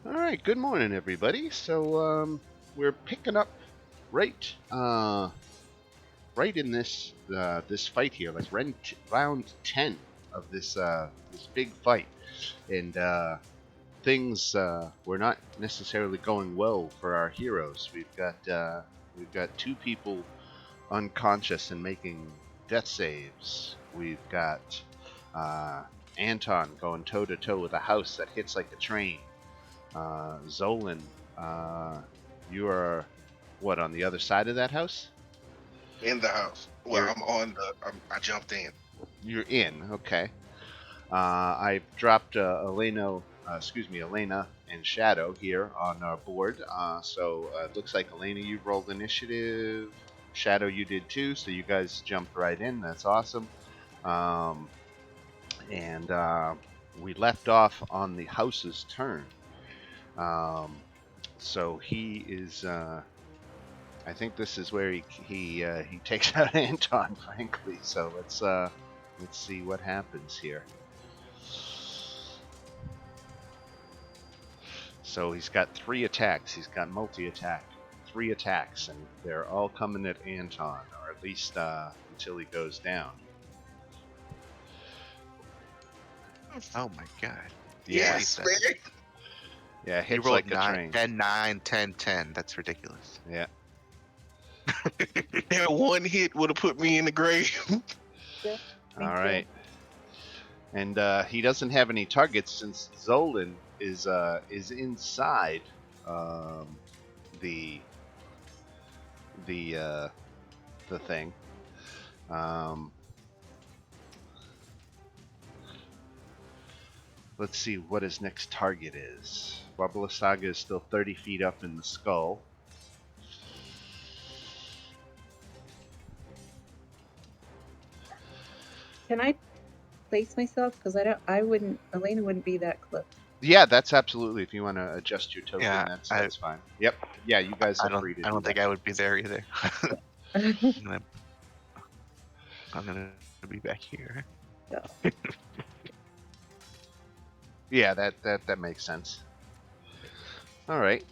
All right, good morning, everybody. So we're picking up right, right in this fight here, like round 10 of this big fight, and things were not necessarily going well for our heroes. We've got two people unconscious and making death saves. We've got Anton going toe to toe with a house that hits like a train. Zolan, uh, you are what on the other side of that house? In the house. Well, You're I jumped in. you're in. Okay. I've dropped Elena and Shadow here on our board. So it looks like Elena, you rolled initiative. Shadow, you did too. So you guys jumped right in. That's awesome. Um, and we left off on the house's turn. Um, so he is. I think this is where he takes out Anton, frankly. So let's see what happens here. So he's got 3 attacks. He's got multi-attack, 3 attacks, and they're all coming at Anton, or at least until he goes down. Oh my god. Yeah, Yes, man. yeah, He hits rolled like a train. 10, 9, 10, 10. That's ridiculous. Yeah. That one hit would have put me in the grave. All right. And he doesn't have any targets since Zolan is inside the the the thing. Um, let's see what his next target is. Wabula Saga is still 30 feet up in the skull. Can I place myself? Because Elena wouldn't be that close. Yeah, that's absolutely. If you want to adjust your token, Yeah, that's fine. Yep. Yeah, you guys I are don't. free to I don't do think that. I would be there either. I'm gonna be back here. Yeah, that makes sense. All right.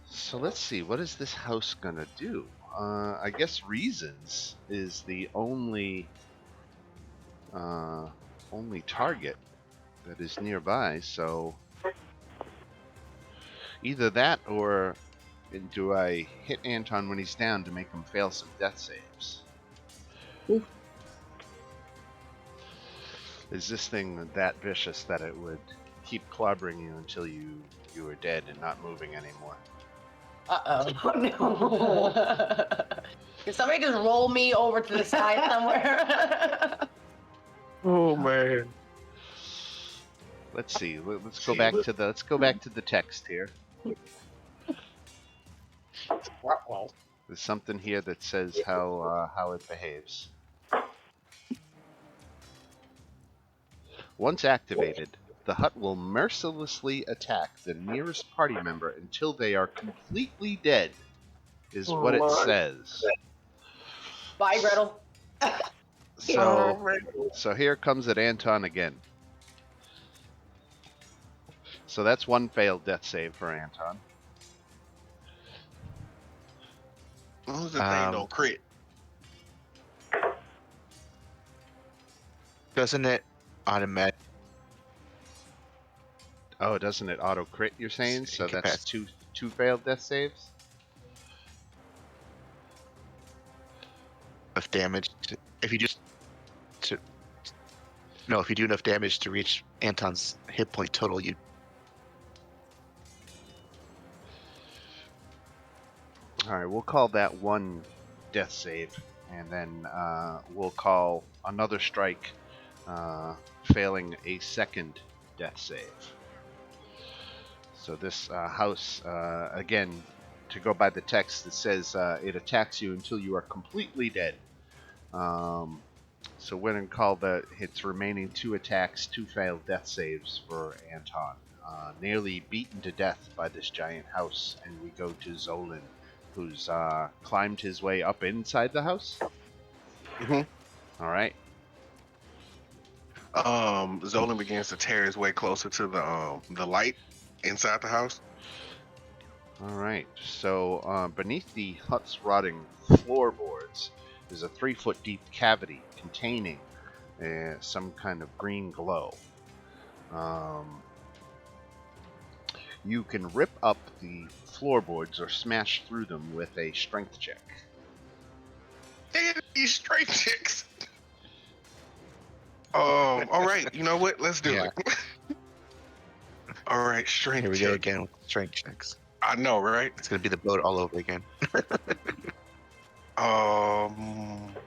So let's see. What is this house gonna do? I guess Reasons is the only target that is nearby. So either that, or do I hit Anton when he's down to make him fail some death saves? Oof. Is this thing that vicious that it would keep clobbering you until you are dead and not moving anymore? Uh-oh. No. Can somebody just roll me over to the side somewhere? Oh man. Let's see. Let's go back to the text here. Well, There's something here that says how it behaves. Once activated, the hut will mercilessly attack the nearest party member until they are completely dead, is what it says. Bye, Gretel. So here comes at Anton again. So that's one failed death save for Anton. as long as the thing don't crit. Doesn't it automatic? Oh, doesn't it auto crit? You're saying? So that's two failed death saves. Enough damage if you just if you do enough damage to reach Anton's hit point total, you. All right, we'll call that one death save, and then we'll call another strike failing a second death save. So this house, again, to go by the text, it says it attacks you until you are completely dead. So we're going to call its remaining 2 attacks 2 failed death saves for Anton. Nearly beaten to death by this giant house, and we go to Zolan, who's climbed his way up inside the house. Mm-hmm. All right. Zolan begins to tear his way closer to the light inside the house. All right. So beneath the hut's rotting floorboards is a 3-foot deep cavity containing some kind of green glow. You can rip up the floorboards or smash through them with a strength check. Damn, these straight chicks. All right. You know what? Let's do Yeah. it. All right, strength Here we go check. again with strength checks. I know, right? It's gonna be the boat all over again.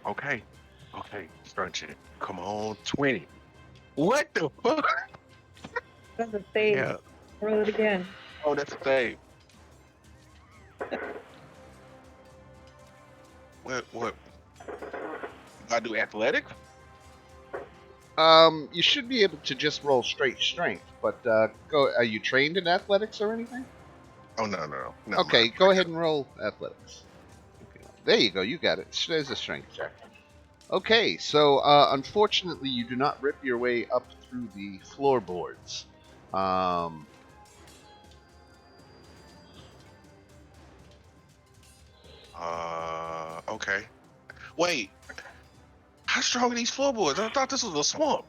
Okay. Strength check. Come on, 20. What the fuck? That's a save. Yeah. Roll it again. Oh, that's a save. What? I do athletics? You should be able to just roll straight strength, but go. Are you trained in athletics or anything? Oh no. Okay, go ahead and roll athletics. There you go. You got it. There's a strength check. Okay, so unfortunately, you do not rip your way up through the floorboards. Okay. Wait. How strong are these floorboards? I thought this was a swamp.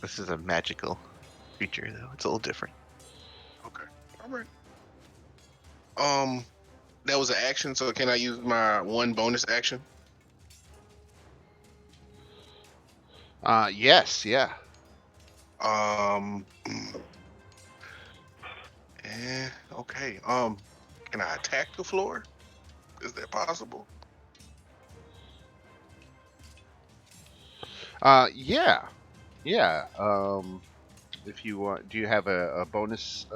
This is a magical creature, though. It's a little different. Okay. All right. That was an action, so can I use my one bonus action? Yes, yeah. Um. Okay. Can I attack the floor? Is that possible? Yeah. If you want, do you have a bonus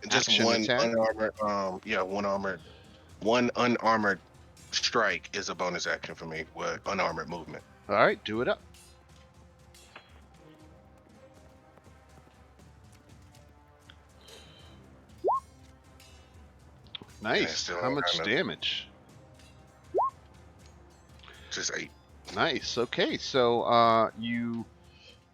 Just action one attack? unarmored. One unarmored strike is a bonus action for me with unarmored movement. All right, do it up. Nice. still How much kind of- damage? Just 8. Nice. Okay, so you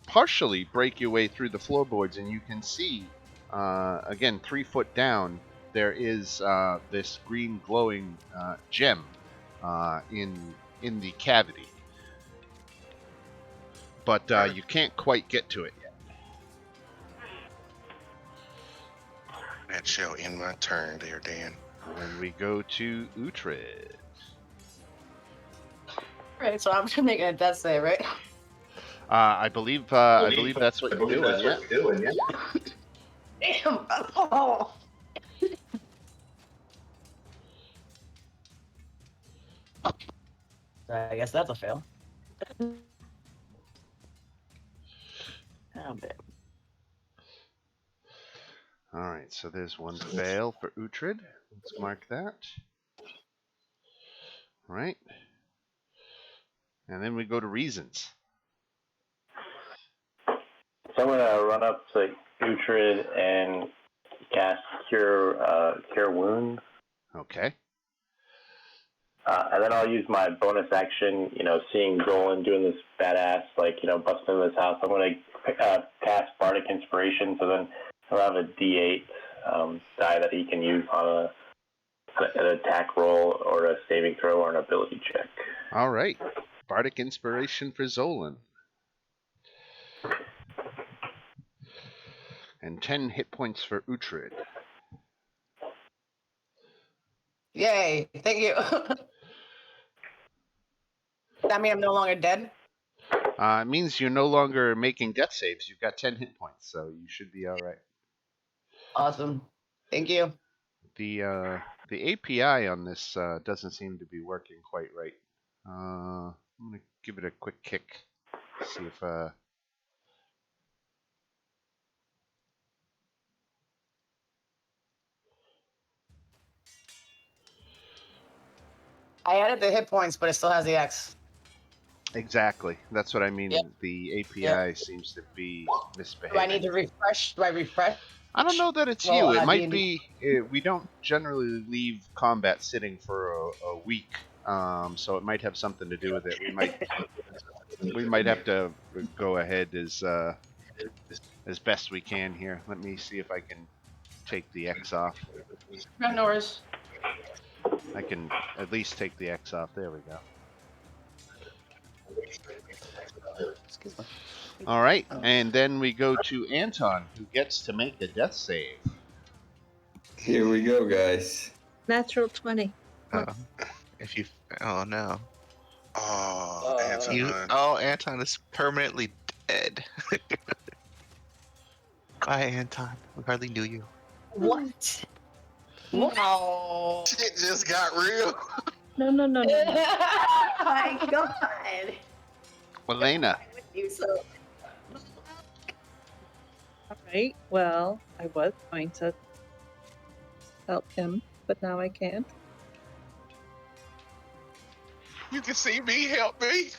partially break your way through the floorboards, and you can see, again, 3 foot down, there is this green glowing gem in the cavity, but you can't quite get to it yet. That shall end my turn there, Dan. And we go to Uhtred. Right, so I'm just making a death save, right? I believe that's what you're doing. Yeah. Damn. Oh. I guess that's a fail. Oh, man. All right. So there's one fail for Uhtred. Let's mark that. All right. And then we go to reasons. So I'm gonna run up to Uhtred and cast Cure Wounds, Okay. and then I'll use my bonus action. Seeing Zolan doing this badass, busting into this house, I'm gonna cast Bardic Inspiration. So then he'll have a D8 die that he can use on an attack roll or a saving throw or an ability check. All right. Bardic Inspiration for Zolan. And 10 hit points for Uhtred. Yay, thank you. That mean I'm no longer dead? It means you're no longer making death saves. You've got 10 hit points, so you should be all right. Awesome. Thank you. The API on this doesn't seem to be working quite right. I'm gonna give it a quick kick. See if I added the hit points, but it still has the X. exactly. That's what I mean. Yep. The API seems to be Do I misbehaving. need to refresh? Do I refresh I don't know that it's Well, you. It might D&D. be. We don't generally leave combat sitting for a week, so it might have something to do with it. We might have to go ahead as best we can here. Let me see if I can take the X off. No worries. I can at least take the X off. There we go. Excuse me. All right, and then we go to Anton, who gets to make a death save. Here we go, guys. Natural 20. Uh, if you, oh no, Oh, you, Anton. oh Anton is permanently dead. Bye, Anton. We hardly knew you. What? No. Shit just got real. No, no, no, no, no. My God. Elena, You so. All right. Well, I was going to help him, but now I can't. You can see me. Help me.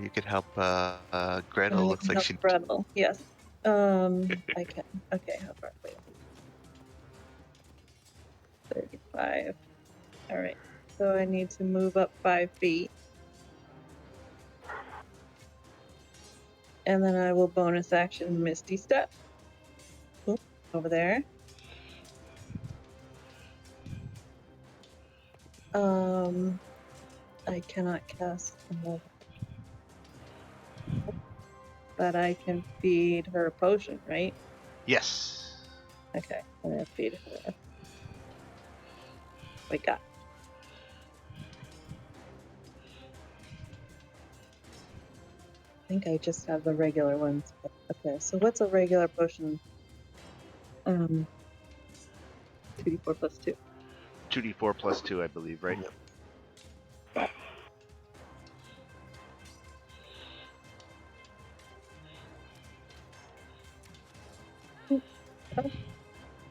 You could help Gretel. I Looks can like help she. Gretel. Yes. I can. Okay, how far? Wait. 35. All right. So I need to move up 5 feet. And then I will bonus action Misty Step. Oop, over there. I cannot cast another. But I can feed her a potion, right? yes. Okay, I'm gonna feed her. Wake up. I think I just have the regular ones. But okay, so what's a regular potion? 2d4 plus 2. 2d4 plus 2, I believe, right? Oh,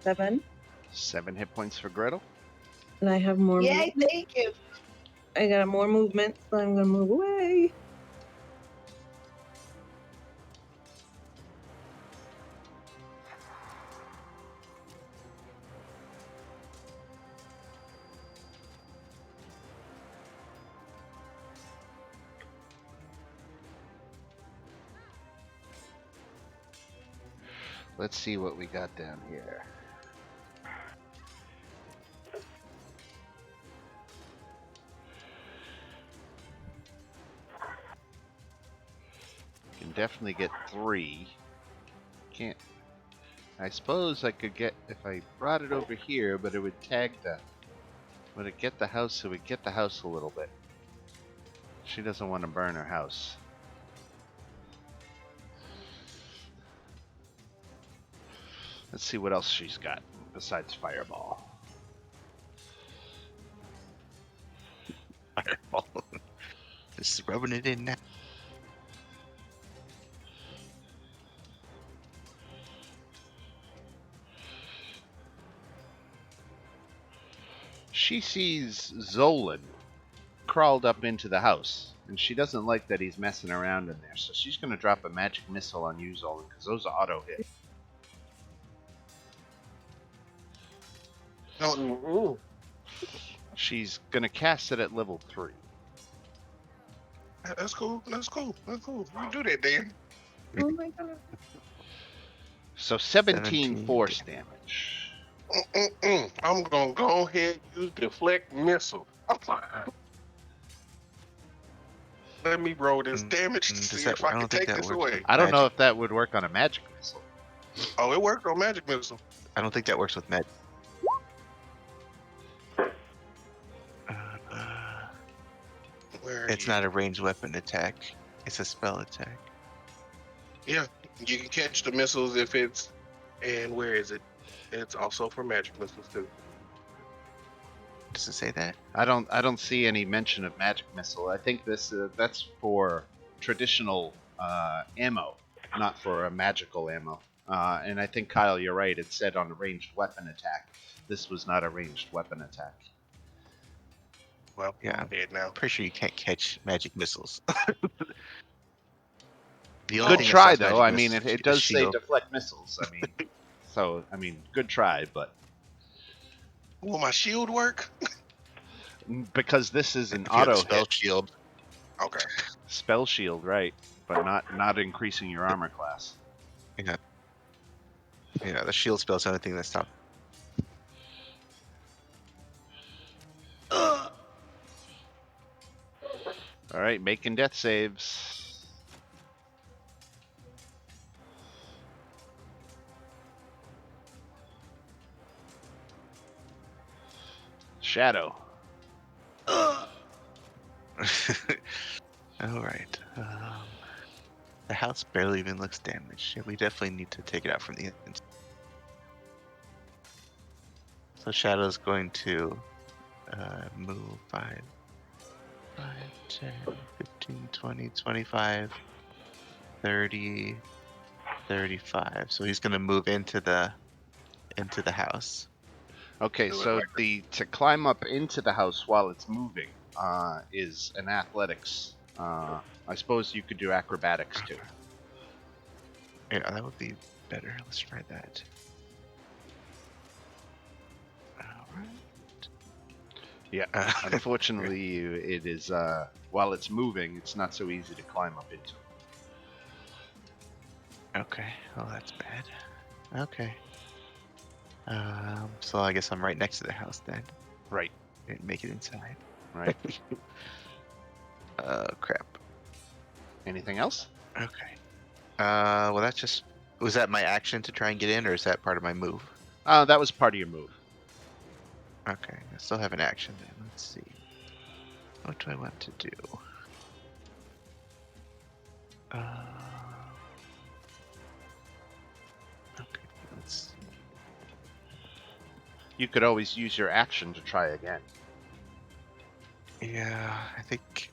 7. 7 hit points for Gretel. And I have more. Yay, thank you. I got more movement, so I'm gonna move away. Let's see what we got down here. Can definitely get 3. Can't. I suppose I could get if I brought it over here, but it would tag the. Would it get the house? It would get the house a little bit. She doesn't want to burn her house. Let's see what else she's got besides fireball. Fireball. Just rubbing it in now. She sees Zolan crawled up into the house, and she doesn't like that he's messing around in there, so she's going to drop a magic missile on you, Zolan, because those auto hit. No, She's going to cast it at level 3. that's cool. That's cool. That's cool. You do that, Dan. Oh my god. So 17 17 force damage. I'm gonna go ahead and use deflect missile. Let me roll this damage to does see that- if I I can don't think take that this works away. with- I don't know Magic. if that would work on a magic missile. Oh, it worked on magic missile. I don't think that works with magic. Where It's not a ranged weapon attack. It's a spell attack. Yeah, you can catch the missiles if it's. And where is it? It's also for magic missiles too. Does it say that? I don't see any mention of magic missile. I think that's for traditional ammo, not for a magical ammo. And I think Kyle, you're right. It said on a ranged weapon attack. This was not a ranged weapon attack. Well, Yeah. I'm dead now. I'm pretty sure you can't catch magic missiles. The only Good thing that try, stops though. magic I was mean, it a does say shield. deflect missiles. I mean, so, I mean, good try, but Will my shield work? because this is an If you have a auto spell hit, shield, Okay. spell shield, right? But not increasing your armor class. yeah, the shield spell's the only thing that stops. All right, making death saves. Shadow. All right. The house barely even looks damaged. Yeah, we definitely need to take it out from the inside. So Shadow's going to move 5, 10, 15, 20, 25, 30, 35. So he's going to move into the house. Okay, Do it so like to climb up into the house while it's moving is an athletics. I suppose you could do acrobatics too. Yeah, that would be better. Let's try that. All right. Yeah. Unfortunately, it is while it's moving, it's not so easy to climb up into. Okay. Oh, that's bad. Okay. So I guess I'm right next to the house then. Right. Didn't make it inside. Right. Crap. Anything else? Okay. Well, that's just. Was that my action to try and get in, or is that part of my move? That was part of your move. Okay, I still have an action then. Let's see. What do I want to do? Okay, let's see. You could always use your action to try again. Yeah, I think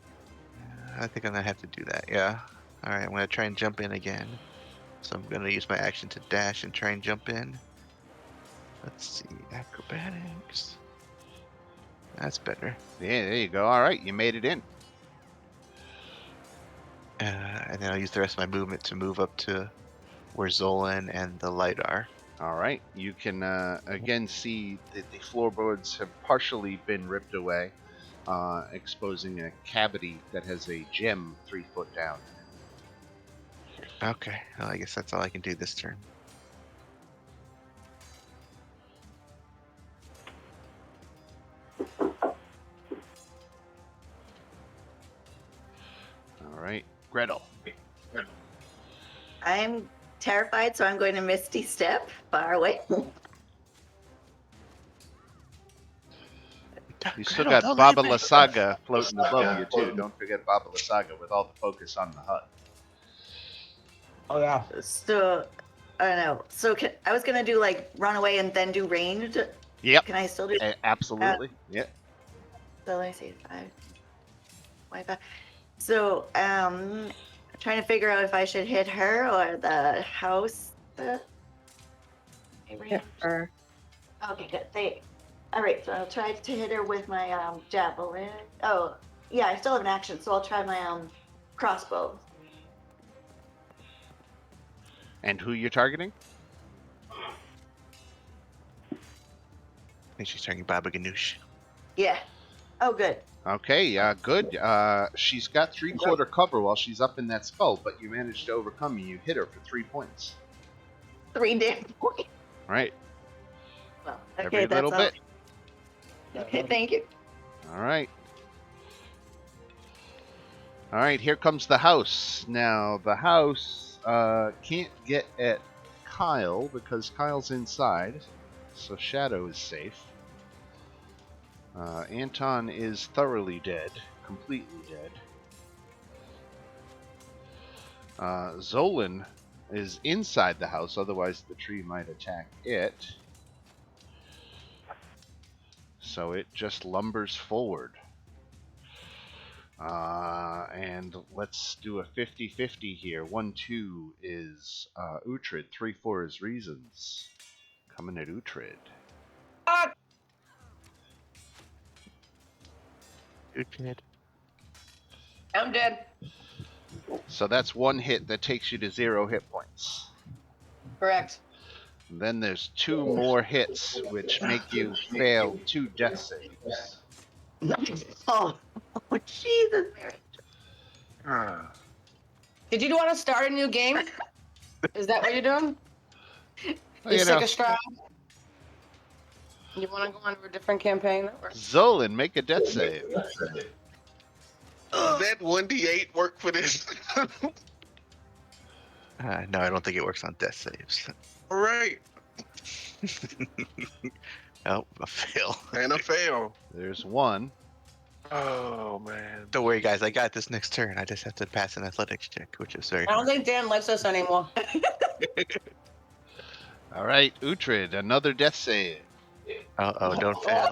I'm gonna have to do that. Yeah. All right, I'm gonna try and jump in again. So I'm gonna use my action to dash and try and jump in. Let's see, acrobatics. That's better. Yeah, there you go. All right, you made it in. And then I'll use the rest of my movement to move up to where Zolan and the light are. All right, you can again see that the floorboards have partially been ripped away, exposing a cavity that has a gem 3 foot down. Okay, well, I guess that's all I can do this turn. All right, Gretel. I'm terrified, so I'm going to Misty Step far away. You still got Baba La Saga floating above you too. Don't forget Baba La Saga with all the focus on the hut. Oh yeah. So, I don't know. So I was going to do like run away and then do ranged. Yep, Can I still do absolutely. Yep. So let me see. 5. So, trying to figure out if I should hit her or the house. Hit her. Okay, good. All right, so I'll try to hit her with my javelin. Oh, yeah, I still have an action, so I'll try my crossbow. And who you're targeting? I think she's targeting Baba Ganoush. Yeah. Oh, good. Okay, good. She's got 3/4 cover while she's up in that skull, but you managed to overcome and you hit her for 3 points. 3 damn points. Right. Well, okay, Every that's little all. bit. Okay, thank you. All right. All right, here comes the house. Now, the house can't get at Kyle because Kyle's inside, so Shadow is safe. Anton is thoroughly dead, completely dead. Zolan is inside the house, otherwise the tree might attack it. So it just lumbers forward. And let's do a 50-50 here. 1-2 is Uhtred. 3-4 is Reasons. Coming at Uhtred. Good kid. I'm dead. So that's one hit that takes you to 0 hit points. Correct. And then there's 2 more hits, which make you fail 2 death saves. Oh, Jesus, Mary. Ah. Did you want to start a new game? Is that what you're doing? Well, You you sick know, of Strahd? You want to go on to a different campaign? That works. Zolan, make a death save. Does that 1d8 work for this? No, I don't think it works on death saves. All right. Oh, a fail. And a fail. There's 1. Oh, man. Don't worry, guys. I got this next turn. I just have to pass an athletics check, which is very I don't hard. think Dan likes us anymore. All right, Uhtred, another death save. Oh, don't Oh, fail.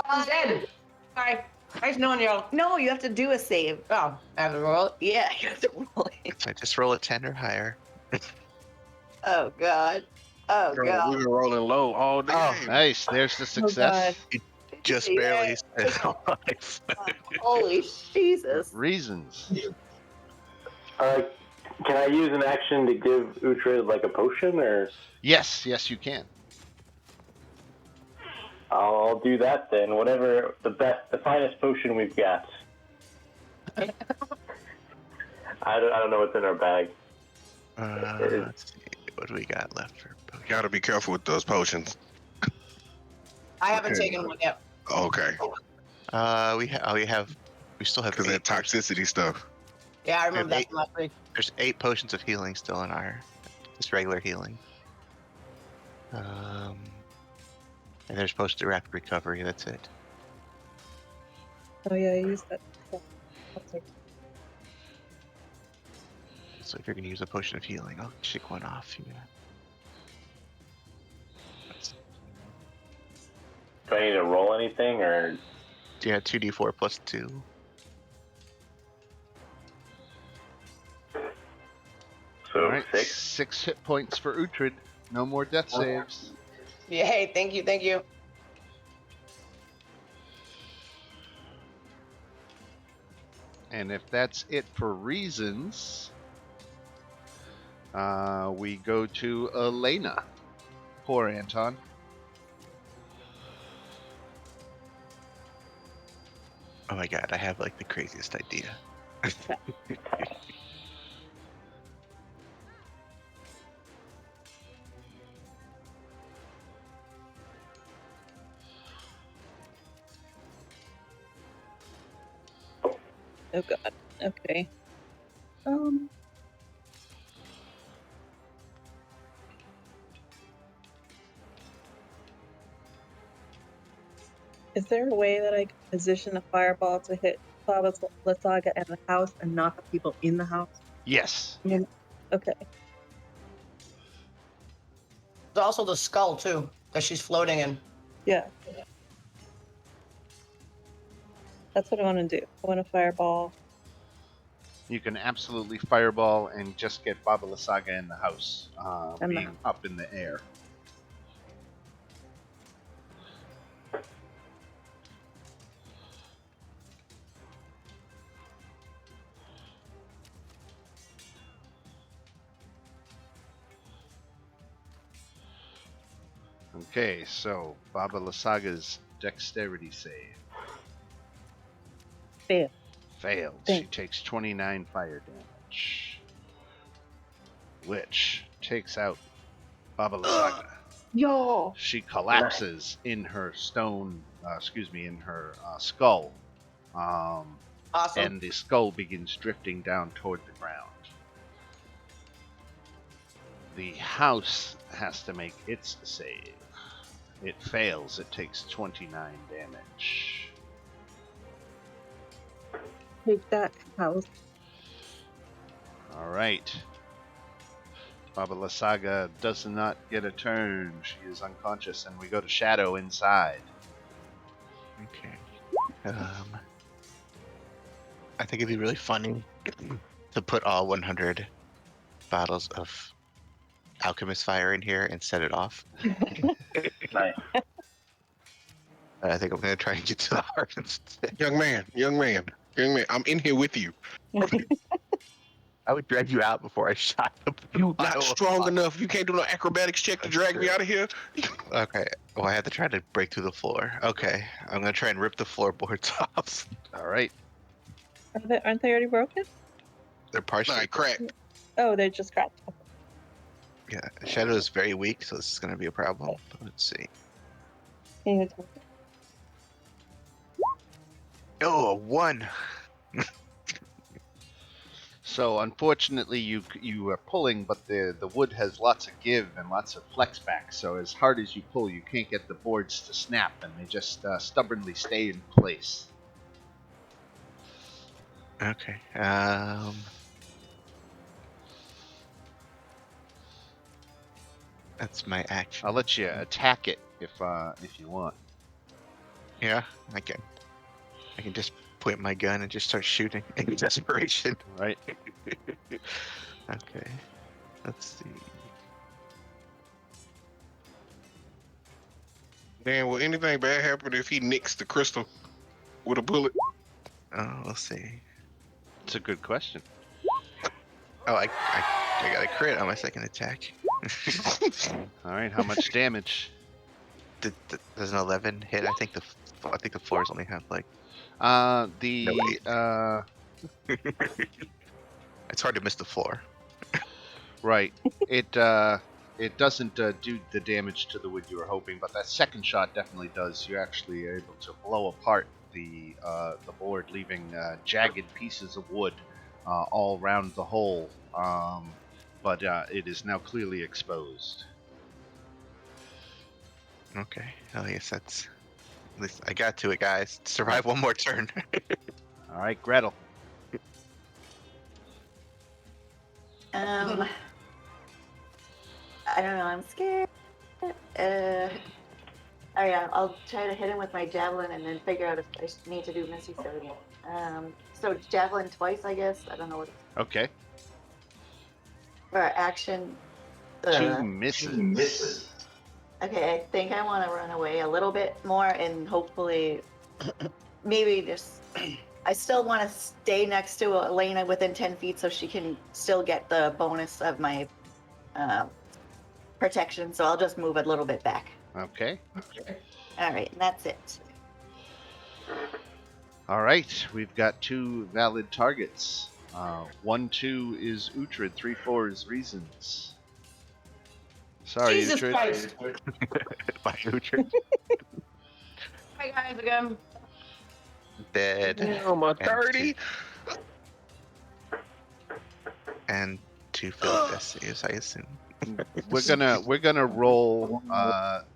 I'm dead. Sorry. Nice knowing y'all. No, you have to do a save. Oh, I have to roll it. Yeah, you have to roll it. So just roll a 10 or higher. Oh, God. Oh, We've God. been rolling low all day. Oh, Nice, there's the Oh, success. Just Yeah. barely said alive. Holy Jesus. Reasons. Can I use an action to give Uhtred like a potion, or Yes, you can. I'll do that then. Whatever the finest potion we've got. I don't know what's in our bag. Let's see. What do we got left for potion? Gotta be careful with those potions. I haven't Okay. taken one yet. Okay. We still have Because that 8 potions. toxicity stuff. Yeah, I remember that Eight. from last week. There's 8 potions of healing still in our just regular healing. And there's potions of rapid recovery. That's it. Oh yeah, I used that. That's like- So if you're gonna use a potion of healing, I'll check one off. Yeah. Do I need to roll anything, or 2d4 plus 2. so All right, 6? 6 hit points for Uhtred. No more death saves. Yay, thank you, thank you. And if that's it for reasons, we go to Elena. Poor Anton. Oh my god, I have like the craziest idea. Oh god. Okay. Is there a way that I can position a fireball to hit Baba Lasaga and the house and not the people in the house? Yes. Okay. There's also the skull, too, that she's floating in. Yeah. That's what I want to do. I want to fireball. You can absolutely fireball and just get Baba Lasaga in the house, And the- being up in the air. Okay, so Baba Lasaga's dexterity save. Fail. Failed. She takes 29 fire damage. Which takes out Baba Lasaga. Yo! She collapses in her in her skull. Awesome. And the skull begins drifting down toward the ground. The house has to make its save. It fails. It takes 29 damage. Take that house. All right. Baba Lasaga does not get a turn. She is unconscious, and we go to Shadow inside. Okay. I think it'd be really funny to put all 100 bottles of alchemist fire in here and set it off. Nice. I think I'm gonna try and get to the heart instead. Young man, I'm in here with you. I would drag you out before I shot the You pile not of strong blocks. enough. You can't do no acrobatics check to That's drag me true. out of here. Okay. Well, I have to try to break through the floor. Okay. I'm gonna try and rip the floorboards off. All right. Aren't they already broken? They're partially. Like crack. Oh, they're just cracked. Yeah. Shadow is very weak, so this is gonna be a problem. But let's see. Can you tell me? Oh, a 1. So unfortunately, you are pulling, but the wood has lots of give and lots of flex back. So as hard as you pull, you can't get the boards to snap, and they just stubbornly stay in place. Okay. That's my action. I'll let you attack it if you want. Yeah, I can just point my gun and just start shooting in desperation. Right. Okay. Let's see. Dan, will anything bad happen if he nicks the crystal with a bullet? Oh, let's see. It's a good question. Oh, I got a crit on my second attack. All right. How much damage? Does an 11 hit? I think the floors only have like. It's hard to miss the floor. Right. It doesn't do the damage to the wood you were hoping, but that second shot definitely does. You're actually able to blow apart the board, leaving jagged pieces of wood all around the hole. But it is now clearly exposed. Okay. I guess that's. At least I got to it, guys. Survive one more turn. All right, Gretel. I don't know. I'm scared. Oh yeah, I'll try to hit him with my javelin and then figure out if I need to do Misty Step again. So javelin twice, I guess. I don't know what. Okay. For action. 2 misses. Okay, I think I want to run away a little bit more and hopefully, maybe just. I still want to stay next to Elena within 10 feet so she can still get the bonus of my protection. So I'll just move a little bit back. Okay. All right, and that's it. All right. We've got 2 valid targets. 1-2 is Uhtred. 3-4 is Reasons. Sorry, Jesus Uhtred. Christ. By Uhtred. Hi guys again. Dead. Oh, my And 30. And 2 failed death saves, I assume. We're gonna roll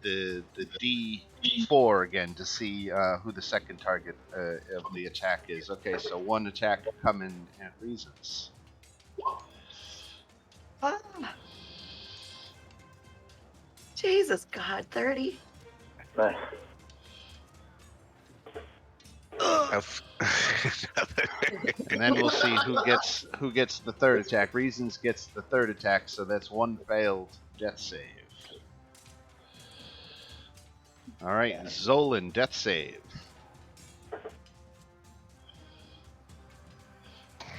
the D4 again to see who the second target of the attack is. Okay, so 1 attack coming at Reasons. Ah. Jesus God, 30. Nice. And then we'll see who gets the third attack. Reasons gets the third attack, so that's 1 failed death save. All right, Zolan, death save.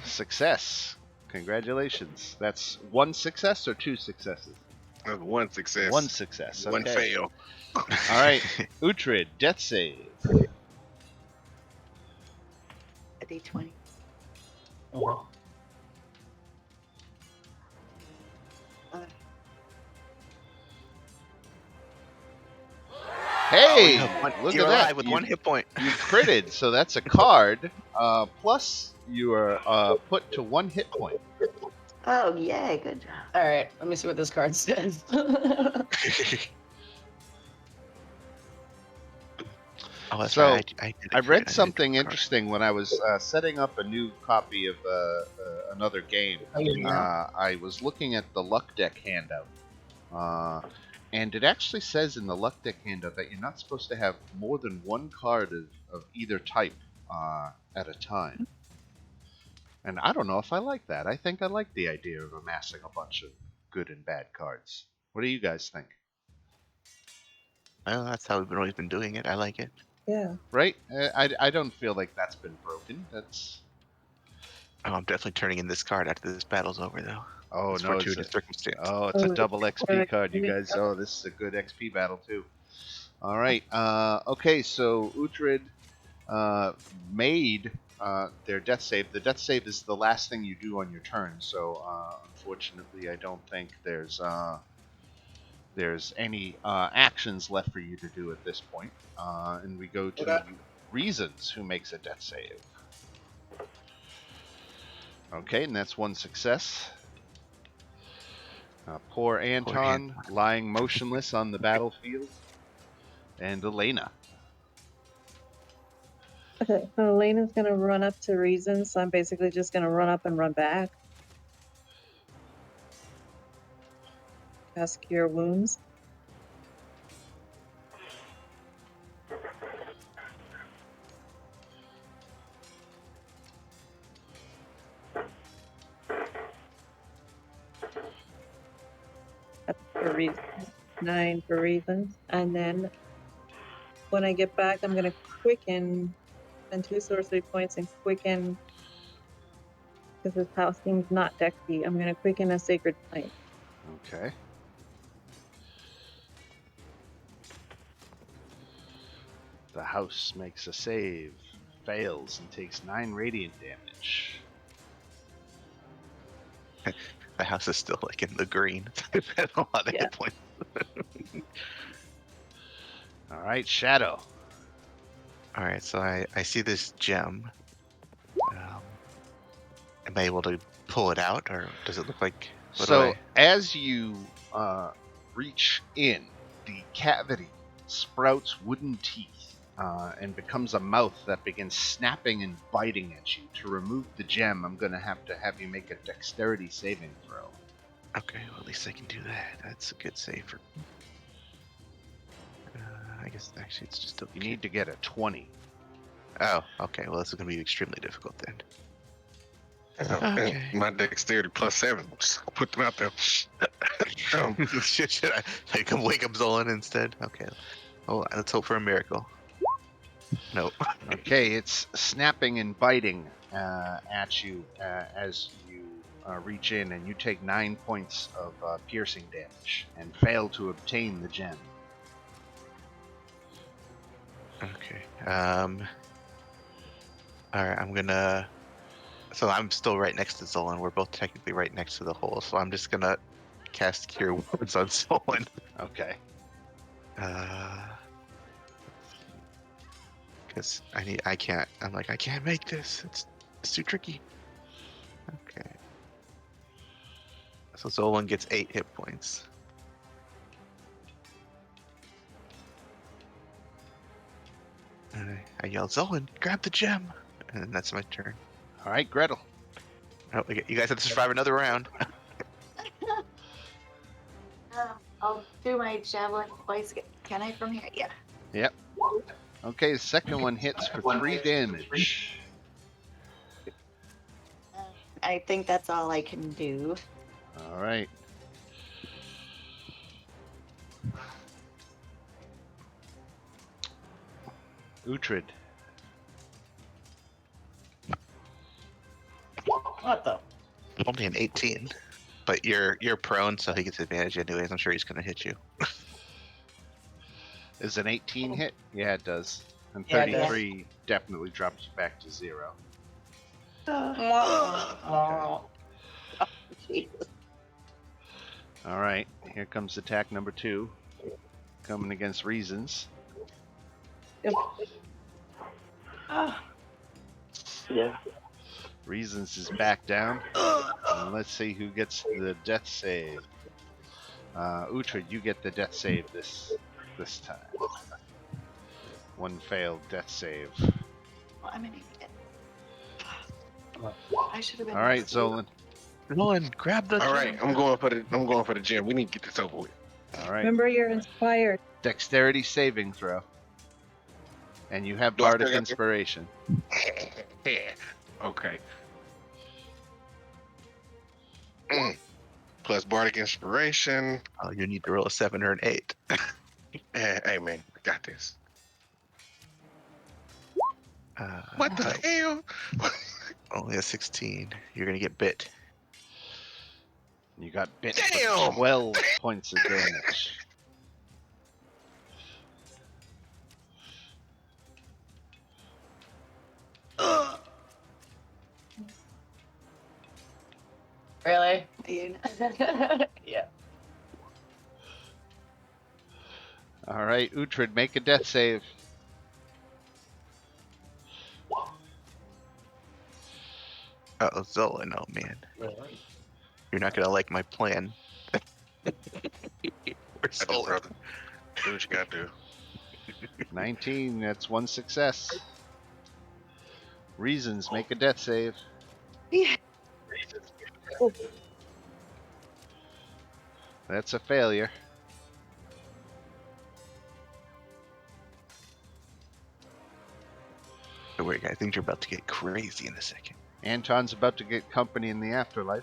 Success. Congratulations. That's 1 success or 2 successes? That's 1 success. 1 success. Okay. 1 fail. All right, Uhtred, death save. A D20. Hey, Oh, look you're at alive that. with You- 1 hit point. You critted, so that's a card. Plus, you are put to 1 hit point. Oh, yay, good job. All right, let me see what this card says. Oh, that's So, right. I did a I crit. read did something a card. interesting when I was setting up a new copy of another game. Oh, yeah. I was looking at the luck deck handout, and it actually says in the luck deck handout that you're not supposed to have more than 1 card of either type at a time. And I don't know if I like that. I think I like the idea of amassing a bunch of good and bad cards. What do you guys think? Well, that's how we've always been doing it. I like it. Yeah. Right? I don't feel like that's been broken. Oh, I'm definitely turning in this card after this battle's over, though. Oh It's no, it's fortuitous circumstance. a double XP correct. card, you guys. Oh, this is a good XP battle too. All right. Okay, so Uhtred made their death save. The death save is the last thing you do on your turn. So unfortunately, I don't think there's any actions left for you to do at this point. And we go to Reasons, who makes a death save. Okay, and that's one success. Poor Anton lying motionless on the battlefield. And Elena. Okay, so Elena's gonna run up to Reason, so I'm basically just gonna run up and run back. Cast Cure Wounds. That's for reason. 9 for Reasons. And then when I get back, I'm gonna quicken, spend 2 sorcery points and quicken, because this house seems not decky. I'm gonna quicken a Sacred Flame. Okay. The house makes a save, fails, and takes 9 radiant damage. The house is still like in the green. They've had a lot of Yeah. hit points. All right, Shadow. All right, so I see this gem. Am I able to pull it out, or does it look like? So as you reach in, the cavity sprouts wooden teeth and becomes a mouth that begins snapping and biting at you. To remove the gem, I'm going to have you make a dexterity saving throw. Okay, well, at least I can do that. That's a good save for. I guess actually it's just. You need to get a 20. Oh, okay. Well, this is going to be extremely difficult then. Okay. My dexterity +7. Just put them out there. Should I make him wake up Zolan instead? Okay. Well, let's hope for a miracle. Nope. Okay, it's snapping and biting at you as you reach in, and you take 9 points of piercing damage and fail to obtain the gem. Okay. All right. I'm gonna. So I'm still right next to Zolan. We're both technically right next to the hole. So I'm just gonna cast Cure Wounds on Zolan. Okay. Because I can't. I'm like, I can't make this. It's too tricky. Okay. So Zolan gets 8 hit points. And I yell, Zolan, grab the gem, and that's my turn. All right, Gretel. Oh, you guys have to survive another round. I'll do my javelin twice. Can I from here? Yeah. Yep. Okay, the second one hits for 3 damage. I think that's all I can do. All right. Uhtred. What the? Only an 18, but you're prone, so he gets advantage anyways. I'm sure he's gonna hit you. Is an 18 hit? Yeah, it does. And Yeah, it does. 33 definitely drops you back to 0. Oh, Jesus. All right, here comes attack number 2. Coming against Reasons. Yeah. Reasons is back down. And let's see who gets the death save. Uhtred, you get the death save this time. 1 failed death save. Well, I'm an idiot. I should have been. All right, Zolan. Zolan, grab the. All right, I'm going for the gem. We need to get this over with. All right. Remember, you're inspired. Dexterity saving throw. And you have Do I still Bardic got to- Inspiration. Yeah. Okay. Plus Bardic Inspiration. Oh, you need to roll a 7 or an 8. Hey man, we got this. What the Uh, hell? Only a 16. You're gonna get bit. You got bit Damn! for 12 points of damage. Really? You Yeah. All right, Uhtred, make a death save. Uh-oh, Zolan, oh man. You're not gonna like my plan. For I do, Zolan. brother. Do what you gotta do. 19, that's one success. Reasons, make a death save. That's a failure. Don't worry, guys. Things are about to get crazy in a second. Anton's about to get company in the afterlife.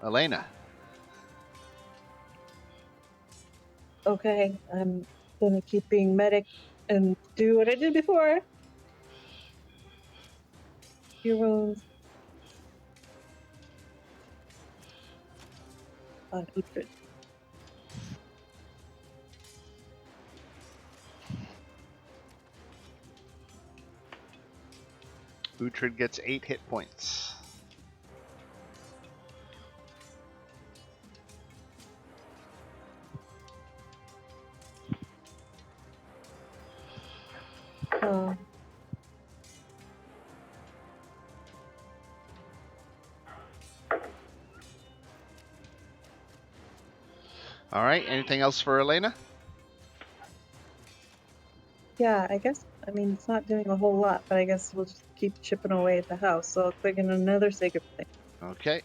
Elena. Okay, I'm gonna keep being medic and do what I did before. Heroes on Uhtred. Uhtred gets 8 hit points. Uh, All right, anything else for Elena? yeah, I guess, I mean, it's not doing a whole lot, but I guess we'll just keep chipping away at the house. So I'll click in another sacred flame. Okay.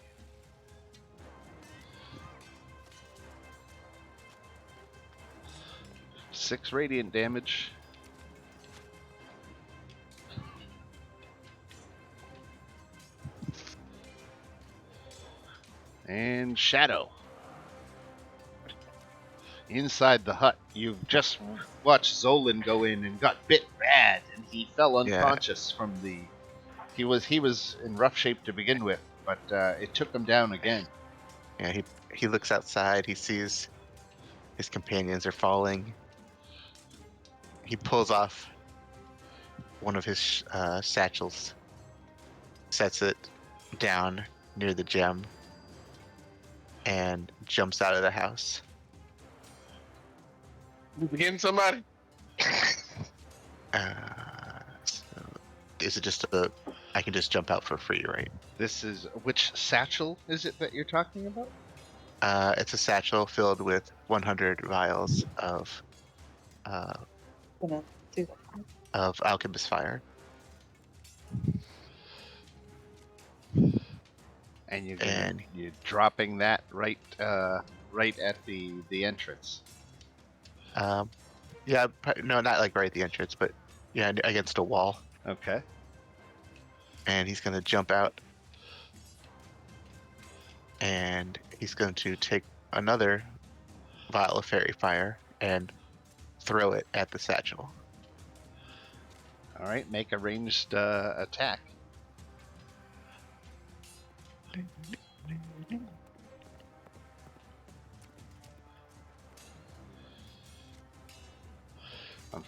Six radiant damage. And Shadow. Inside the hut, you've just watched Zolan go in and got bit bad, and he fell unconscious from the. He was in rough shape to begin with, but it took him down again. Yeah, he looks outside. He sees his companions are falling. He pulls off one of his satchels, sets it down near the gem, and jumps out of the house. You getting somebody? So is it just I can just jump out for free, right? This is which satchel is it that you're talking about? It's a satchel filled with 100 vials of Gonna do that. alchemist fire. And And you're dropping that right at the entrance. Yeah, no, not like right at the entrance, but yeah, against a wall. Okay. And he's gonna jump out, and he's going to take another vial of fairy fire and throw it at the satchel. All right, make a ranged attack.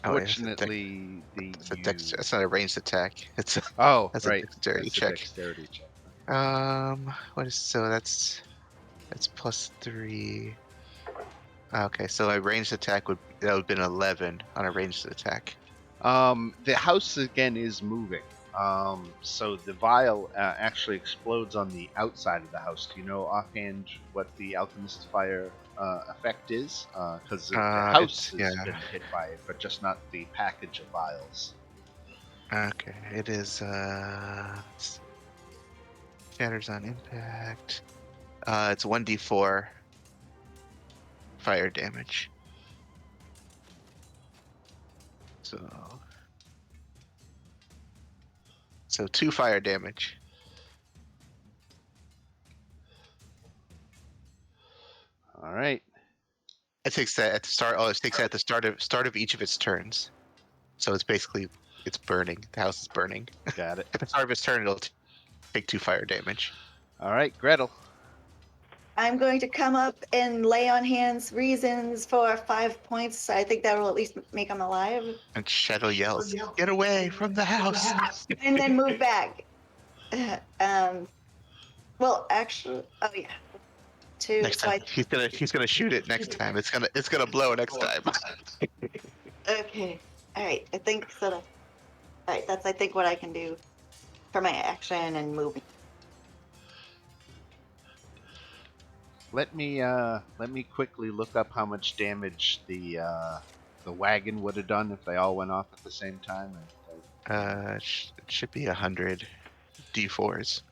Unfortunately, it's not a ranged attack. It's a, that's a dexterity that's check. A dexterity check. That's +3. Okay, so a ranged attack would have been 11 on a ranged attack. The house again is moving. So the vial actually explodes on the outside of the house. Do you know offhand what the alchemist fire effect is? Because the house has been hit by it, but just not the package of vials. Okay, it is shatters on impact. It's 1d4 fire damage. So 2 fire damage. All right. It takes that at the start. Oh, it takes that at the start of each of its turns. So it's basically It's burning. The house is burning. Got it. At the start of its turn, it'll take 2 fire damage. All right, Gretel. I'm going to come up and lay on hands reasons for 5 points. I think that will at least make him alive. And Shadow yells, "Get away from the house!" And then move back. Well, actually, oh yeah. 2. Next So time, he's gonna shoot it. Next time, it's gonna blow next time. okay. All right. I think so. All right. That's I think what I can do for my action and moving. Let me quickly look up how much damage the wagon would have done if they all went off at the same time. It should be 100 d4s.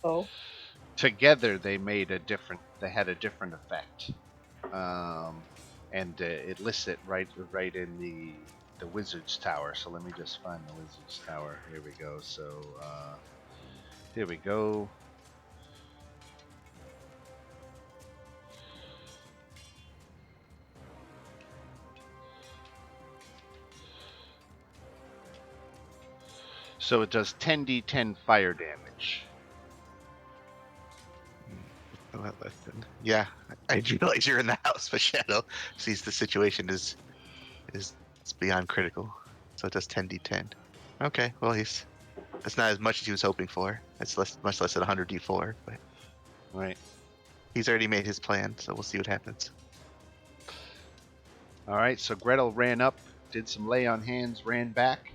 Oh, Together they made they had a different effect, and it lists it right in the wizard's tower. So let me just find the wizard's tower. Here we go. So here we go. So it does 10d10 fire damage. Yeah, I realize you're in the house, but Shadow sees the situation is beyond critical, so it does 10d10. Okay, well it's not as much as he was hoping for. It's much less than 100 d4, but Right. he's already made his plan, so we'll see what happens. All right. So Gretel ran up, did some lay on hands, ran back.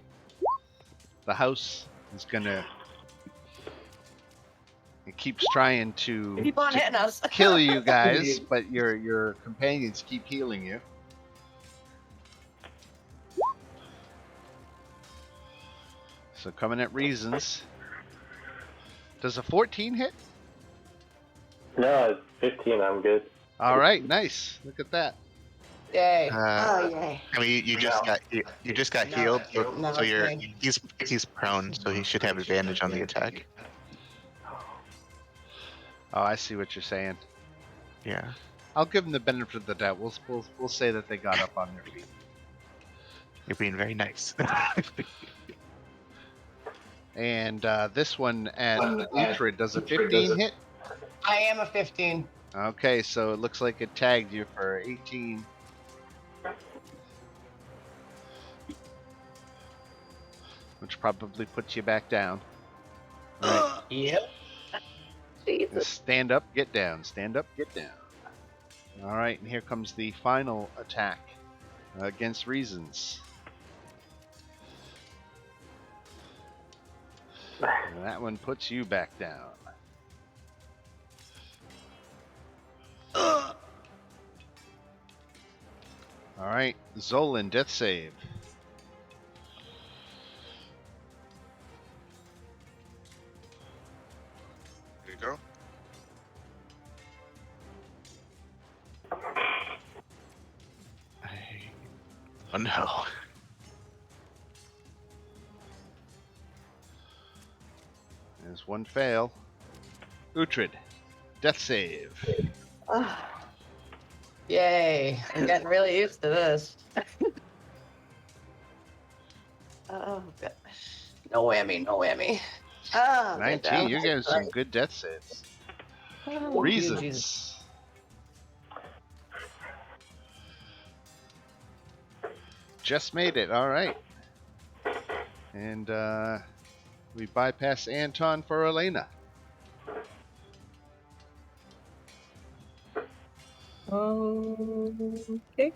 The house is gonna. It keeps trying to Keep on hitting us. kill you guys, but your companions keep healing you. So coming at reasons. Does a 14 hit? No, it's 15. I'm good. All right, nice. Look at that. Yay. Oh yay! I mean, you just got No, healed, no, so you're okay. he's prone, so he should have advantage on the attack. Oh, I see what you're saying. Yeah. I'll give them the benefit of the doubt. We'll say that they got up on their feet. You're being very nice. And this one at Uhtred does a 15 hit. I am a 15. Okay, so it looks like it tagged you for 18. Which probably puts you back down. Right. Yep. Jesus. Stand up, get down. Stand up, get down. All right, and here comes the final attack against reasons. And that one puts you back down. All right, Zolan, death save. There you go. Oh no. There's one fail. Uhtred, death save. Oh, Yay. I'm getting really used to this. oh gosh. No whammy, no whammy. Oh, 19, you're getting some good death saves. Oh, Reasons. Jesus. Just made it, all right. And we bypass Anton for Elena. okay.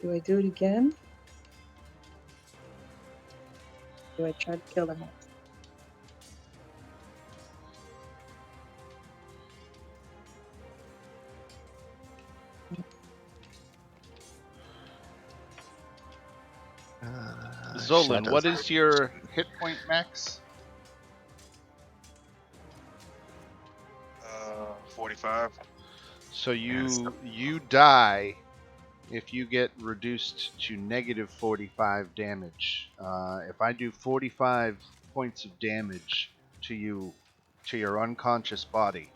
Do I do it again? Do I try to kill the house? Zolan, what is your hit point max? 45. So you die if you get reduced to negative 45 damage. If I do 45 points of damage to you to your unconscious body,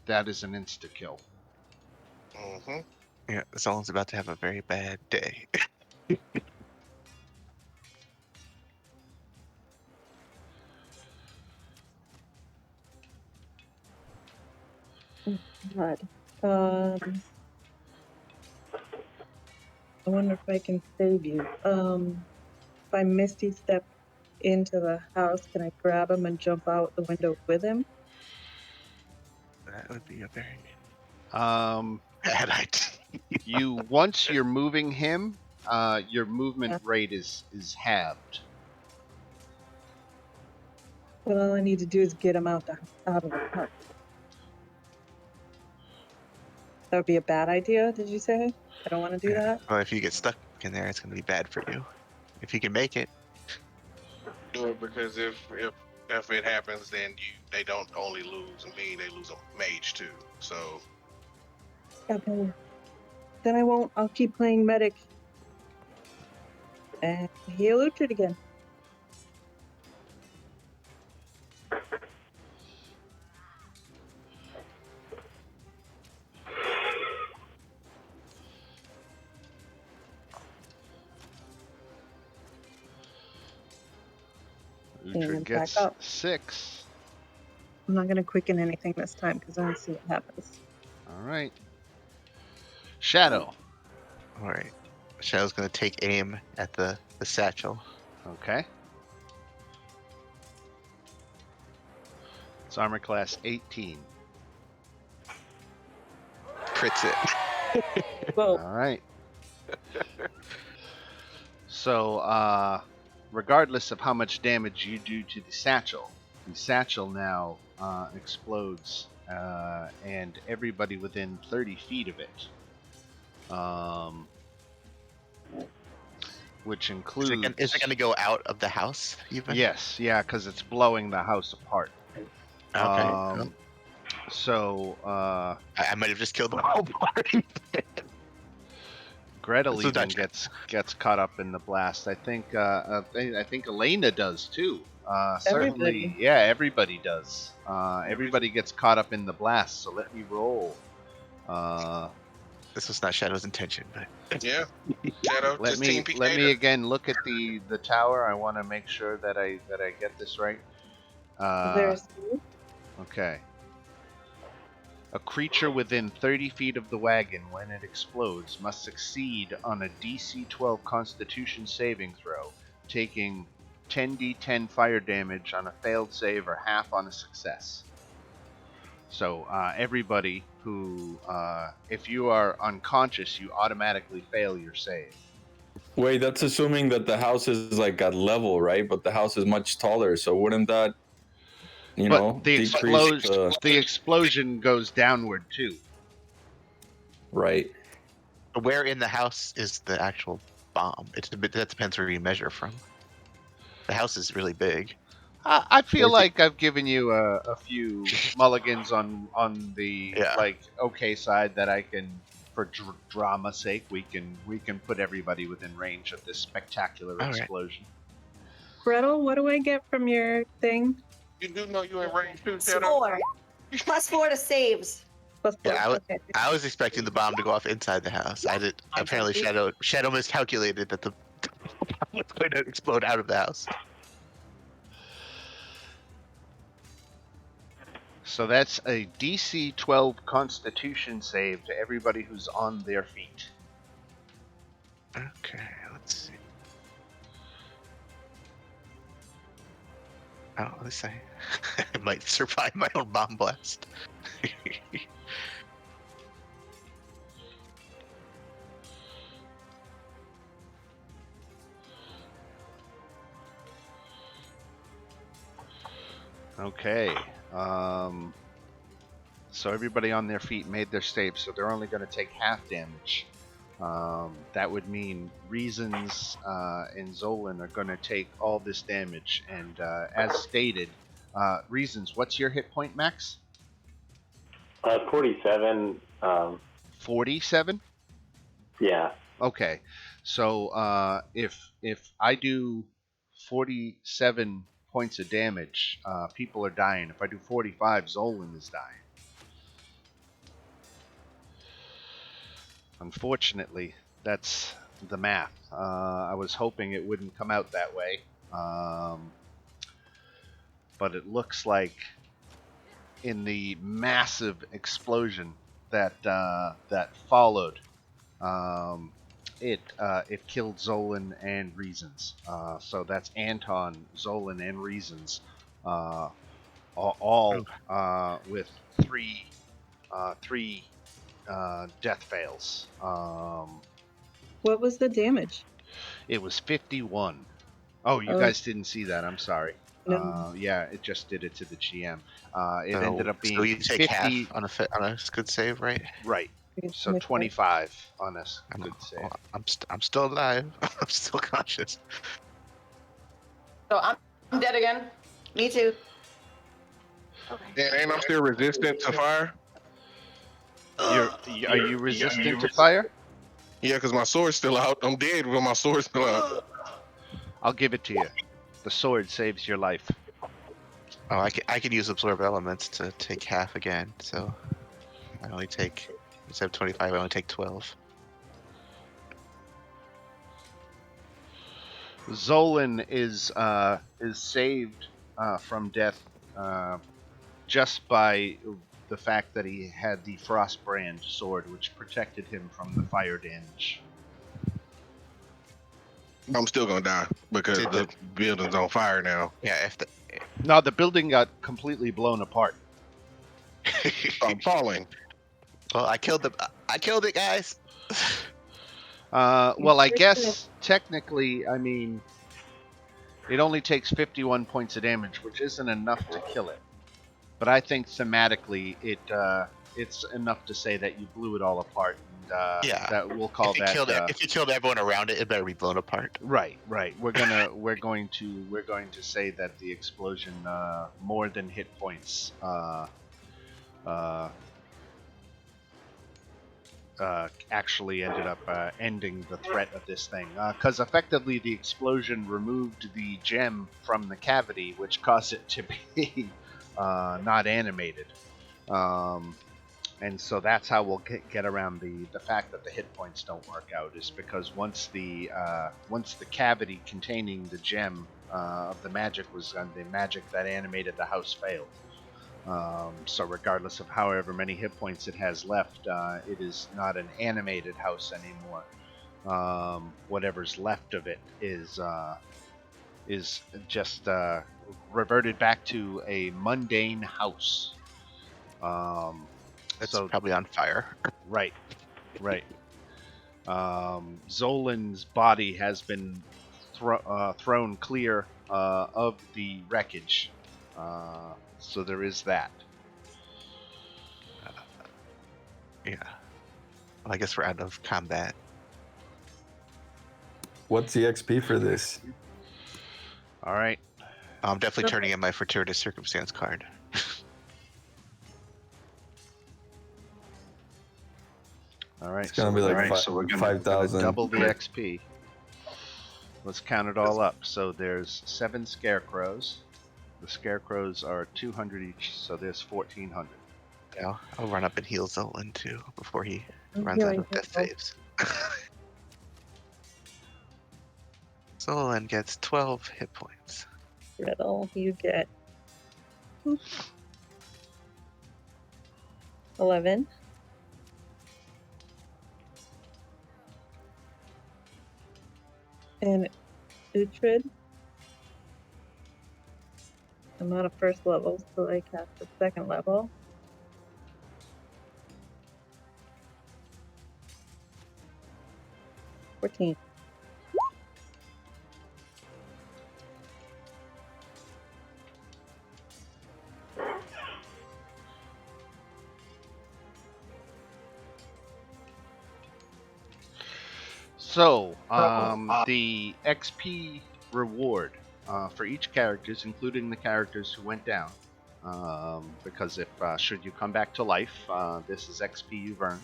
that is an insta-kill. Mm-hmm. Yeah, someone's about to have a very bad day. God. I wonder if I can save you. If I Misty step into the house, can I grab him and jump out the window with him? That would be a very Um, bad idea. once you're moving him, your movement Yeah. rate is halved. But all I need to do is get him out of the house. That would be a bad idea, did you say? I don't want to do Yeah. that. Well, if you get stuck in there, it's going to be bad for you. If you can make it, Do it because if it happens, then they don't only lose me, they lose a mage too. So Okay. Then I won't. I'll keep playing medic. And heal Uhtred again. Uhtred And back gets up. 6. I'm not going to quicken anything this time because I want to see what happens. All right. Shadow. all right. Shadow's going to take aim at the satchel. Okay. It's armor class 18. Crits it. Whoa. All right. So, regardless of how much damage you do to the satchel now explodes, and everybody within 30 feet of it, which includes. Is it going to go out of the house even? Yes, yeah, because it's blowing the house apart. Okay. Cool. So, I might have just killed the whole party. Gretel This was even not- gets caught up in the blast. I think Elena does too. Certainly, Everybody. yeah, everybody does. Everybody gets caught up in the blast. So let me roll. This was not Shadow's intention, but yeah, Shadow. Let just me Team let me PK. again look at the tower. I want to make sure that I get this right. Is there a save? Okay. A creature within 30 feet of the wagon when it explodes must succeed on a DC 12 Constitution saving throw, taking 10d10 fire damage on a failed save or half on a success. So everybody who, if you are unconscious, you automatically fail your save. Wait, that's assuming that the house is like at level, right? But the house is much taller, so wouldn't that, But the decrease the explosion goes downward too. right? where in the house is the actual bomb? That depends where you measure from. The house is really big. I feel like I've given you a few mulligans on the Yeah. okay side that I can, for drama's sake, we can put everybody within range of this spectacular All right. explosion. Gretel, what do I get from your thing? You do know you in range too, Shadow. 4. +4 to saves. Plus four. Yeah, Okay. I was expecting the bomb to go off inside the house. I did. Apparently, Shadow miscalculated that the bomb was going to explode out of the house. So that's a DC 12 Constitution save to everybody who's on their feet. Okay, let's see. Oh, let's say I might survive my own bomb blast. Okay. So everybody on their feet made their save, so they're only going to take half damage. That would mean Reasons and Zolan are going to take all this damage. And as stated, Reasons, what's your hit point max? 47. 47? Yeah. Okay. So if I do 47 points of damage, people are dying. If I do 45, Zolan is dying. Unfortunately, that's the math. I was hoping it wouldn't come out that way, but it looks like in the massive explosion that followed, it killed Zolan and Reasons. So that's Anton, Zolan, and Reasons, all with three death fails. What was the damage? It was 51. Oh, you guys didn't see that. I'm sorry. No. Yeah, it just did it to the GM. It So, ended up being so you take 50. half on a good save, right? Right. So 25 on a good save. I'm still alive. I'm still conscious. So I'm dead again. Me too. And I'm still resistant to fire. Are you resistant to fire? Yeah, because my sword's still out. I'm dead, but my sword's still out. I'll give it to you. The sword saves your life. Oh, I can use absorb elements to take half again. So I only take, instead of 25, I only take 12. Zolan is saved from death just by the fact that he had the Frostbrand sword, which protected him from the fire damage. I'm still gonna die because the building's on fire now. Yeah, No, the building got completely blown apart. I'm falling. Well, I killed it, guys. Well, I guess technically, I mean, it only takes 51 points of damage, which isn't enough to kill it. But I think thematically, it's enough to say that you blew it all apart. And, Yeah. that we'll call that. If you killed everyone around it, it better be blown apart. Right. We're going to say that the explosion more than hit points. Actually ended up ending the threat of this thing, because effectively the explosion removed the gem from the cavity, which caused it to be not animated, and so that's how we'll get around the fact that the hit points don't work out, is because once the cavity containing the gem of the magic was done, the magic that animated the house failed. So regardless of however many hit points it has left, it is not an animated house anymore. Whatever's left of it is just reverted back to a mundane house. It's so probably on fire. Right. Zolan's body has been thrown clear of the wreckage. So there is that. Yeah. Well, I guess we're out of combat. What's the XP for this? All right. I'm definitely turning in my fortuitous circumstance card. All right. It's gonna be like so we're gonna 5,000. double the XP. Let's count it all up. So there's 7 scarecrows. The scarecrows are 200 each, so there's 1,400. Yeah, I'll run up and heal Zolan too before he I'm runs out healing of death him. saves. Zolan gets 12 hit points. Riddle, you get 11. And Uhtred, I'm not a first level, so I cast a second level. $14. So, the XP reward for each characters, including the characters who went down, because if should you come back to life, this is XP you've earned.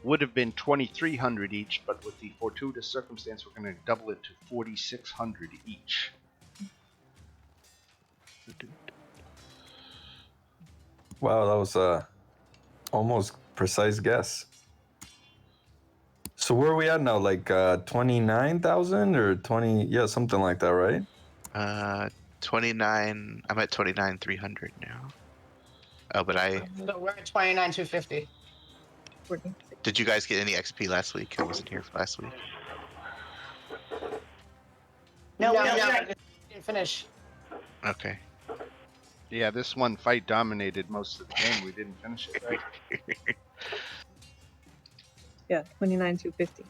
would have been 2,300 each, but with the fortuitous circumstance, we're going to double it to 4,600 each. Wow, that was almost precise guess. So where are we at now? Like 29,000 or 20? Yeah, something like that, right? 29. I'm at 29,300 now. Oh, but We're at 29,250. did you guys get any XP last week? I wasn't here for last week. No, we didn't finish. Okay. Yeah, this one fight dominated most of the game. We didn't finish it, right? Yeah, 29,250.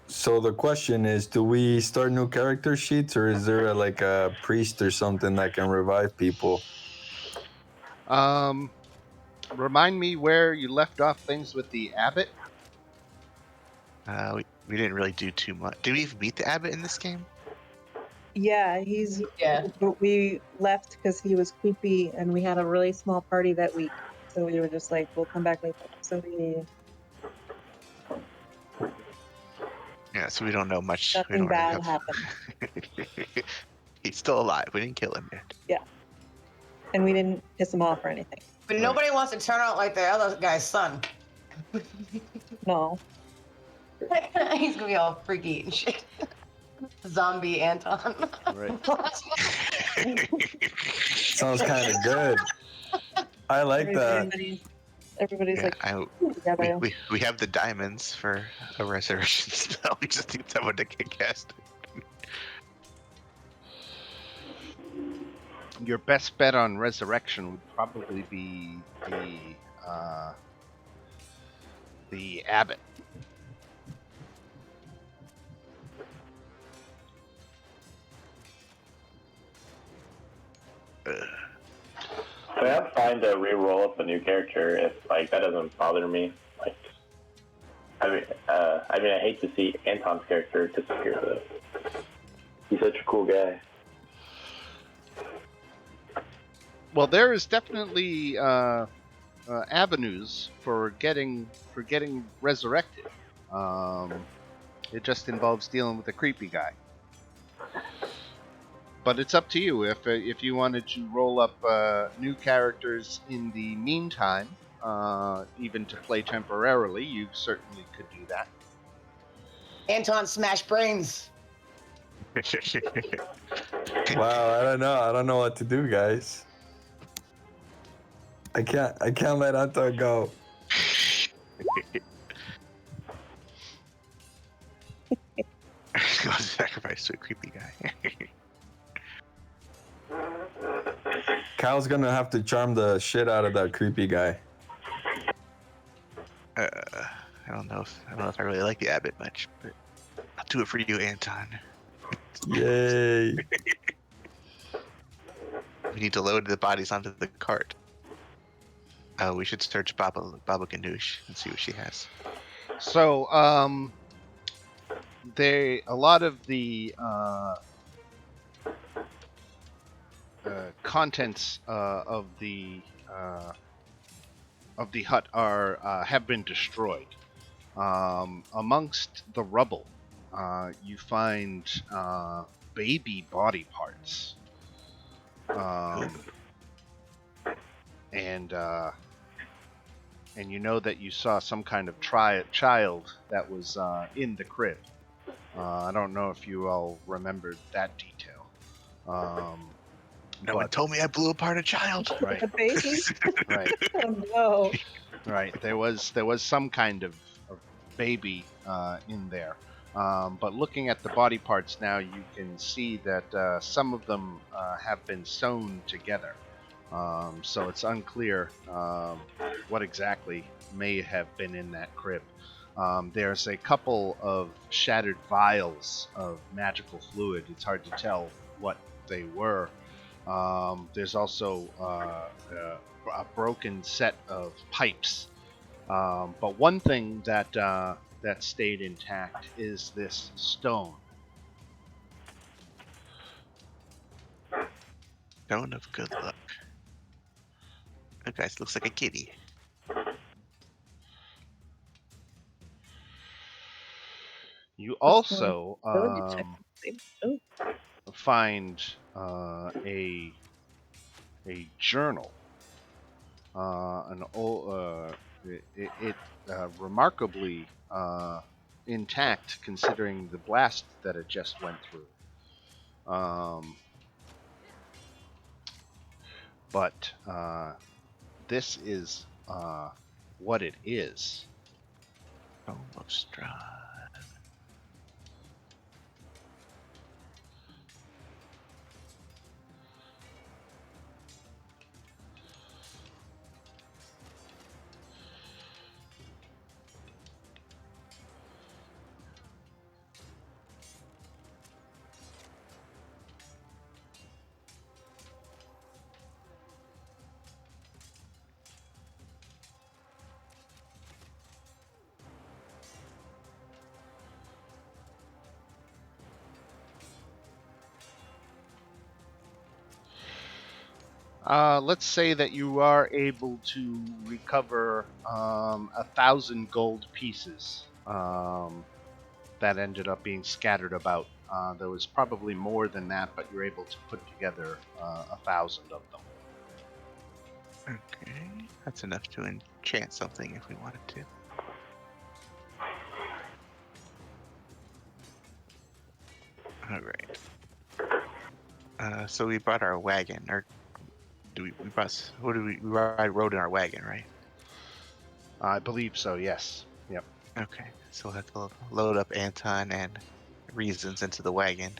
So the question is, do we start new character sheets, or is there like a priest or something that can revive people? Remind me where you left off things with the abbot. We didn't really do too much. Did we even beat the abbot in this game? Yeah, but we left because he was creepy, and we had a really small party that week. So we were just like, we'll come back later. So Yeah, so we don't know much. We nothing don't really bad happened. He's still alive. We didn't kill him yet. Yeah, and we didn't piss him off or anything. But nobody wants to turn out like the other guy's son. No. He's gonna be all freaky and shit. Zombie Anton. Right. Sounds kind of good. I like that. Everybody's Yeah, like, we have the diamonds for a resurrection spell. We just need someone to get cast. Your best bet on resurrection would probably be the abbot. I mean, I'm fine to re-roll up a new character if like that doesn't bother me. Like, I hate to see Anton's character disappear though. He's such a cool guy. Well, there is definitely avenues for getting resurrected. It just involves dealing with a creepy guy. But it's up to you. If you wanted to roll up new characters in the meantime, even to play temporarily, you certainly could do that. Anton smash brains. Wow, I don't know what to do, guys. I can't let Anton go. Go sacrifice to a creepy guy. Kyle's gonna have to charm the shit out of that creepy guy. I don't know if I really like the abbot much, but I'll do it for you, Anton. Yay! We need to load the bodies onto the cart. We should search Baba Ganoush and see what she has. So, a lot of the contents of the hut have been destroyed. Amongst the rubble, you find baby body parts, and you know that you saw some kind of child that was in the crib. I don't know if you all remembered that detail. No one told me I blew apart a child. Right. The baby? Right. Oh no. Right. There was some kind of baby in there. But looking at the body parts now, you can see that some of them have been sewn together. So it's unclear what exactly may have been in that crib. There's a couple of shattered vials of magical fluid. It's hard to tell what they were. There's also a broken set of pipes. But one thing that stayed intact is this stone. Stone of good luck. That guy looks like a kitty. also Ability check. Oh, find a journal, an old, it remarkably intact considering the blast that it just went through. But this is what it is. Tome of Strahd. Let's say that you are able to recover 1,000 gold pieces that ended up being scattered about. There was probably more than that, but you're able to put together 1,000 of them. Okay, that's enough to enchant something if we wanted to. All right. So we brought our wagon, or we brought? What do we rode in our wagon, right? I believe so. Yes. Yep. Okay, so we'll have to load up Anton and Reasons into the wagon.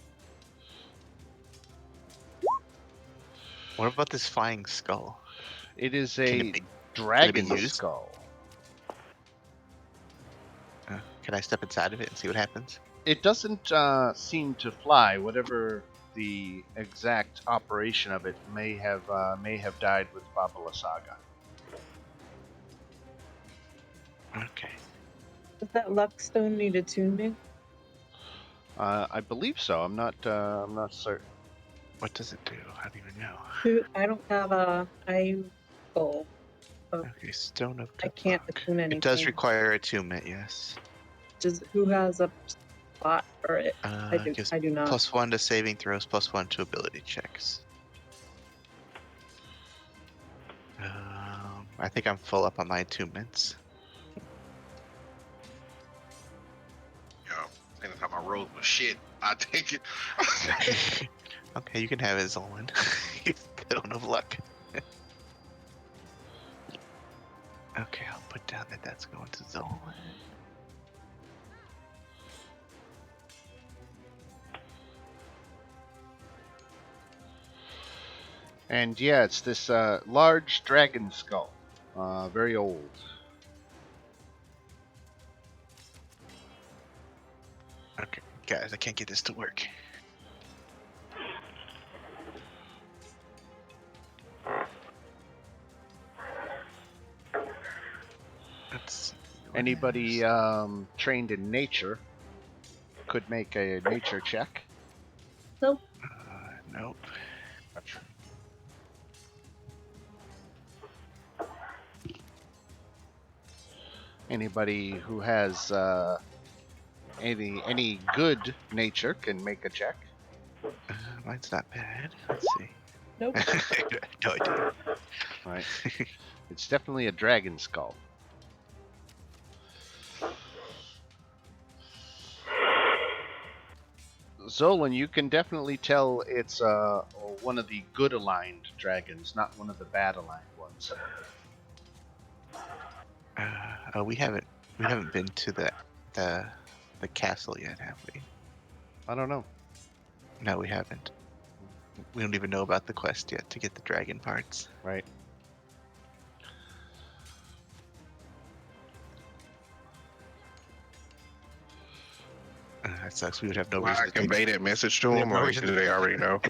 What about this flying skull? It is Can a it be dragon used? skull. Can I step inside of it and see what happens? It doesn't seem to fly. Whatever the exact operation of it may have died with Babala Saga. Okay. does that luck stone need attunement? I believe so. I'm not certain. What does it do? I don't even know. I don't have a eyeball. Okay, Stone of I Good can't Luck. attune anything. It does require attunement, yes. Who has a spot for it? Gives I do not. +1 to saving throws, +1 to ability checks. I think I'm full up on my attunements. Yeah. Anytime I rolled with shit, I take it. Okay, you can have it, Zolan. He's good enough luck. Okay, I'll put down that that's going to Zolan. And yeah, it's this large dragon skull, very old. Okay, guys, I can't get this to work. Let's see. Anybody trained in nature could make a nature check. Nope. Nope. Anybody who has any good nature can make a check. Mine's not bad. Let's see. Nope. No idea. Right. It's definitely a dragon skull. Zolan, you can definitely tell it's one of the good aligned dragons, not one of the bad aligned ones. We haven't been to the castle yet, have we? I don't know. No, we haven't. We don't even know about the quest yet to get the dragon parts. Right. That sucks. We would have no Why reason I to take convey that message to We have them, no or reason do to- they already know?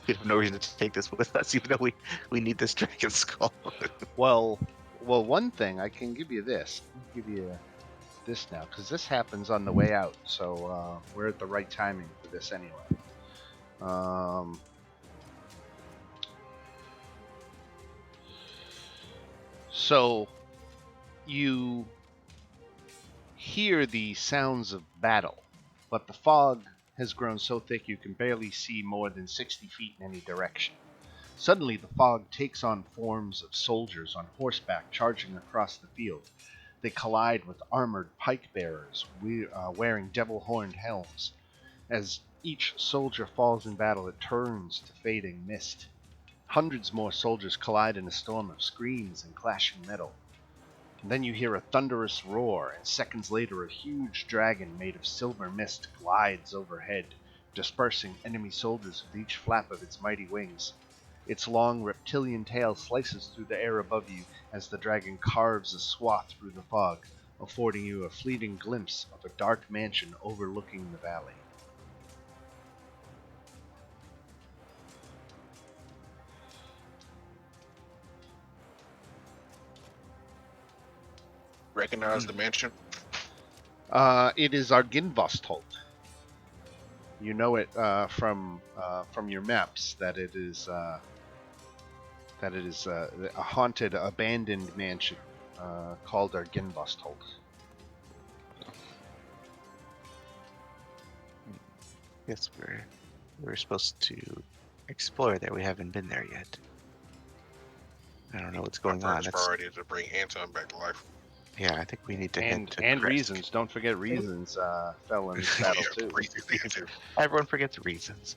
We have no reason to take this with us, even though we need this dragon skull. Well, one thing I can give you this. I'll give you this now because this happens on the way out, so we're at the right timing for this anyway. So you hear the sounds of battle but the fog has grown so thick you can barely see more than 60 feet in any direction. Suddenly, the fog takes on forms of soldiers on horseback charging across the field. They collide with armored pike bearers wearing devil horned helms. As each soldier falls in battle, it turns to fading mist. Hundreds more soldiers collide in a storm of screams and clashing metal. And then you hear a thunderous roar, and seconds later a huge dragon made of silver mist glides overhead, dispersing enemy soldiers with each flap of its mighty wings. Its long reptilian tail slices through the air above you as the dragon carves a swath through the fog, affording you a fleeting glimpse of a dark mansion overlooking the valley. Recognize the mansion. It is Arginvostholt. You know it from your maps that it is a haunted, abandoned mansion called Arginvostholt. Guess we're supposed to explore there. We haven't been there yet. I don't know what's My going on. first priority is to bring Anton back to life. Yeah, I think we need to head to And Kresk. reasons. Don't forget reasons fell in this battle too. Reasons there too. Everyone forgets reasons.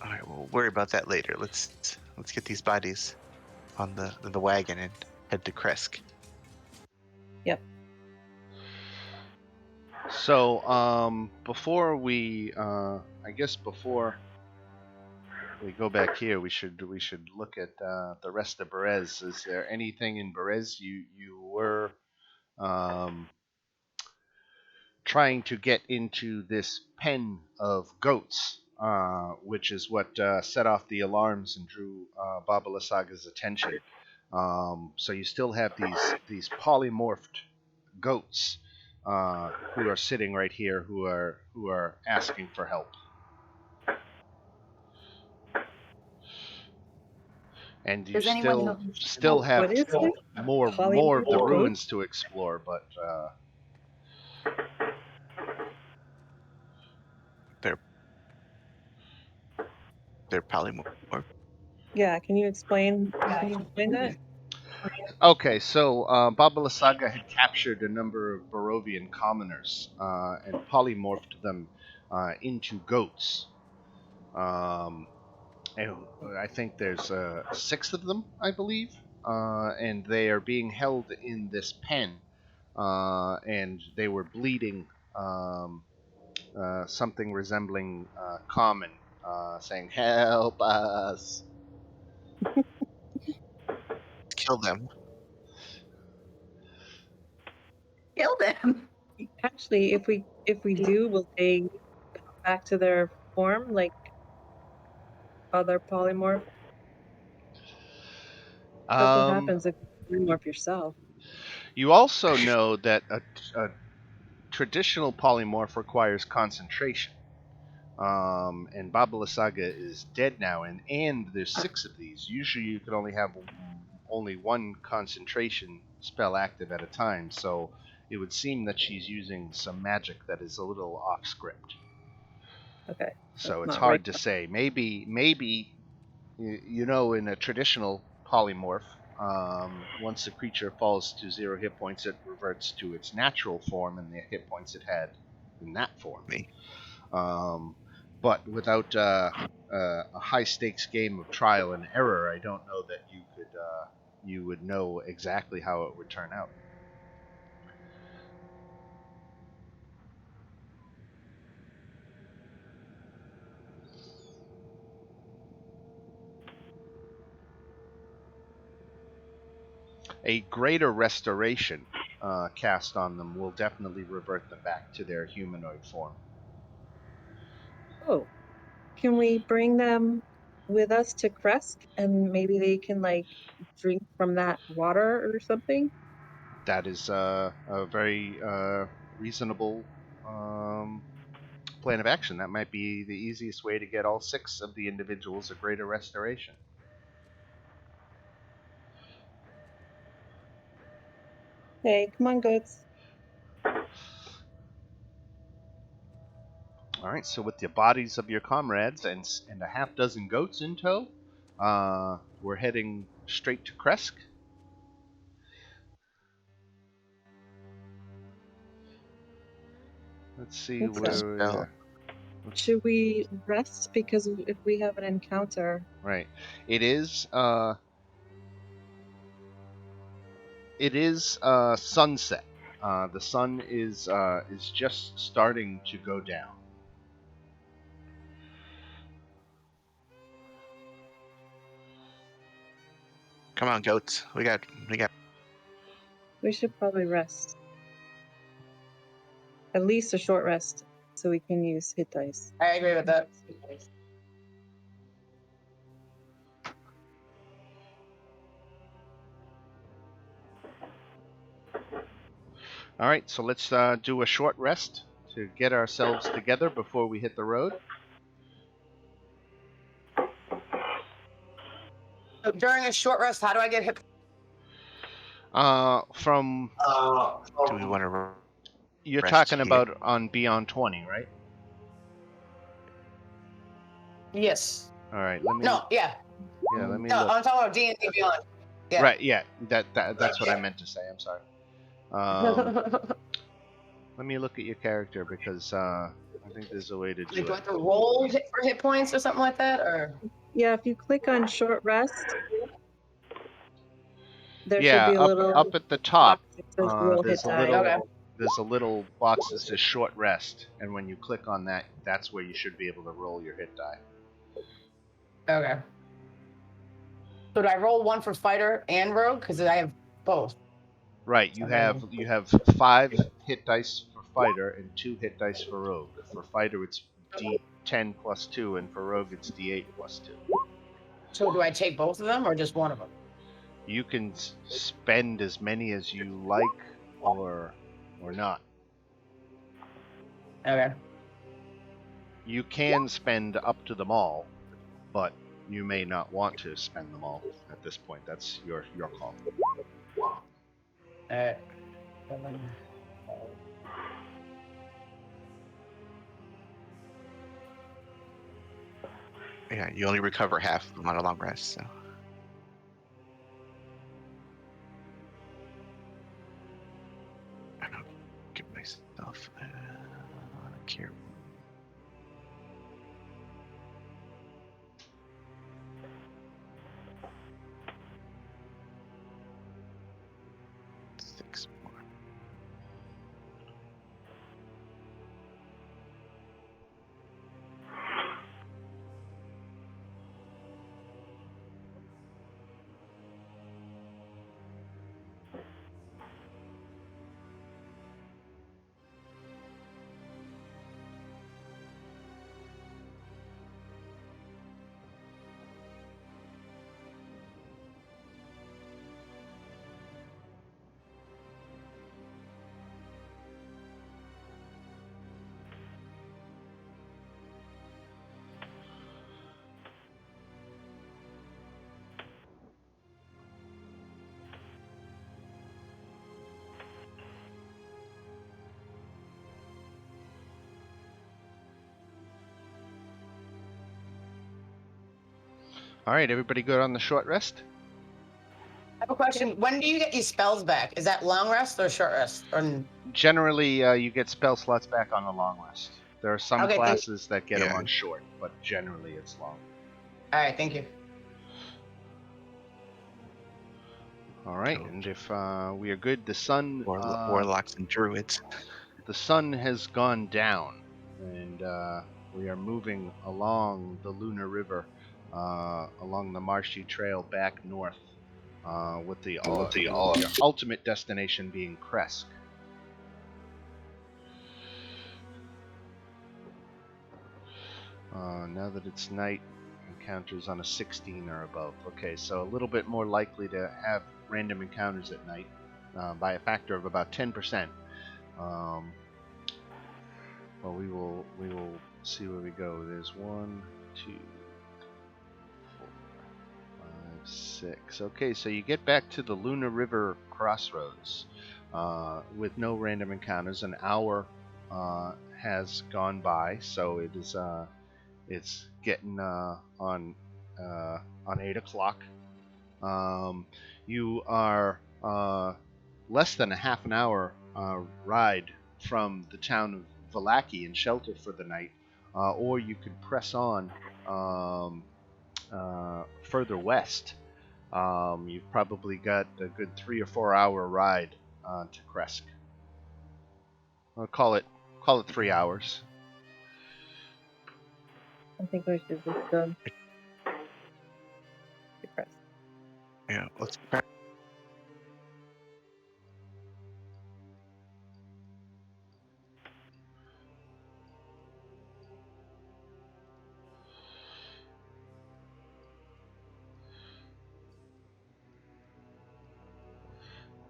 All right, we'll worry about that later. Let's get these bodies on the wagon and head to Kresk. So, before we go back here, we should look at the rest of Berez. Is there anything in Berez you were trying to get into this pen of goats, which is what set off the alarms and drew Baba Lasaga's attention. So you still have these polymorphed goats who are sitting right here, who are asking for help. And you Does anyone still have What is it? more of the Polymorph ruins to explore, but They're polymorph. Yeah, can you explain that? okay. So Baba Lasaga had captured a number of Barovian commoners and polymorphed them into goats. And I think there's 6 of them, I believe, and they are being held in this pen, and they were bleeding something resembling common, saying, "Help us!" Kill them. kill them? Actually, if we do, will they come back to their form like other polymorph? That's what Um, happens if you polymorph yourself. you also know that a traditional polymorph requires concentration. And Baba Lasaga is dead now, and there's 6 of these. Usually, you can only have only one concentration spell active at a time, so it would seem that she's using some magic that is a little off script. Okay. So That's it's not hard right. to say. Maybe in a traditional polymorph, once the creature falls to 0 hit points, it reverts to its natural form and the hit points it had in that form. But without a high stakes game of trial and error, I don't know that you would know exactly how it would turn out. A greater restoration cast on them will definitely revert them back to their humanoid form. Oh, can we bring them with us to Kresk and maybe they can like drink from that water or something? That is a very reasonable plan of action. That might be the easiest way to get all 6 of the individuals a greater restoration. Hey, come on, goats. All right, so with the bodies of your comrades and a half dozen goats in tow, we're heading straight to Kresk. Let's see Let's where go. we Go. are. Should we rest? Because if we have an encounter, Right. It is sunset. The sun is just starting to go down. Come on, goats. We got. we should probably rest. At least a short rest, so we can use hit dice. I agree with that. All right, so let's do a short rest to get ourselves together before we hit the road. So during a short rest, how do I get hit? From Do we want to? you're Rest talking here. about on Beyond 20, right? Yes. All right, let me No. Yeah. let me No. look. I'm talking about D&D Beyond. Yeah. Right, yeah, that's what I meant to say. I'm sorry. Let me look at your character because I think there's a way to do Do I it. have to roll for hit points or something like that, or? Yeah, if you click on short rest, there Yeah, should be a little up at the top, box that says roll hit there's a die. little Okay. there's a little box that says short rest, and when you click on that, that's where you should be able to roll your hit die. Okay. So do I roll one for fighter and rogue? Because I have both. Right, you have 5 hit dice for fighter and 2 hit dice for rogue. For fighter, it's D10 plus 2, and for rogue, it's D8 plus 2. So do I take both of them or just one of them? You can spend as many as you like, or not. Okay. You can spend up to them all, but you may not want to spend them all at this point. That's your call. Alright. Yeah, you only recover half of them on a long rest. So. I don't give myself a cure. Six more. All right, everybody good on the short rest? I have a question. When do you get your spells back? Is that long rest or short rest? Or... Generally, you get spell slots back on the long rest. There are some Okay, classes that get them Yeah. on short, but generally it's long. Alright, thank you. All right, and if we are good, the sun Warlocks and druids. the sun has gone down, and we are moving along the Lunar River, along the marshy trail back north, with the ultimate destination being Kresk. Now that it's night, encounters on a 16 or above. Okay, so a little bit more likely to have random encounters at night, by a factor of about 10%. Well, we will see where we go. There's 1, 2, 4, 5, 6. Okay, so you get back to the Lunar River crossroads. with no random encounters. An hour has gone by, so it's getting on 8 o'clock. You are less than a half an hour ride from the town of Valaki and shelter for the night, or you could press on further west. You've probably got a good 3 or 4 hour ride to Kresk. I'll call it 3 hours. I think we should just go. Depressed. Yeah, let's.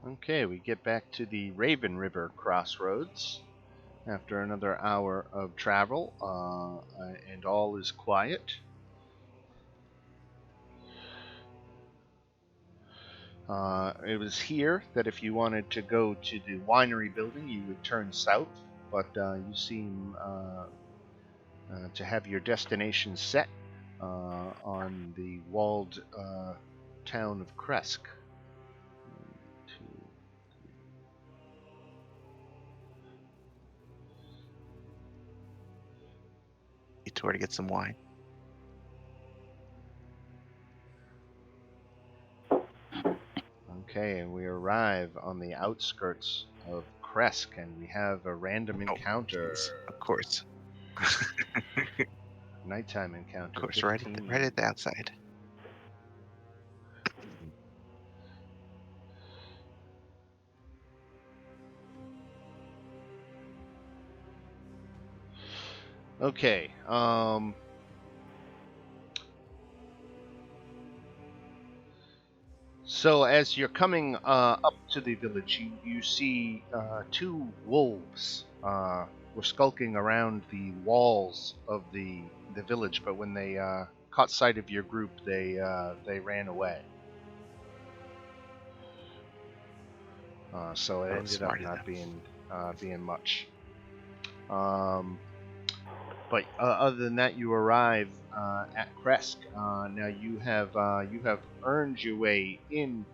Okay, we get back to the Raven River crossroads after another hour of travel, and all is quiet. It was here that if you wanted to go to the winery building, you would turn south, but you seem to have your destination set on the walled town of Kresk. 1, 2, 3. Need to where to get some wine. Okay, and we arrive on the outskirts of Kresk, and we have a random encounter. Yes, of course. Nighttime encounter. Of course, 15. right at the outside. Okay. So as you're coming up to the village, you see 2 wolves were skulking around the walls of the village, but when they caught sight of your group, they ran away. So it ended up not being much. But other than that, you arrive at Kresk. Now you have earned your way into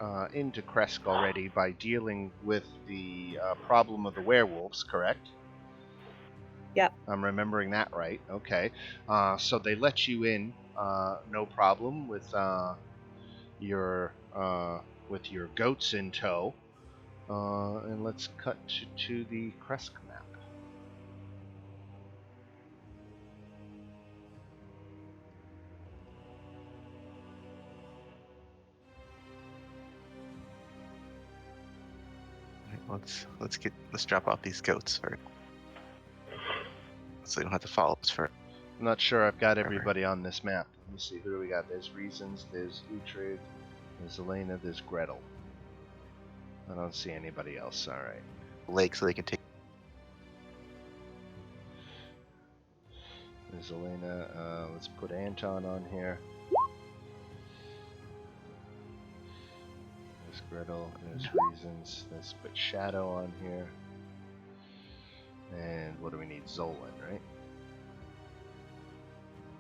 Kresk already by dealing with the problem of the werewolves, correct? Yep. I'm remembering that right. Okay. So they let you in, no problem, with your goats in tow. And let's cut to the Kresk map. Let's drop off these goats first, so we don't have to follow us first. I'm not sure I've got everybody on this map. Let me see, who do we got? There's Reasons, there's Uhtred, there's Elena, there's Gretel. I don't see anybody else. Alright. Lake, so they can take. There's Elena. Let's put Anton on here. There's Gretel, there's Reasons, let's put Shadow on here. And what do we need? Zolan, right?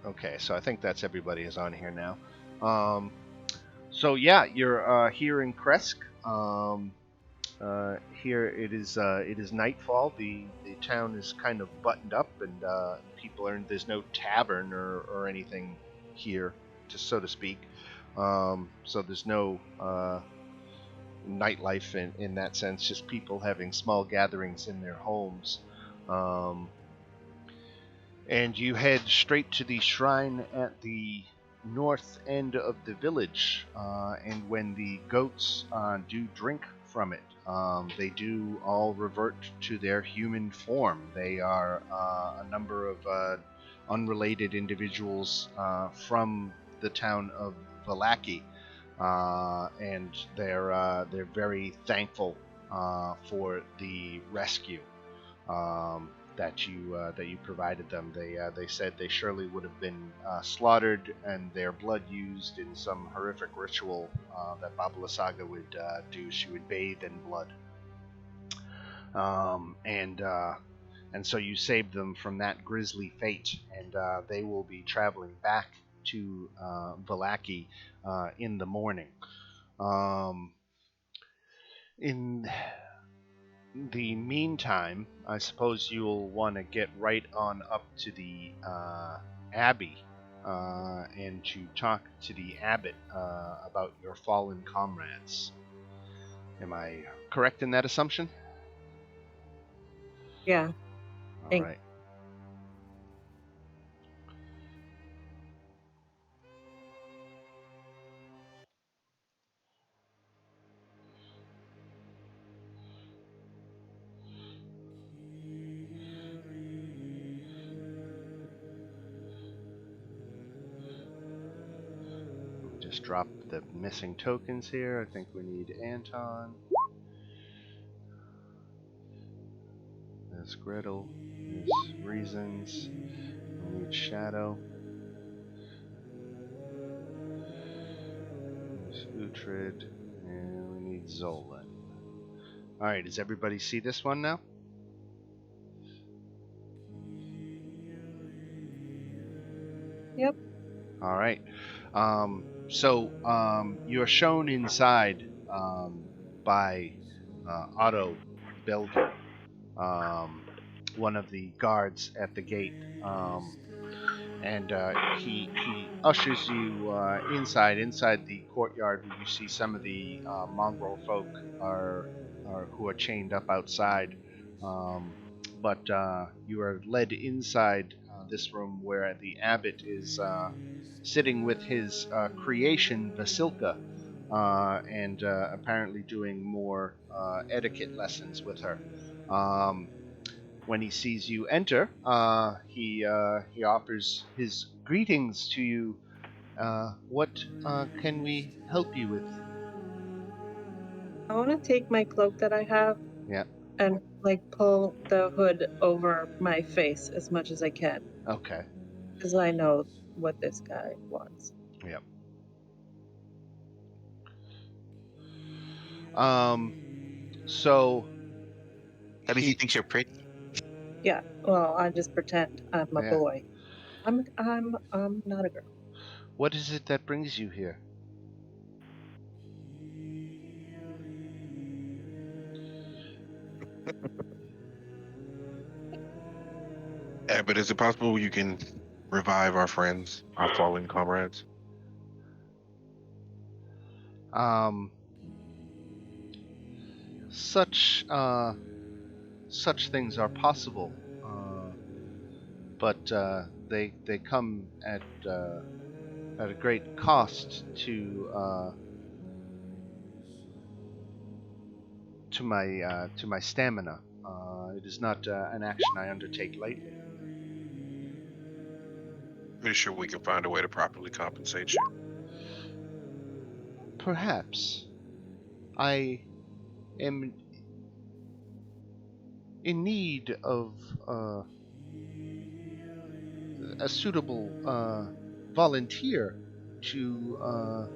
Okay, so I think that's everybody is on here now. So yeah, you're here in Kresk. Here it is nightfall. The town is kind of buttoned up, and people are. There's no tavern or anything here, so to speak. So there's no nightlife in that sense. Just people having small gatherings in their homes. And you head straight to the shrine at the north end of the village. And when the goats do drink from it, they do all revert to their human form. They are a number of unrelated individuals from the town of Valaki, and they're very thankful for the rescue that you provided them. They said they surely would have been slaughtered and their blood used in some horrific ritual that Baba Lysaga would do. She would bathe in blood. And so you saved them from that grisly fate, and they will be traveling back to Valaki in the morning. In the meantime, I suppose you'll want to get right on up to the Abbey and to talk to the abbot about your fallen comrades. Am I correct in that assumption? Yeah. All Thank- right. Let me just drop the missing tokens here. I think we need Anton. There's Gretel. There's Reasons. We need Shadow. There's Uhtred. And we need Zolan. Alright, does everybody see this one now? Yep. Alright. You're shown inside by Otto Belder, one of the guards at the gate. And he ushers you inside the courtyard, where you see some of the mongrel folk are who are chained up outside. But you are led inside this room, where the abbot is sitting with his creation Vasilka, and apparently doing more etiquette lessons with her. When he sees you enter, he offers his greetings to you. What can we help you with? I want to take my cloak that I have Yeah. and like pull the hood over my face as much as I can, Okay. because I know what this guy wants. Yep. Um. So That means he he. thinks you're pretty. Yeah. Well, I just pretend I'm a Yeah. boy. I'm not a girl. What is it that brings you here? But is it possible you can revive our friends, our fallen comrades? Um. Such such things are possible, but they come at a great cost to my stamina. It is not an action I undertake lightly. Pretty sure we can find a way to properly compensate you. Perhaps I am in need of a suitable volunteer to uh,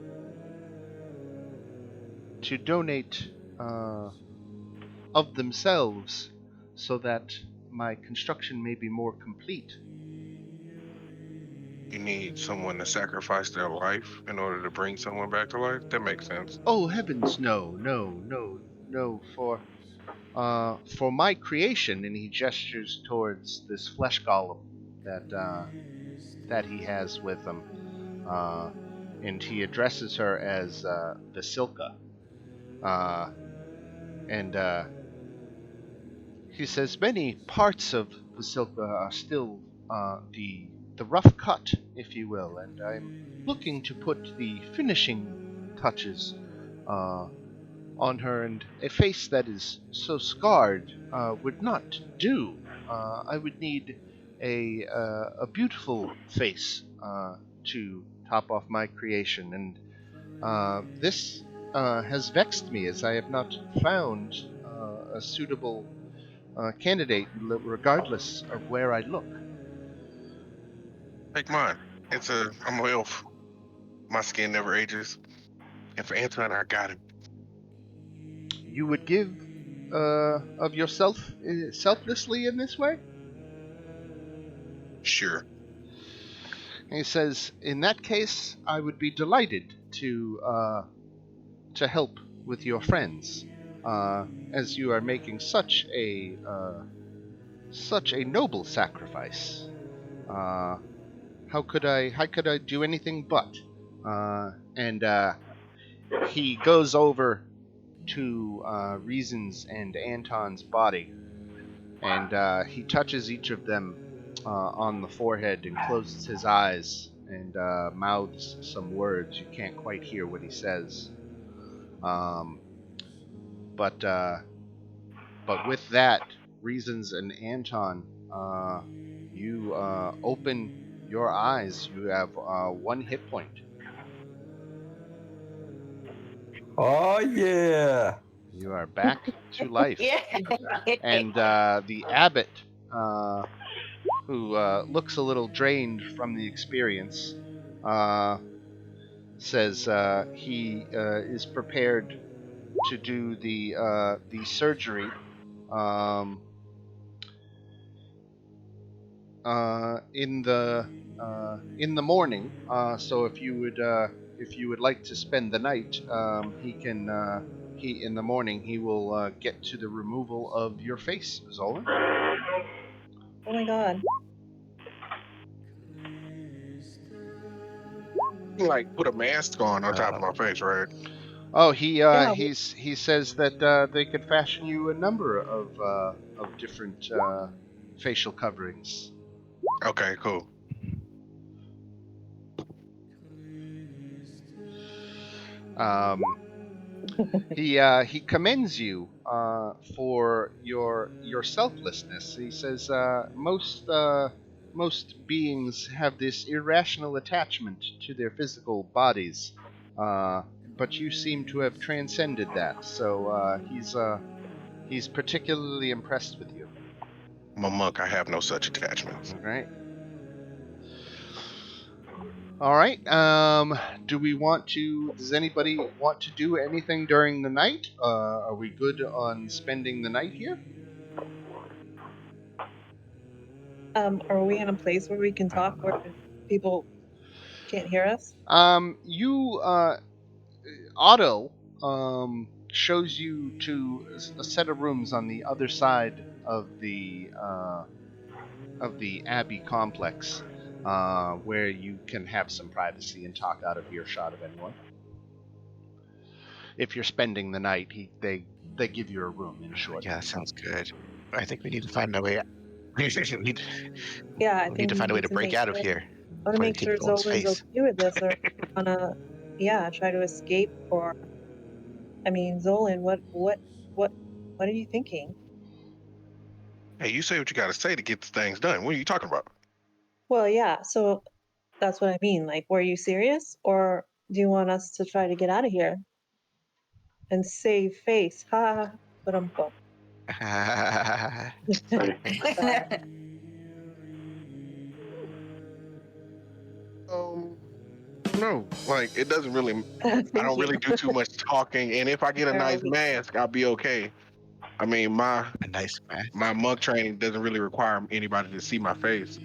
to donate of themselves, so that my construction may be more complete. You need someone to sacrifice their life in order to bring someone back to life? That makes sense. Oh heavens, no, no, no, no! For my creation, and he gestures towards this flesh golem that he has with him, uh, and he addresses her as Vasilka, and he says many parts of Vasilka are still the rough cut, if you will, and I'm looking to put the finishing touches uh, on her, and a face that is so scarred would not do. I would need a beautiful face to top off my creation, and this has vexed me, as I have not found a suitable candidate, regardless of where I look. Take mine. I'm an elf. My skin never ages. And for Anton, I got him. You would give of yourself selflessly in this way? Sure. And he says, in that case, I would be delighted to help with your friends, as you are making such a noble sacrifice. How could I do anything but? And he goes over to Reason's and Anton's body, and he touches each of them on the forehead and closes his eyes and mouths some words. You can't quite hear what he says. But with that, Reasons and Anton, you open your eyes. You have 1 hit point. Oh yeah. You are back to life. Yeah. And the abbot, who looks a little drained from the experience, says he is prepared to do the surgery in the morning. So if you would like to spend the night, he can. He in the morning he will get to the removal of your face, Zolan. Oh my god. Like put a mask on top of my face, right? Oh, Yeah. he says that they could fashion you a number of different facial coverings. Okay, cool. He commends you for your selflessness. He says most beings have this irrational attachment to their physical bodies, but you seem to have transcended that. So he's particularly impressed with you. I'm a monk. I have no such attachments. All right. All right. Does anybody want to do anything during the night? Are we good on spending the night here? Are we in a place where we can talk where people can't hear us? Otto, shows you to a set of rooms on the other side of the Abbey complex, where you can have some privacy and talk out of earshot of anyone. If you're spending the night, they give you a room in short. Yeah, that sounds good. I think we need to find a way. We need, Yeah, I we think need to find a way to break make out of sure, here. I want to before they make take sure Zolan's Zolan's face. okay with this, or wanna, yeah, try to escape. Or, I mean, Zolan, what are you thinking? Hey, you say what you got to say to get the things done. What are you talking about? Well, yeah, so that's what I mean. Like, were you serious, or do you want us to try to get out of here and save face? Ha, but No, like it doesn't really. I Thank don't you. really do too much talking, and if I get a nice mask, I'll be okay. I mean, A nice match. my monk training doesn't really require anybody to see my face.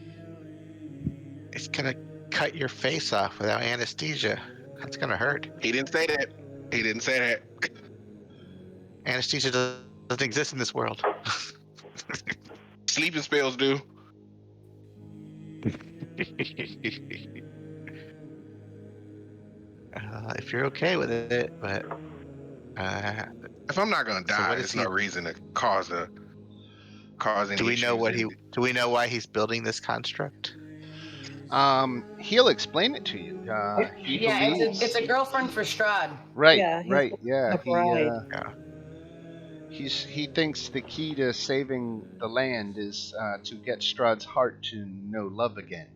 It's gonna cut your face off without anesthesia. That's gonna hurt. He didn't say that. He didn't say that. Anesthesia doesn't exist in this world. Sleeping spells do. If you're okay with it, but If I'm not gonna So die, what is there's he- no reason to cause any do we know issues. do we know why he's building this construct? He'll explain it to you. He Yeah, believes. it's a girlfriend for Strahd. Right, Yeah, he's right, yeah. a bride. He thinks the key to saving the land is to get Strahd's heart to know love again,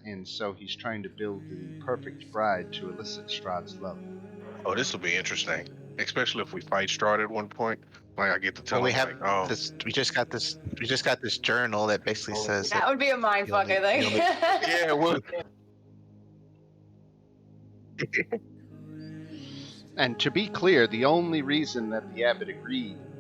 and so he's trying to build the perfect bride to elicit Strahd's love. Oh, this will be interesting, especially if we fight Strahd at one point. Like I get to tell Well, we him, have like, oh, this. We just got this journal that basically says That would be a mind fuck, I think. yeah, well, And to be clear, the only reason that the abbot agreed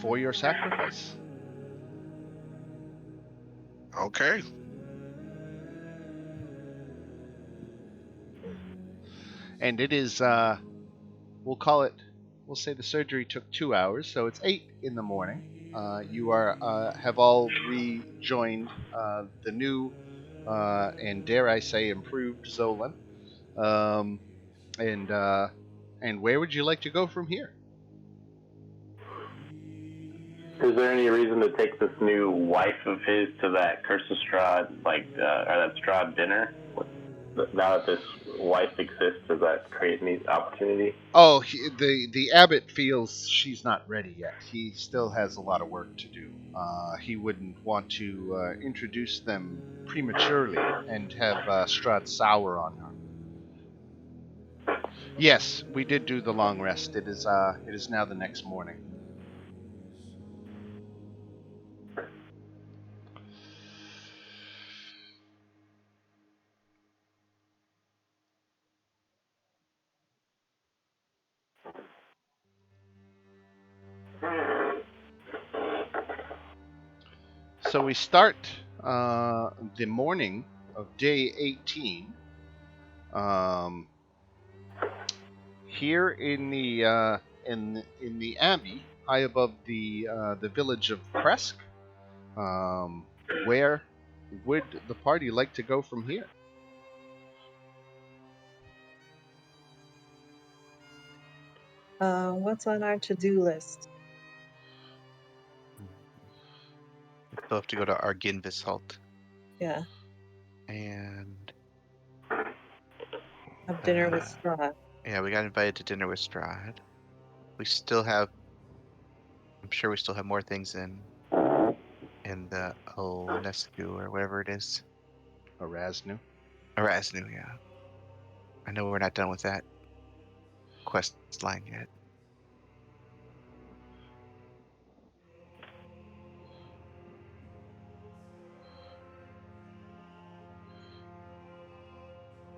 for your sacrifice. Okay. And it is, we'll say the surgery took 2 hours, so it's 8 in the morning. You have all rejoined the new and dare I say improved Zolan. Um, and where would you like to go from here? Is there any reason to take this new wife of his to that Curse of Strahd, or that Strahd dinner? Now that this wife exists, does that create any opportunity? Oh, the abbot feels she's not ready yet. He still has a lot of work to do. He wouldn't want to introduce them prematurely and have Strahd sour on her. Yes, we did do the long rest. It is now the next morning. So we start the morning of day 18 here in the abbey, high above the village of Kresk. Where would the party like to go from here? What's on our to-do list? We still have to go to Arginvisholt Yeah, and have dinner with Strahd. yeah, we got invited to dinner with Strahd. We still have. I'm sure we still have more things in the Olnescu or whatever it is. Erasnu. Erasnu, yeah. I know we're not done with that quest line yet.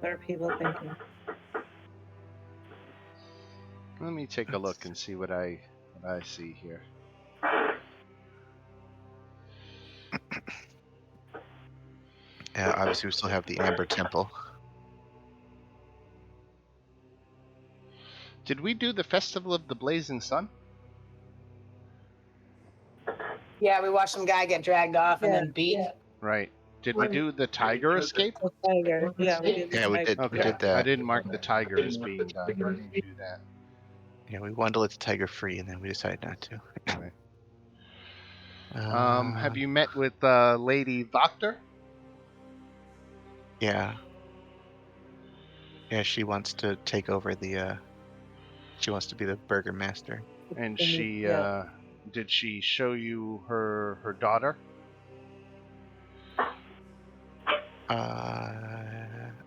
What are people thinking? Let me take a look and see what I see here. Yeah, obviously we still have the Amber Temple. Did we do the Festival of the Blazing Sun? Yeah, we watched some guy get dragged off and then beat. Right. Did we do the tiger escape? The tiger. Yeah, we did. Yeah, we did. Okay. We did that. I didn't mark the tiger as being done. We didn't do that. Yeah, we wanted to let the tiger free, and then we decided not to. Right. Have you met with Lady Voctor? Yeah. Yeah, she wants to take over the. She wants to be the burgomaster. And The new- she yeah. did she show you her daughter?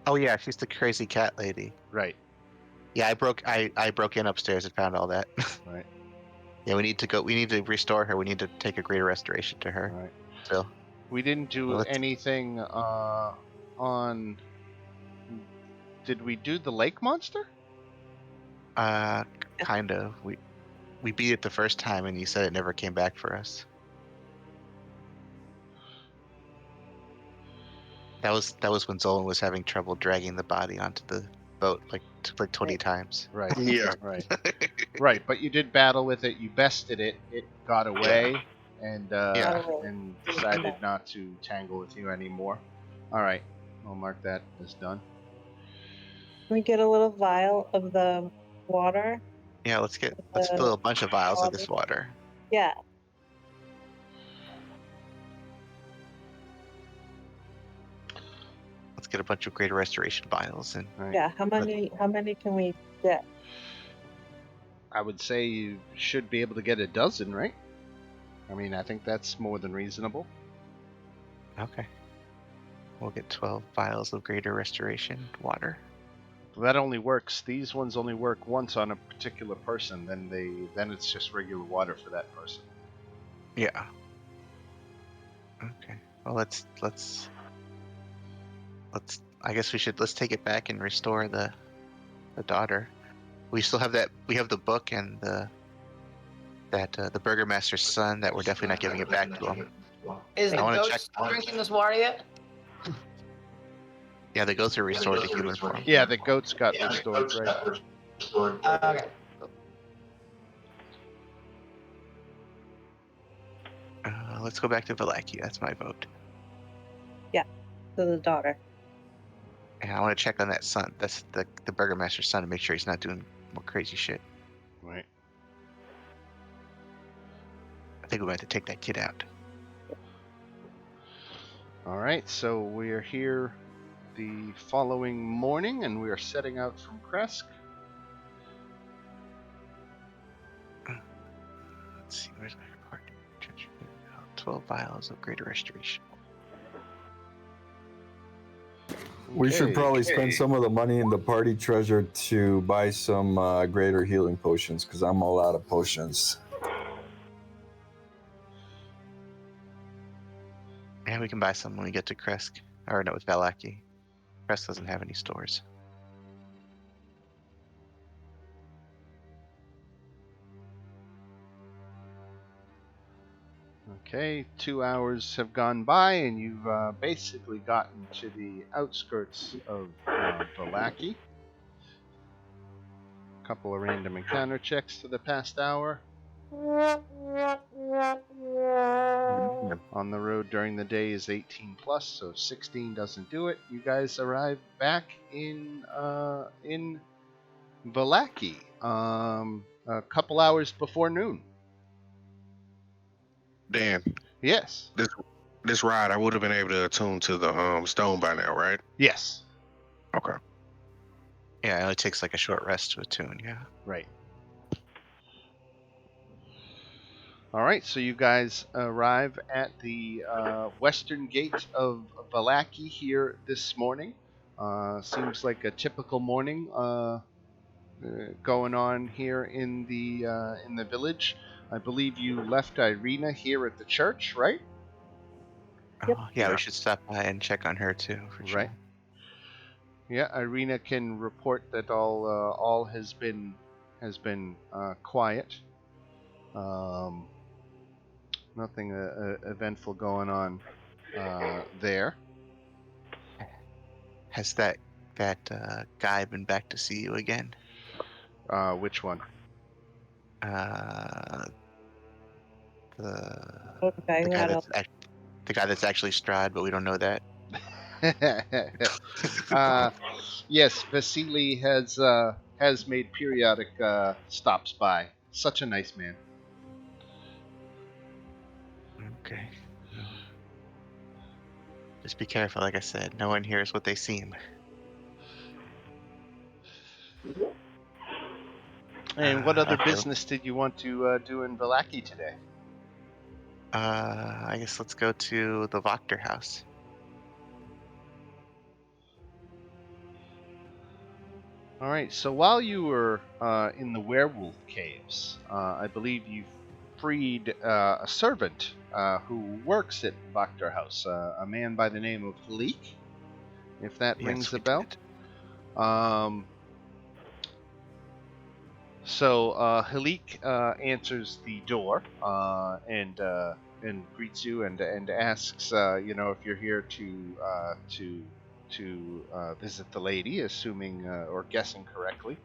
Oh yeah, she's the crazy cat lady. Right. Yeah, I broke in upstairs and found all that. Right. Yeah, we need to restore her. We need to take a greater restoration to her. Right. So We didn't do Well, let's- anything on. Did we do the lake monster? kind of. We beat it the first time, and you said it never came back for us. That was when Zolan was having trouble dragging the body onto the boat like 20 times. Right. Yeah. Right. Right. But you did battle with it. You bested it. It got away, and Yeah. and decided not to tangle with you anymore. All right. I'll mark that as done. Can we get a little vial of the water? Yeah, let's fill a bunch of vials of this water. Yeah. Let's get a bunch of greater restoration vials and Right. Yeah. How many can we get? I would say you should be able to get a dozen, right? I mean, I think that's more than reasonable. okay. We'll get 12 vials of greater restoration water. That only works. These ones only work once on a particular person. Then it's just regular water for that person. Yeah. Okay. Well, let's. I guess let's take it back and restore the daughter. We still have that. We have the book and the that the burgomaster's son that we're definitely not giving it back to him. Is I the wanna goat check- drinking this water yet? Yeah, the goats are restored to human form. Yeah, the goats got restored, right? Okay. Let's go back to Valaki. That's my vote. To the daughter. And I want to check on that son. That's the burgomaster's son to make sure he's not doing more crazy shit. Right. I think we're going to take that kid out. All right, so we are here the following morning, and we are setting out from Kresk. Let's see, where's my report? 12 vials of greater restoration. We should Okay. probably spend some of the money in the party treasure to buy some greater healing potions, because I'm all out of potions. Yeah, we can buy some when we get to Kresk. Or no, it's Valaki. Kresk doesn't have any stores. Okay, 2 hours have gone by, and you've basically gotten to the outskirts of Valaki. Couple of random encounter checks for the past hour. On the road during the day is 18 plus, so 16 doesn't do it. You guys arrive back in Valaki a couple hours before noon. Dan, Yes. this ride, I would have been able to attune to the stone by now, right? Yes. Okay. Yeah, it only takes like a short rest to attune, yeah. Right. All right, so you guys arrive at the western gate of Valaki here this morning. Seems like a typical morning going on here in the village. I believe you left Irina here at the church, right? Yep. Yeah, Yeah. we should stop by and check on her too, for sure. Right. Yeah, Irina can report that all has been quiet. Nothing eventful going on there. Has that guy been back to see you again? Which one? The Okay, the who guy had that's the guy that's actually Strahd, but we don't know that. Yes, Vasily has made periodic stops by. Such a nice man. Okay. Well, just be careful, like I said. No one hears what they seem. And what other Okay. business did you want to do in Valaki today? I guess let's go to the Wachter house. All right. So while you were in the werewolf caves, I believe you freed a servant who works at Wachter House, a man by the name of Halik, if that Yes, rings a we bell. did. So Halik answers the door and greets you and asks, if you're here to visit the lady, assuming or guessing correctly.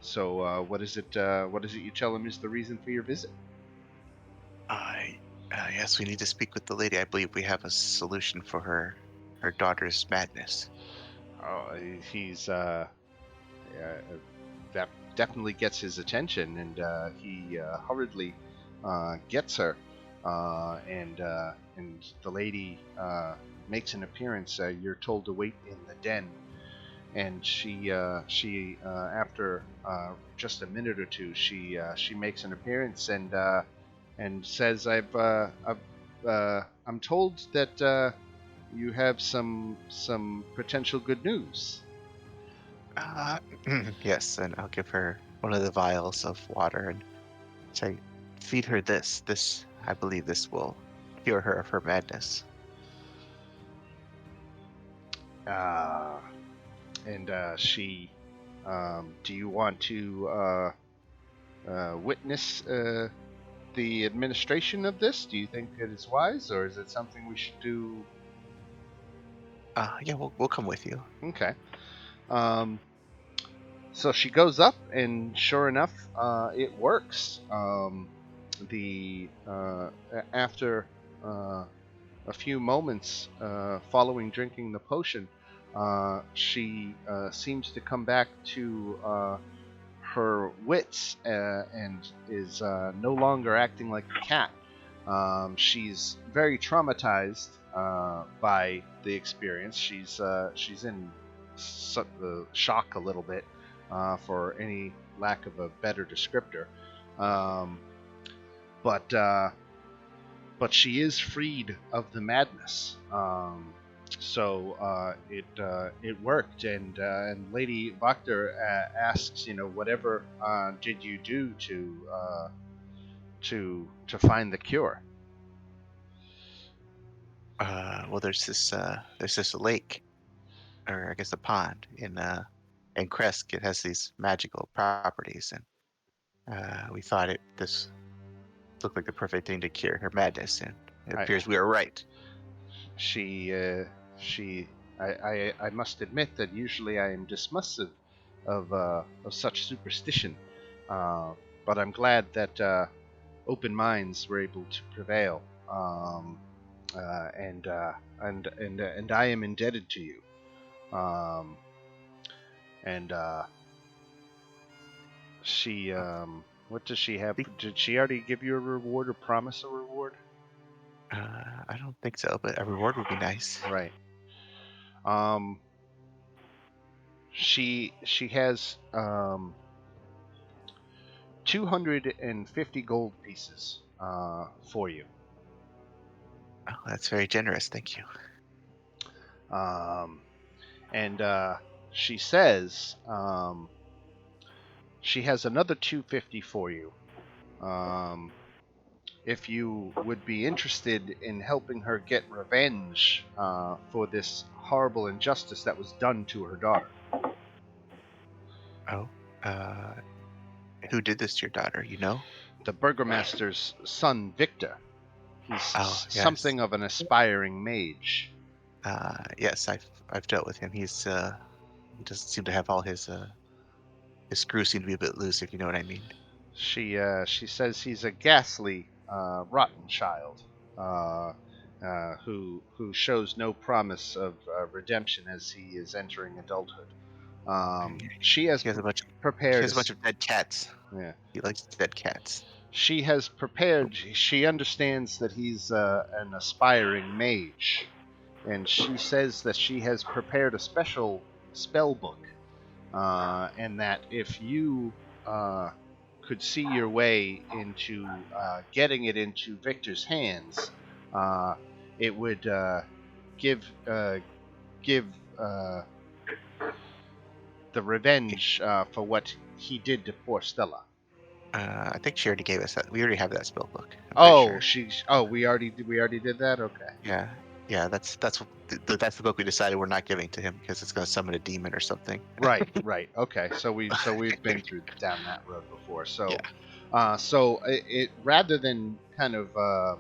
So what is it? What is it you tell him is the reason for your visit? Yes, we need to speak with the lady. I believe we have a solution for her daughter's madness. Oh, he's that definitely gets his attention, and he hurriedly gets her, and the lady makes an appearance. You're told to wait in the den, and she after just a minute or two, she makes an appearance and says, I'm told that you have some potential good news. Yes, and I'll give her one of the vials of water and say, feed her this. I believe this will cure her of her madness. And she, do you want to witness the administration of this? Do you think it is wise, or is it something we should do? Yeah, we'll come with you. Okay. So she goes up, and sure enough, it works. After a few moments following drinking the potion, she seems to come back to her wits and is no longer acting like a cat. She's very traumatized by the experience. She's in shock a little bit, for any lack of a better descriptor. But she is freed of the madness. So it worked, and Lady Vakter asks, whatever did you do to find the cure? Well, there's this lake, or I guess a pond in Kresk. It has these magical properties, and we thought this looked like the perfect thing to cure her madness, and it appears we were right. I must admit that usually I am dismissive of such superstition, but I'm glad that open minds were able to prevail, and I am indebted to you. She what does she have? Did she already give you a reward or promise a reward? I don't think so, but a reward would be nice. Right. She has 250 gold pieces for you. Oh, that's very generous. Thank you. And she says she has another 250 for you. If you would be interested in helping her get revenge for this horrible injustice that was done to her daughter. Oh, who did this to your daughter? You know? The burgomaster's son, Victor. He's yes. something of an aspiring mage. Yes, I've dealt with him. He doesn't seem to have all his screws seem to be a bit loose, if you know what I mean. She says he's a ghastly, rotten child, who shows no promise of redemption as he is entering adulthood. She has prepared. She has a bunch of dead cats. Yeah, he likes dead cats. She has prepared. She understands that he's an aspiring mage, and she says that she has prepared a special spell book, and that if you could see your way into getting it into Victor's hands, it would give the revenge for what he did to poor Stella. I think she already gave us that. We already have that spell book. We already did that. Okay. Yeah. That's the book we decided we're not giving to him because it's going to summon a demon or something. Right. Okay. So we've been down that road before. So, yeah. So it rather than kind of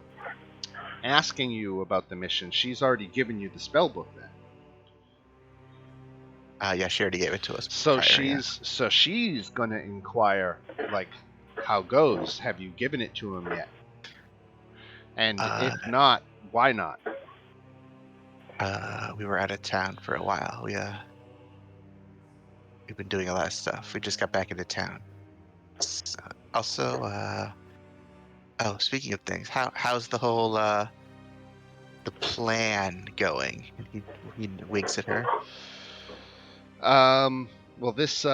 asking you about the mission, she's already given you the spell book then. Yeah, she already gave it to us. So she's gonna inquire, like, how goes? Have you given it to him yet? And if not, why not? We were out of town for a while. We've been doing a lot of stuff. We just got back into town. Also, speaking of things, how's the whole the plan going? He winks at her. Well, this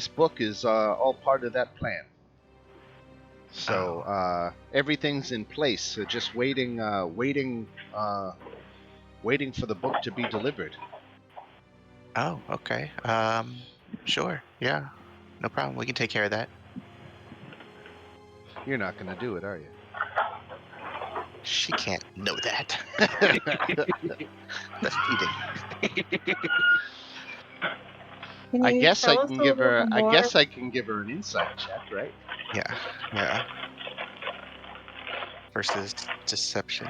book is all part of that plan. So everything's in place. So just waiting for the book to be delivered. Oh, okay. Sure. Yeah, no problem. We can take care of that. You're not gonna do it, are you? She can't know that. That's cheating. Can I you guess I tell us can a give little her. bit I more? guess I can give her an insight check, right? Yeah, yeah. Versus deception.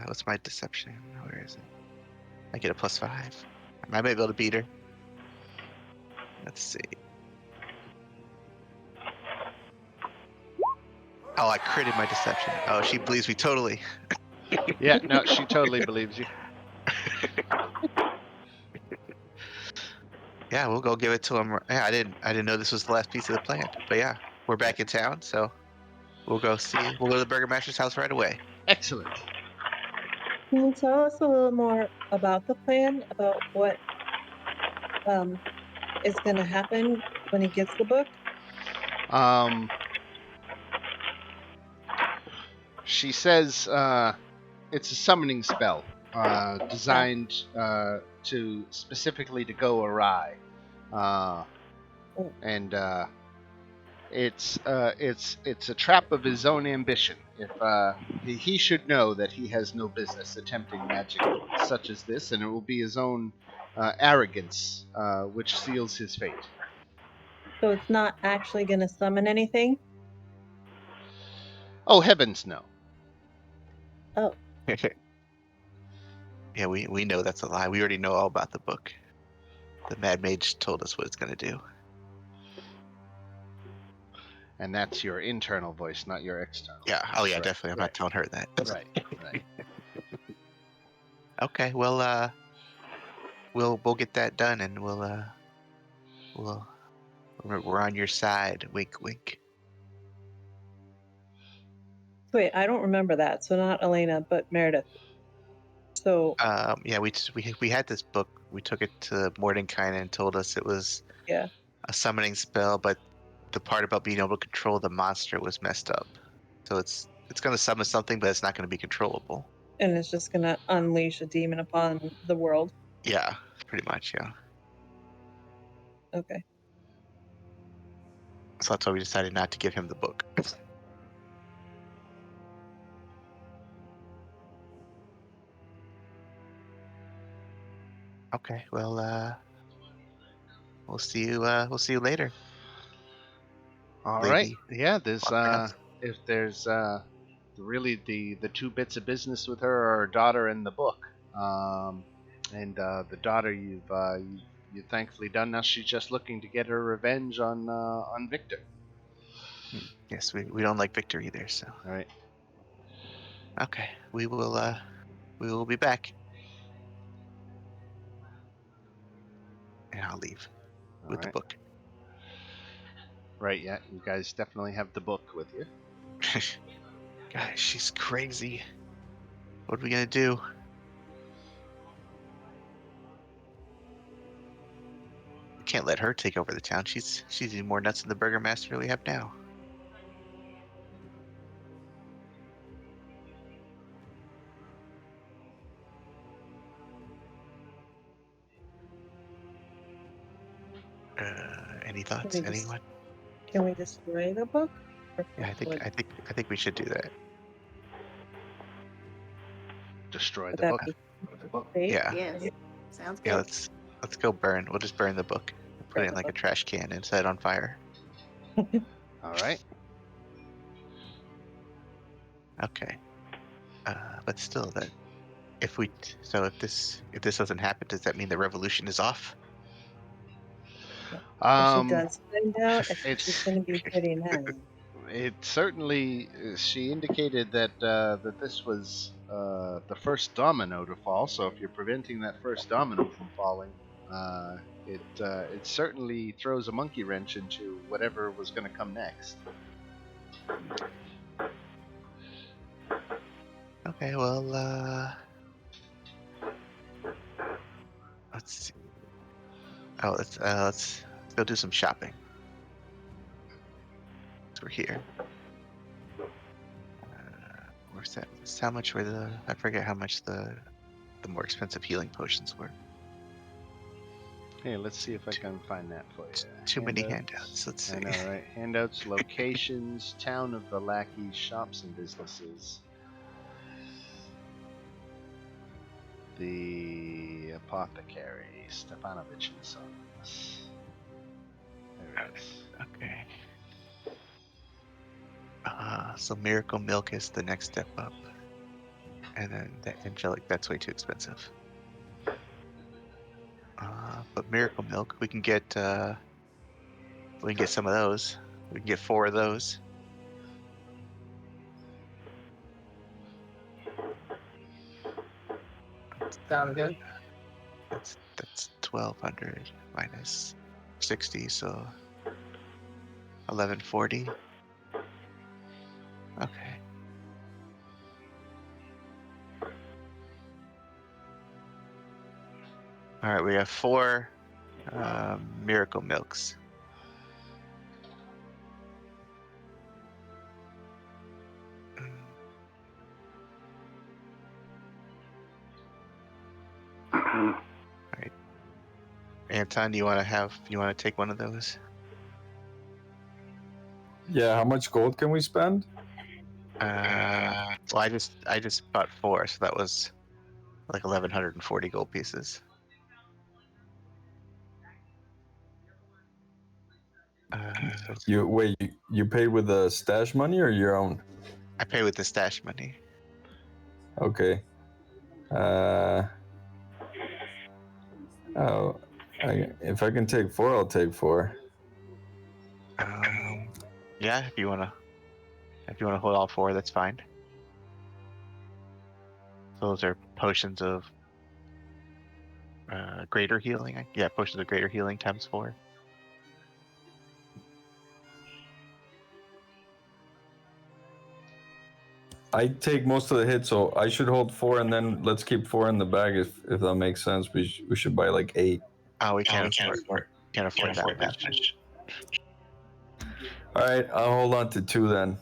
What's my deception? Where is it? I get a +5. I might be able to beat her. Let's see. Oh, I critted my deception. Oh, she believes me totally. Yeah. No, she totally believes you. Yeah, we'll go give it to him. Yeah, I didn't know this was the last piece of the plan. But yeah, we're back in town, so we'll go see. We'll go to the Burgermaster's house right away. Excellent. Can you tell us a little more about the plan, about what is going to happen when he gets the book? She says it's a summoning spell designed to specifically to go awry, and it's a trap of his own ambition. If he should know that he has no business attempting magic such as this, and it will be his own arrogance which seals his fate. So it's not actually going to summon anything? Oh heavens, no! Oh, Yeah, we know that's a lie. We already know all about the book. The Mad Mage told us what it's gonna do. And that's your internal voice, not your external. Yeah. Oh yeah, Right, definitely. I'm right. not telling her that. Right. Okay. Well, we'll get that done, and we're on your side. Wink, wink. wait, I don't remember that. So not Elena, but Meredith. So, Yeah, we had this book. We took it to Mordenkainen and told us it was yeah. a summoning spell, but the part about being able to control the monster was messed up. So it's going to summon something, but it's not going to be controllable. And it's just going to unleash a demon upon the world. Yeah, pretty much. Yeah. Okay. So that's why we decided not to give him the book. Okay. Well, we'll see you. We'll see you later. All right. Lady. Yeah. There's Perhaps. if there's really the two bits of business with her are her daughter and the book. And the daughter you've thankfully done. Now she's just looking to get her revenge on Victor. Yes, we don't like Victor either. So All right. okay, we will be back. And I'll leave All with the right. book. Right. Yeah. You guys definitely have the book with you. Guys, she's crazy. What are we gonna do? We can't let her take over the town. She's even more nuts than the Burgermaster we have now. Any thoughts? Can we just Anyone? can we destroy the book? Or Yeah, would I think we should do that. Destroy the that book. be safe? Yeah, Yes. Sounds yeah. good. Let's go burn. We'll just burn the book. Put it in like a trash can and set it on fire. All right. Okay. But still, that if this doesn't happen, does that mean the revolution is off? If she does find out, I think It's she's going to be pretty mad. it certainly she indicated that that this was the first domino to fall. So if you're preventing that first domino from falling, it certainly throws a monkey wrench into whatever was going to come next. Okay. Well, let's see. Oh, let's go do some shopping. So we're here. Where's that? How much were the? I forget how much the more expensive healing potions were. Hey, let's see if I can find that for you. Too many handouts. Let's see. I know, right? Handouts, locations, town of the lackeys, shops and businesses. The apothecary, Stepanovich and Sons. There it is. Okay. So Miracle Milk is the next step up. And then the Angelic, that's way too expensive. But Miracle Milk, we can get some of those. We can get 4 of those. Sounds good. That's 1,200 minus 60, so 1,140. Okay. All right, we have 4 Miracle Milks. Right. Anton, you want to take one of those? Yeah, how much gold can we spend? Well, I just bought 4, so that was like 1,140 gold pieces. You paid with the stash money or your own? I pay with the stash money. Okay. If I can take 4, I'll take 4. Yeah, if you wanna hold all 4, that's fine. So those are potions of greater healing. Yeah, potions of greater healing times 4. I take most of the hits, so I should hold 4, and then let's keep 4 in the bag if that makes sense. We should buy like 8. Oh, we can't afford that much. All right, I'll hold on to 2 then.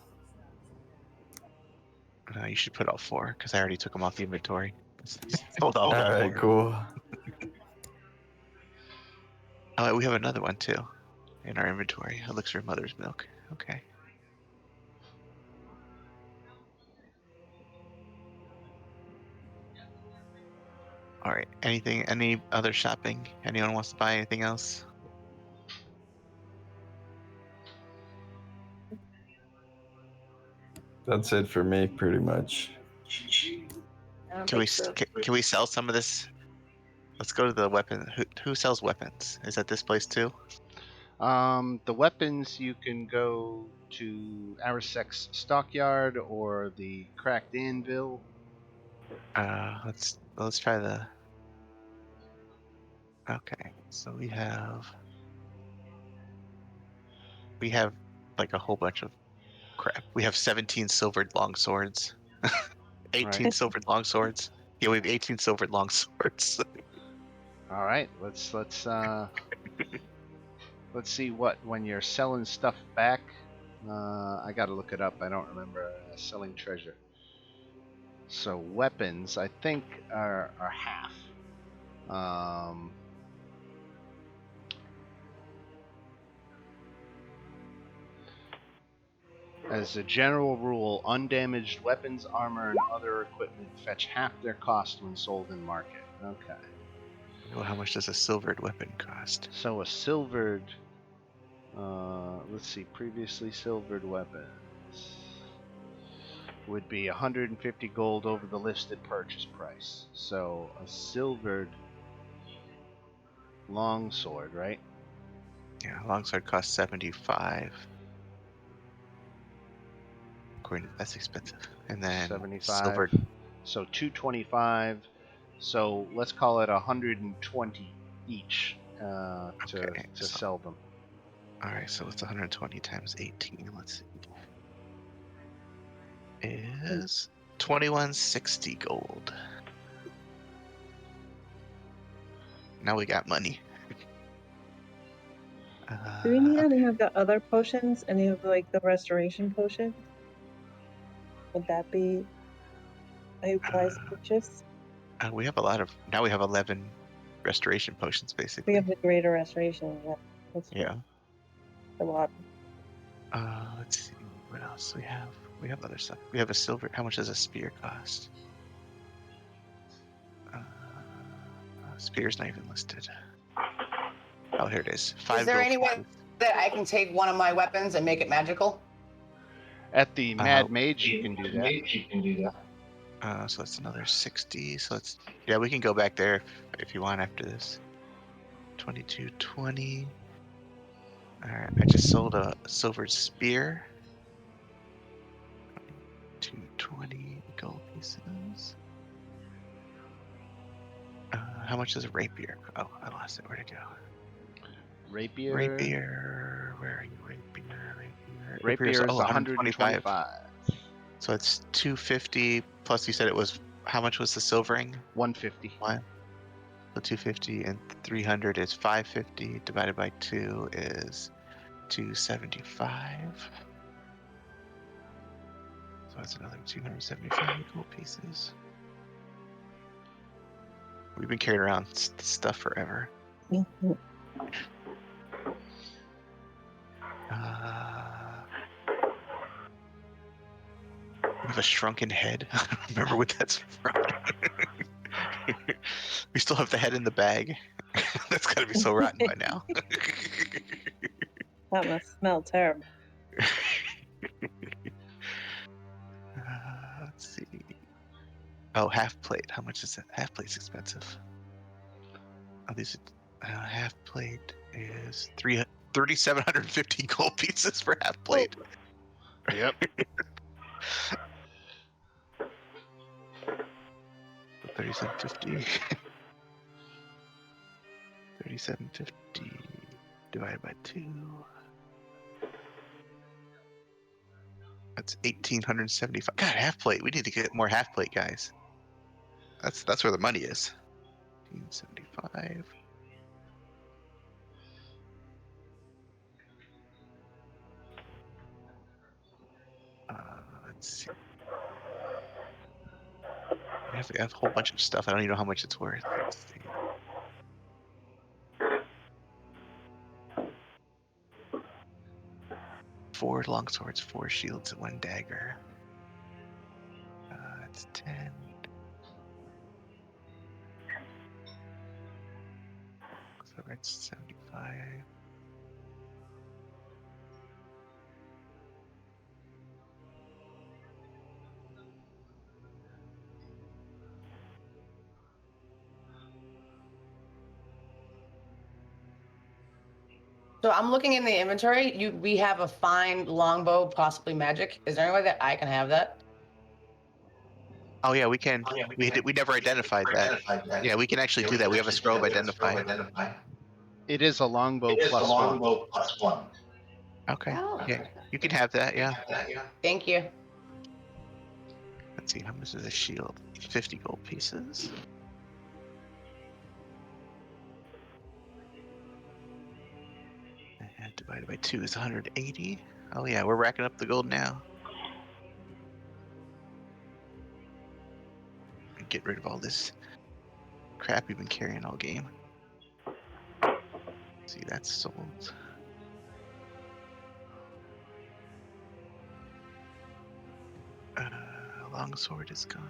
No, you should put all 4 because I already took them off the inventory. Hold on. All right, cool. Oh, we have another one too in our inventory. Elixir Mother's Milk. Okay. All right. Any other shopping? Anyone wants to buy anything else? That's it for me, pretty much. I don't Can we think so. can we sell some of this? Let's go to the weapon. Who sells weapons? Is that this place too? The weapons, you can go to Arisek's Stockyard or the Cracked Anvil. Let's try the. Okay, so we have like a whole bunch of crap. We have 17 silvered long swords, 18 Right. silvered long swords. Yeah, we have 18 silvered long swords. All right, let's see what when you're selling stuff back. I gotta look it up. I don't remember selling treasure. So weapons, I think, are half. As a general rule, undamaged weapons, armor, and other equipment fetch half their cost when sold in market. Okay. Well, how much does a silvered weapon cost? So a silvered, let's see, previously silvered weapons would be 150 gold over the listed purchase price. So a silvered longsword, right? Yeah, longsword costs 75. That's expensive. And then 75. silvered. So 225. So let's call it 120 each to so, sell them. All right, so it's 120 times 18. Let's see. Is 2160 gold. Now we got money. Do we need any of the other potions? Any of like the restoration potions? Would that be a wise purchase? We have a lot of. Now we have 11 restoration potions, basically. We have the greater restoration. Yeah. A lot. Let's see. What else we have? We have other stuff. We have a silver. How much does a spear cost? Spear's not even listed. Oh, here it is. 5 Is there gold any way pieces. that I can take one of my weapons and make it magical? At the Mad Mage, you can do that. So that's another 60. So let's, yeah, we can go back there if you want after this. 2220. All right, I just sold a silver spear. 220 gold pieces. How much is a rapier? Oh, I lost it. Where'd it go? Rapier. Rapier. Where are you? Rapier. Rapier is 125. 125. So it's 250 plus. You said it was, how much was the silvering? 150. One. So 250 and 300 is 550. Divided by 2 is 275. So that's another 275 gold pieces. We've been carrying around stuff forever. Mhm. We have a shrunken head. I don't remember what that's from. We still have the head in the bag. That's gotta be so rotten by now. That must smell terrible. Let's see. Oh, half plate. How much is that? Half plate's expensive. Oh, these half plate is 3,750 gold pieces for half plate. Yep. 3,750. 3,750 divided by 2. That's 1,875. God, half plate. We need to get more half plate, guys. That's where the money is. 1,875. Let's see. I have a whole bunch of stuff. I don't even know how much it's worth. Let's see. Four longswords, 4 shields, 1 dagger. That's 10. So that's 75. So I'm looking in the inventory. We have a fine longbow, possibly magic. Is there any way that I can have that? Oh yeah, we can. We never identified that. Yeah, we can actually do that. We have a scroll of identify. It is a longbow plus one. Okay. Oh. Yeah, you can have that. Yeah. Thank you. Let's see. How much is a shield? 50 gold pieces. And divided by 2 is 180. Oh yeah, we're racking up the gold now. Get rid of all this crap we've been carrying all game. See, that's sold. Longsword is gone.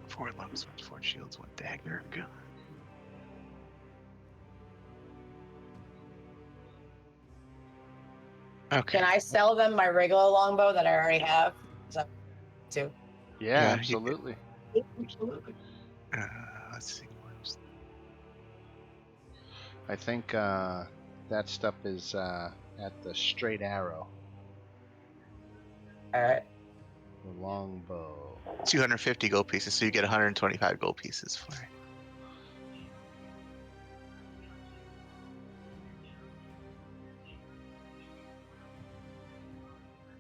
Four longswords, 4 shields, 1 dagger. Gone. Okay. Can I sell them my regular longbow that I already have? Is that too? Yeah, Yeah, absolutely. Let's see. I think that stuff is at the Straight Arrow. All right. The longbow. 250 gold pieces, so you get 125 gold pieces for it.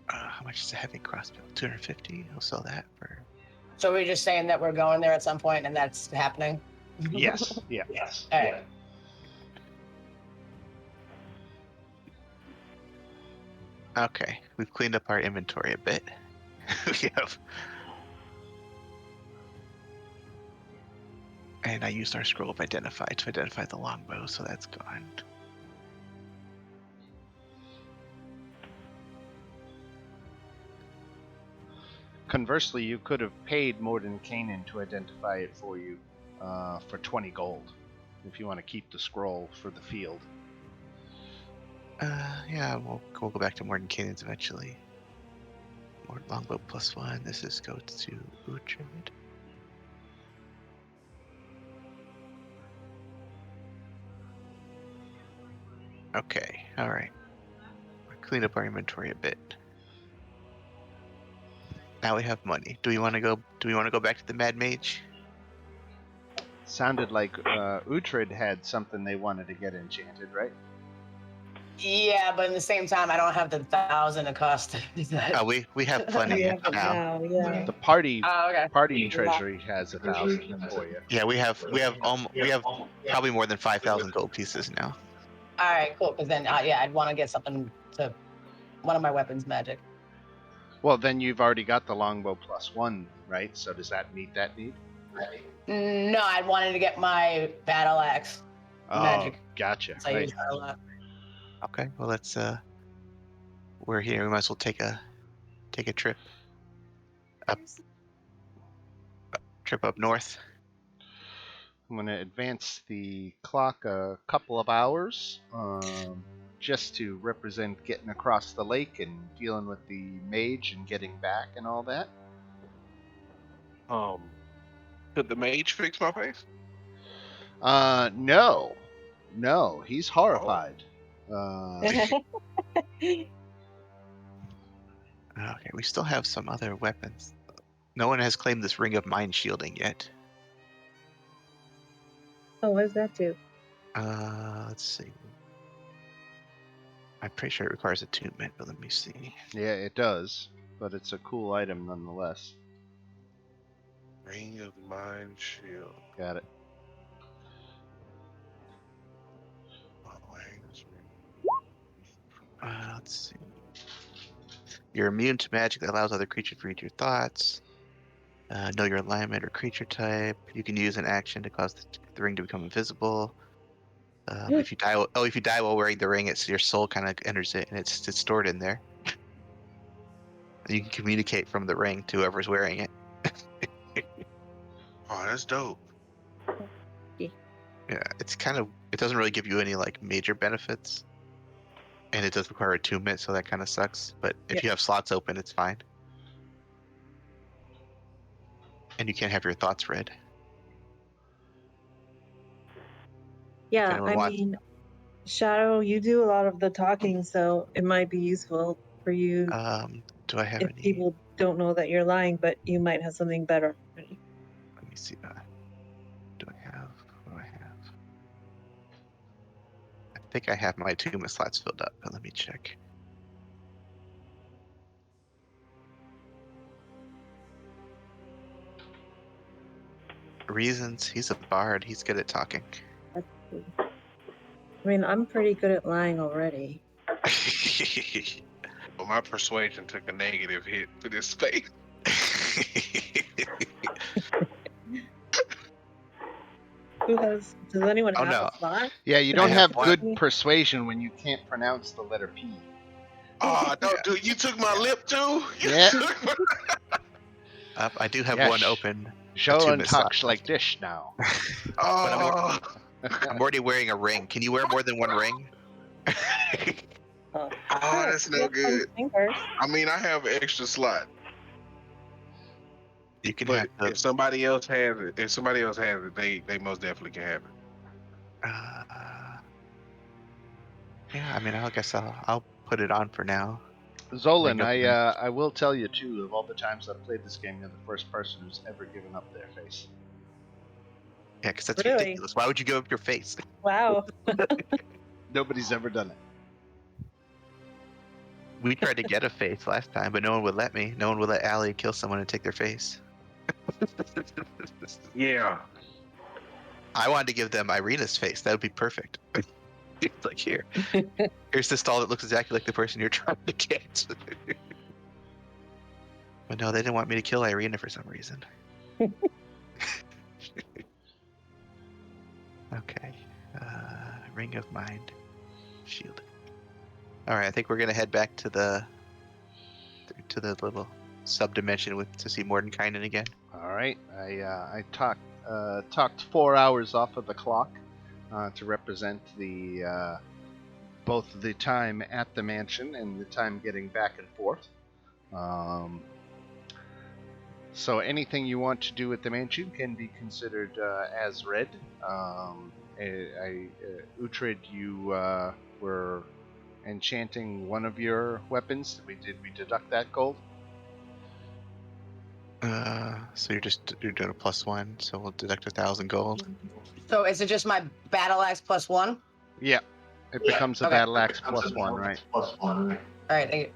How much is a heavy crossbow? 250. I'll sell that for. So we're just saying that we're going there at some point, and that's happening. Yes. Yeah. All right. Okay, we've cleaned up our inventory a bit. We have. And I used our scroll of identify to identify the longbow, so that's gone. conversely, you could have paid Mordenkainen to identify it for you for 20 gold, if you want to keep the scroll for the field. Yeah, we'll go back to Mordenkainen's eventually. More longbow +1. This is go to Uhtred. Okay, all right. Clean up our inventory a bit. Now we have money. Do we want to go? Do we want to go back to the Mad Mage? Sounded like Uhtred had something they wanted to get enchanted, right? Yeah, but at the same time, I don't have the 1,000 it costs to do that. We have plenty We have it now. now, yeah. The party Oh, okay. treasury has 1,000 for you. Yeah, we have probably more than 5,000 gold pieces now. All right, cool. Because then, yeah, I'd want to get something to one of my weapons magic. Well, then you've already got the longbow +1, right? So does that meet that need? No, I wanted to get my battle axe magic. Gotcha. So I Right. use that a lot. Okay, well let's we're here. We might as well take a trip up north. I'm going to advance the clock a couple of hours just to represent getting across the lake and dealing with the mage and getting back and all that. Could the mage fix my face? No. No, he's horrified. Okay, we still have some other weapons. No one has claimed this ring of mind shielding yet. Oh, what does that do? Let's see. I'm pretty sure it requires attunement, but let me see. Yeah, it does, but it's a cool item nonetheless. Ring of mind shield. Got it. Let's see. You're immune to magic that allows other creatures to read your thoughts. Know your alignment or creature type. You can use an action to cause the ring to become invisible. If you die, if you die while wearing the ring, it's your soul kind of enters it, and it's stored in there. You can communicate from the ring to whoever's wearing it. Oh, that's dope. Yeah, it's kind of. It doesn't really give you any like major benefits, and it does require attunement, so that kind of sucks. But if you have slots open, it's fine. And you can't have your thoughts read. Yeah, I mean, Shadow, you do a lot of the talking, so it might be useful for you Do I have if any? people don't know that you're lying, but you might have something better. Let me see. Do I have? What do I have? I think I have my attunement slots filled up, but let me check. Reasons. He's a bard. He's good at talking. I mean, I'm pretty good at lying already. Well, my persuasion took a negative hit for this space. Does anyone have no. a slot? Yeah, you don't have one. good persuasion when you can't pronounce the letter P. Oh, no, dude, you took my lip too? Yeah. I do have Yes. one open. Show and attunement slot talks like this now. Oh, I'm already wearing a ring. Can you wear more than one ring? oh, that's no good. I mean, I have an extra slot. You can But have if somebody else has it, they most definitely can have it. Yeah, I mean, I guess I'll put it on for now. Zolan, I will tell you too, of all the times I've played this game, you're the first person who's ever given up their face. Yeah, because that's Really? ridiculous. Why would you give up your face? Wow. Nobody's ever done it. We tried to get a face last time, but no one would let me. No one would let Allie kill someone and take their face. Yeah. I wanted to give them Irina's face. That would be perfect. It's like, here's this doll that looks exactly like the person you're trying to get. But no, they didn't want me to kill Irina for some reason. Okay. Ring of Mind. Shield. All right, I think we're gonna head back to the little sub-dimension to see Mordenkainen again. All right, I talked 4 hours off of the clock to represent the both the time at the mansion and the time getting back and forth. So anything you want to do at the mansion can be considered as read. Uhtred, you were enchanting one of your weapons. Did we deduct that gold? So you're doing a +1, so we'll deduct 1,000 gold. So is it just my battle axe +1? Yeah, it becomes a Okay. battle axe +1, right? All right, thank you.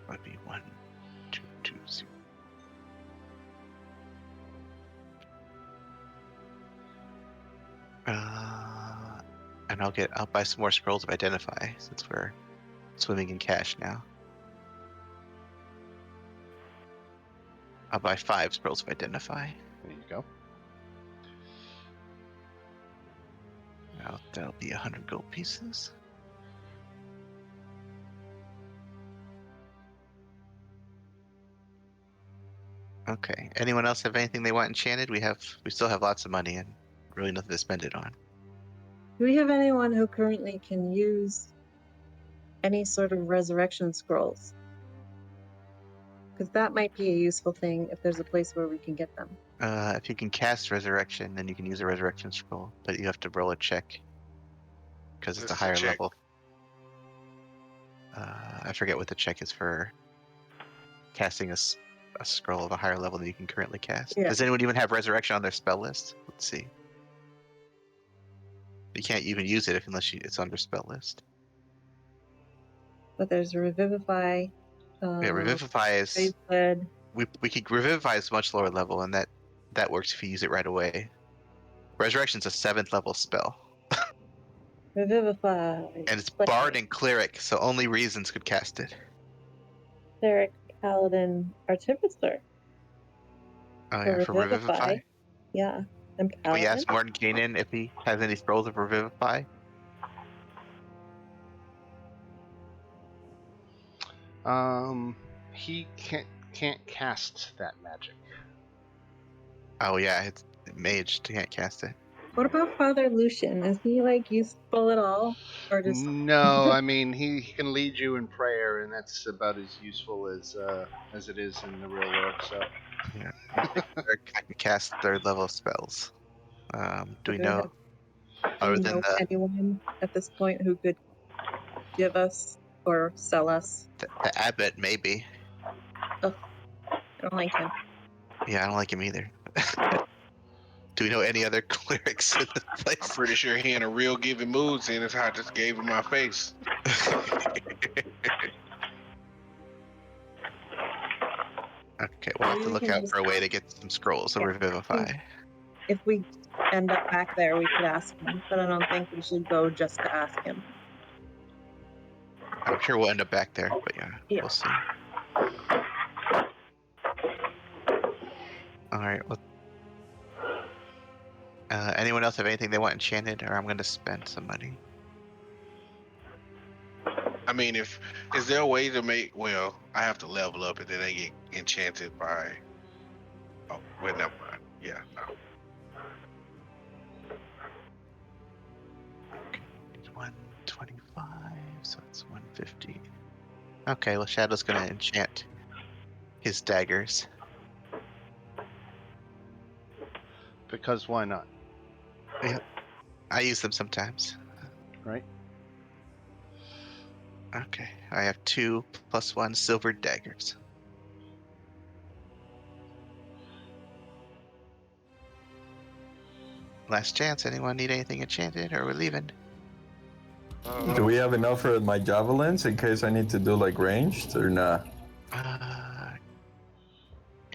That'd be 1, 2, 2, 0. And I'll buy some more scrolls of identify since we're swimming in cash now. I'll buy 5 scrolls of identify. There you go. Now that'll be 100 gold pieces. Okay. Anyone else have anything they want enchanted? We still have lots of money and really nothing to spend it on. Do we have anyone who currently can use any sort of resurrection scrolls? Because that might be a useful thing if there's a place where we can get them. If you can cast resurrection, then you can use a resurrection scroll, but you have to roll a check because it's a What's the higher check? level. I forget what the check is for casting a scroll of a higher level than you can currently cast. Yeah. Does anyone even have resurrection on their spell list? Let's see. You can't even use it unless it's on your spell list. But there's Revivify. Yeah, Revivify is Raise Blood. we could Revivify is much lower level, and that works if you use it right away. Resurrection's a 7th level spell, Revivify. and it's Flame, Bard and Cleric, so only reasons could cast it. Cleric, Paladin, Artificer. Oh yeah, for Revivify. Yeah. And Can we Paladin. ask Mordenkainen if he has any scrolls of Revivify? He can't cast that magic. Oh yeah, it's mage can't cast it. What about Father Lucian? Is he like useful at all? Or just No, I mean he can lead you in prayer, and that's about as useful as it is in the real world. So Yeah, I can cast 3rd level spells. Do we know? do Other we than know the anyone at this point who could give us or sell us? the abbot, maybe. I don't like him. Yeah, I don't like him either. Do we know any other clerics in this I'm place? pretty sure he in a real giving mood, seeing as how I just gave him my face. Okay, we'll have to look out for a way to get some scrolls of Yeah. Revivify. If we end up back there, we could ask him, but I don't think we should go just to ask him. I'm sure we'll end up back there, but Yeah. we'll see. All right. Well, anyone else have anything they want enchanted, or I'm going to spend some money? I mean, is there a way to make? Well, I have to level up, and then they get enchanted by. Oh, wait, never mind. Yeah, no. Okay, it's 125, so it's 150. Okay, well, Shadow's going to enchant his daggers. because why not? I use them sometimes. Right. Okay, I have 2 +1 silver daggers. Last chance. Anyone need anything enchanted, or we're leaving? Do we have enough for my javelins in case I need to do like ranged or not?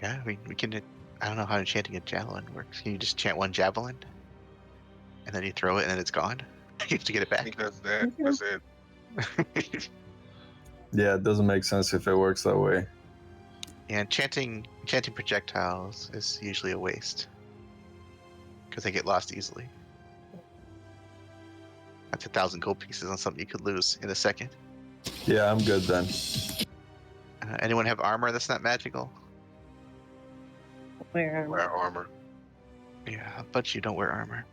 Yeah, we can. I don't know how enchanting a javelin works. Can you just enchant one javelin, and then you throw it, and then it's gone? You have to get it I back. think that's that. That's it. Yeah, it doesn't make sense if it works that way. Yeah, enchanting projectiles is usually a waste because they get lost easily. That's 1,000 gold pieces on something you could lose in a second. Yeah, I'm good then. Anyone have armor that's not magical? Where? Wear armor. Yeah, but you don't wear armor.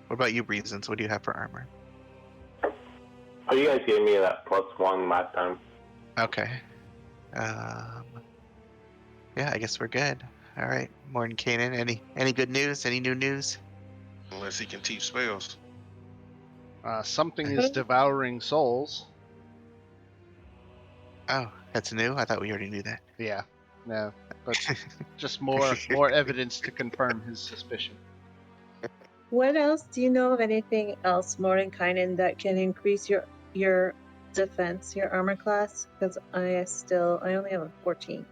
What about you, Reasons? What do you have for armor? Oh, you guys gave me that +1 last time. Okay. Yeah, I guess we're good. All right, Morton Kanan. Any good news? Any new news? Unless he can teach spells. Something is devouring souls. Oh, that's new. I thought we already knew that. Yeah, no, but just more evidence to confirm his suspicion. What else do you know of anything else, Mordenkainen, that can increase your defense, your armor class? Because I only have a 14.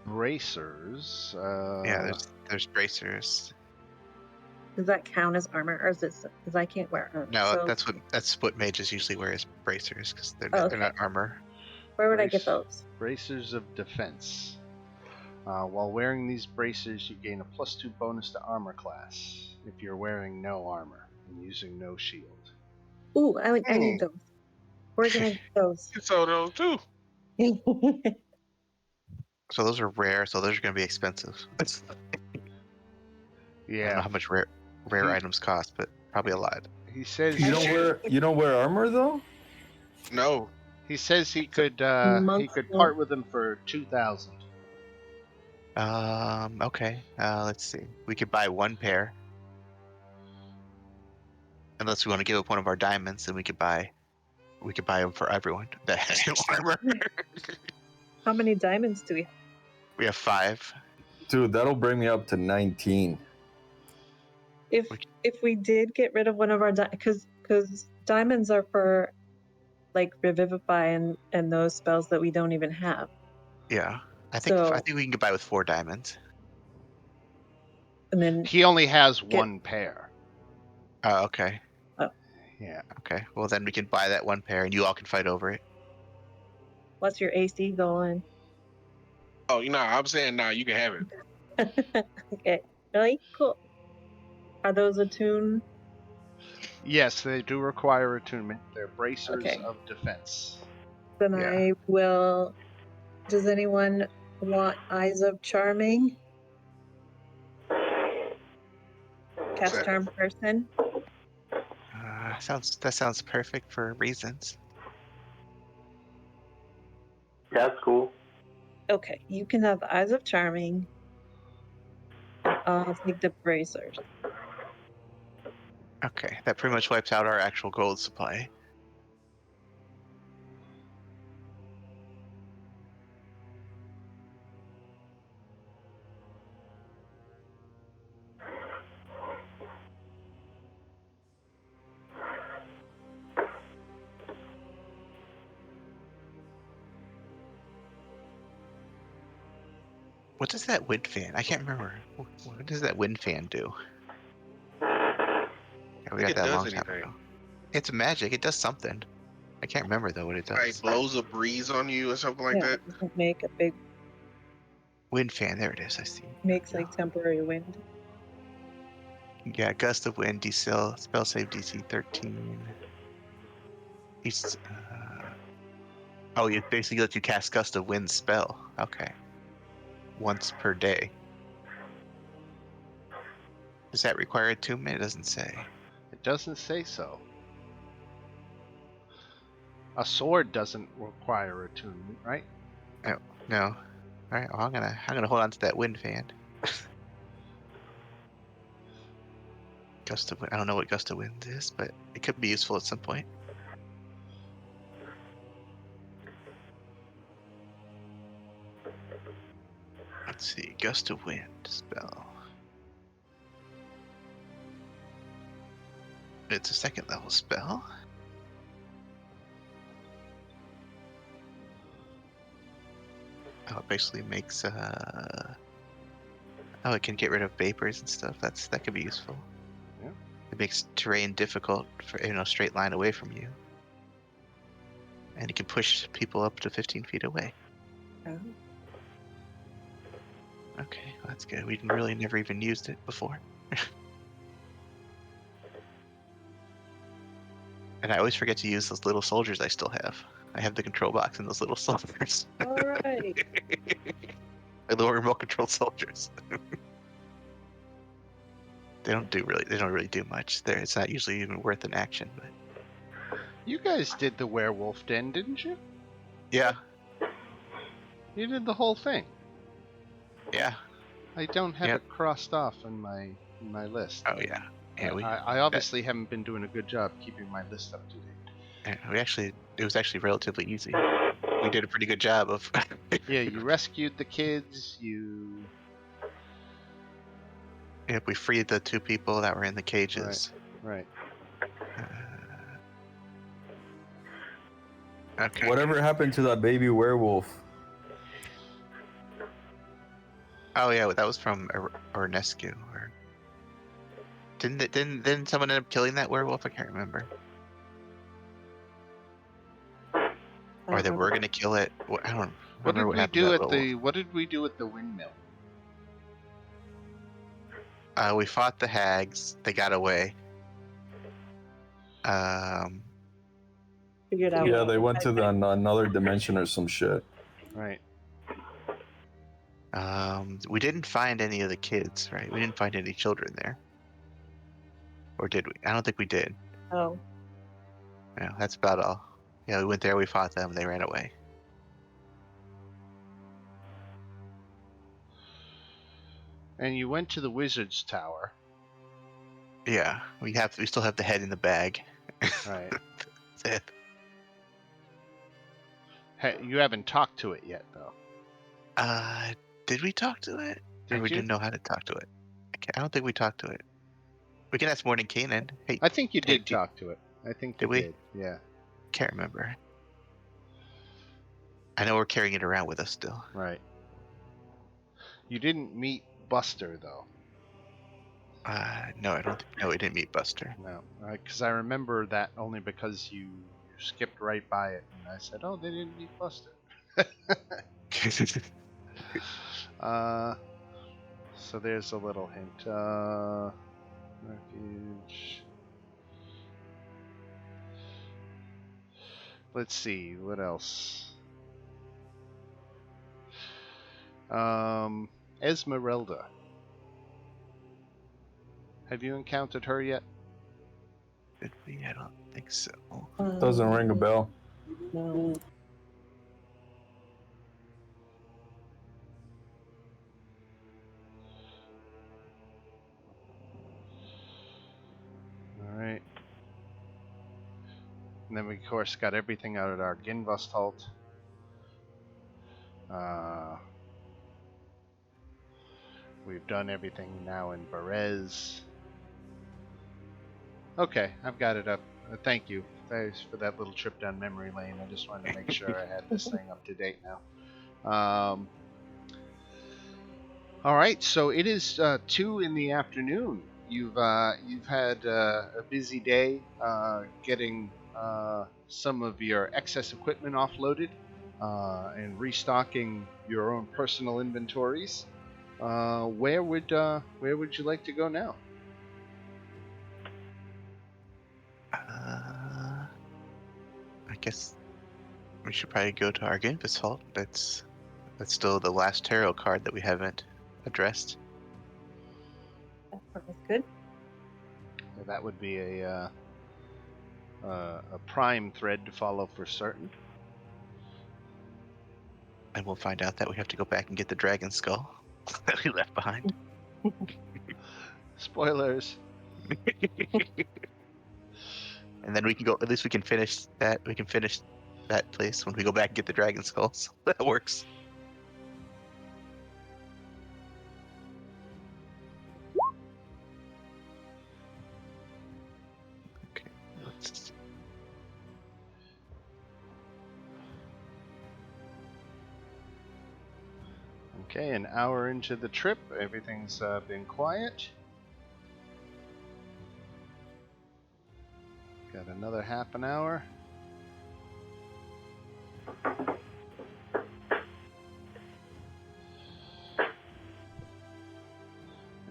Bracers. Yeah, there's bracers. Does that count as armor, or is it? Because I can't wear armor. No, so that's what mages usually wear is bracers because they're Oh, they're not okay. armor. Where would I get those? Bracers of defense. While wearing these bracers, you gain a +2 bonus to armor class if you're wearing no armor and using no shield. Ooh, I need those. Where can I get those? You sold those too. So those are rare. So those are going to be expensive. I don't know Yeah, how much rare items cost, but probably a lot. he says You don't wear armor though? No. he says he could Monks part with them for 2,000. Okay. Let's see. We could buy one pair. Unless we want to give up one of our diamonds, then we could buy them for everyone that has no armor. How many diamonds do we have? We have 5. Dude, that'll bring me up to 19. If we did get rid of one of our because diamonds are for like revivify and those spells that we don't even have. Yeah. I think we can get by with 4 diamonds. And then He only has one pair. Oh, okay. Yeah. Okay. Well, then we can buy that one pair, and you all can fight over it. what's your AC going? Oh, I'm saying you can have it. Okay. Really cool. Are those attuned? Yes, they do require attunement. They're bracers Okay. of defense. Then Yeah. I will. Does anyone want Eyes of Charming? Cast Charm person. That sounds perfect for Reasons. Yeah, that's cool. Okay, you can have Eyes of Charming. I'll take the bracers. Okay, that pretty much wipes out our actual gold supply. What does that wind fan? I can't remember. What does that wind fan do? Yeah, we got It that a does long time anything. ago. It's magic. It does something. I can't remember though what it does. Like blows a breeze on you or something like Yeah, that. it doesn't make a big. Wind fan. There it is. I see. Makes like temporary wind. Yeah, gust of wind. Spell save DC 13. Oh, it basically lets you cast gust of wind spell. Okay. Once per day. Does that require attunement? It doesn't say. It doesn't say so. A sword doesn't require attunement, right? No. All right. Well, I'm gonna hold on to that wind fan. Gust of wind. I don't know what gust of wind is, but it could be useful at some point. Let's see. Gust of wind spell. It's a 2nd level spell. Oh, it basically makes oh, it can get rid of vapors and stuff. That could be useful. Yeah. It makes terrain difficult for straight line away from you. And it can push people up to 15 feet away. Oh. Okay, well, that's good. We really never even used it before. And I always forget to use those little soldiers I still have. I have the control box and those little soldiers. All right. The little remote control soldiers. They don't really do much. It's not usually even worth an action, but You guys did the werewolf den, didn't you? yeah. You did the whole thing. Yeah. I don't have Yep. it crossed off in my list. Oh yeah. Yeah, I obviously haven't been doing a good job keeping my list up to date. it was actually relatively easy. We did a pretty good job of Yeah, you rescued the kids. Yep, we freed the 2 people that were in the cages. Right. Okay. Whatever happened to that baby werewolf? Oh yeah, that was from Ornescu. Or didn't someone end up killing that werewolf? I can't remember. Or they were gonna kill it. I don't remember what happened to that little wolf. What did we do at the windmill? We fought the hags. They got away. Figured out. Yeah, they went to another dimension or some shit. Right. We didn't find any of the kids, right? We didn't find any children there. Or did we? I don't think we did. Oh. Yeah, that's about all. Yeah, we went there, we fought them, they ran away. And you went to the wizard's tower. Yeah, we still have the head in the bag. Right. That's it. Hey, you haven't talked to it yet, though. Did we talk to it? Or we didn't know how to talk to it. I don't think we talked to it. We can ask Morning Kanan. Hey, I think you did talk to it. I think did you we? did. Yeah. Can't remember. I know we're carrying it around with us still. Right. You didn't meet Buster, though. No, I don't. No, we didn't meet Buster. No, because I remember that only because you skipped right by it, and I said, "Oh, they didn't meet Buster." So there's a little hint. Refuge. Let's see what else. Esmeralda. Have you encountered her yet? Did we? I don't think so. Doesn't ring a bell. No. All right. And then we, of course, got everything out at our Ginvastalt. We've done everything now in Berez. Okay, I've got it up. Thank you. Thanks for that little trip down memory lane. I just wanted to make sure I had this thing up to date now. All right, so it is 2 in the afternoon. You've had a busy day getting some of your excess equipment offloaded and restocking your own personal inventories. Where would you like to go now? I guess we should probably go to our Ginvas Vault. That's still the last tarot card that we haven't addressed. That's good. That would be a prime thread to follow for certain. And we'll find out that we have to go back and get the dragon skull that we left behind. Spoilers. And then we can go. At least we can finish that. We can finish that place when we go back and get the dragon skulls. That works. Okay. Let's. Okay, an hour into the trip, everything's been quiet. Got another half an hour.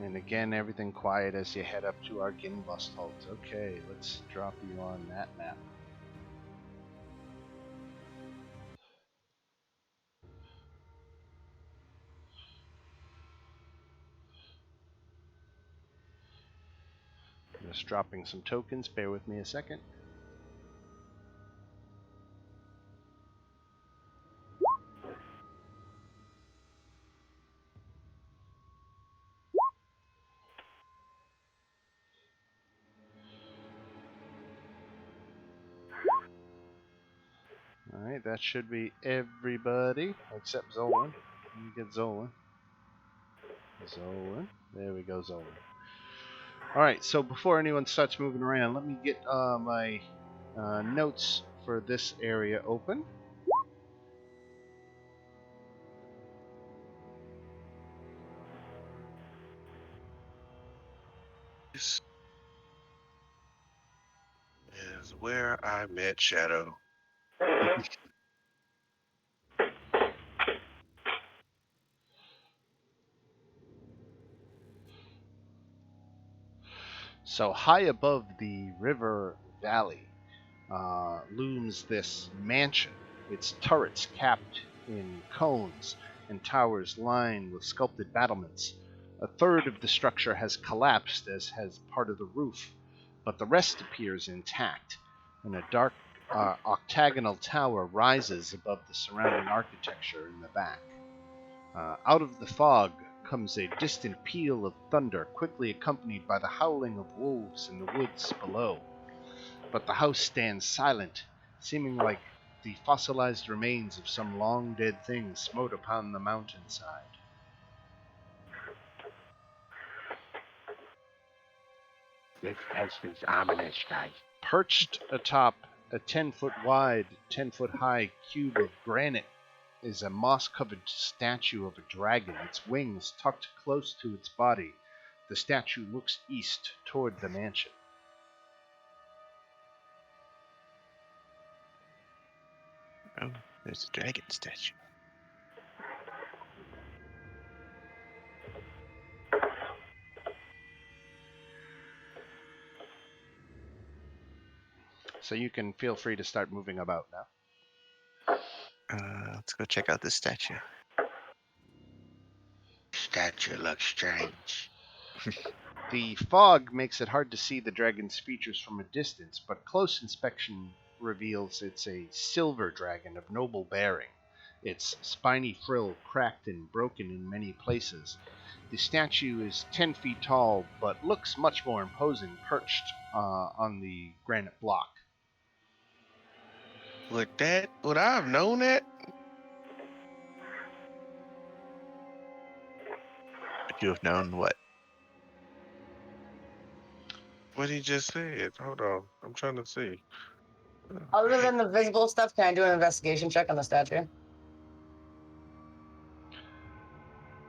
And again, everything quiet as you head up to our Ginbust halt. Okay, let's drop you on that map. Just dropping some tokens. Bear with me a second. Alright, that should be everybody except Zolan. Let me get Zolan. Zolan. There we go, Zolan. Alright, so before anyone starts moving around, let me get my notes for this area open. This is where I met Shadow. So high above the river valley looms this mansion, its turrets capped in cones and towers lined with sculpted battlements. A third of the structure has collapsed, as has part of the roof, but the rest appears intact, and a dark octagonal tower rises above the surrounding architecture in the back. Out of the fog comes a distant peal of thunder, quickly accompanied by the howling of wolves in the woods below. But the house stands silent, seeming like the fossilized remains of some long dead thing smote upon the mountainside. This place is ominous, guys. Perched atop a 10-foot wide, 10-foot high cube of granite is a moss-covered statue of a dragon, its wings tucked close to its body. The statue looks east toward the mansion. Oh, there's a dragon statue. So you can feel free to start moving about now. Let's go check out this statue. Statue looks strange. The fog makes it hard to see the dragon's features from a distance, but close inspection reveals it's a silver dragon of noble bearing, its spiny frill cracked and broken in many places. The statue is 10 feet tall, but looks much more imposing perched on the granite block. Would I have known that? Would you have known what? What he just said. Hold on. I'm trying to see. Other than the visible stuff, can I do an investigation check on the statue?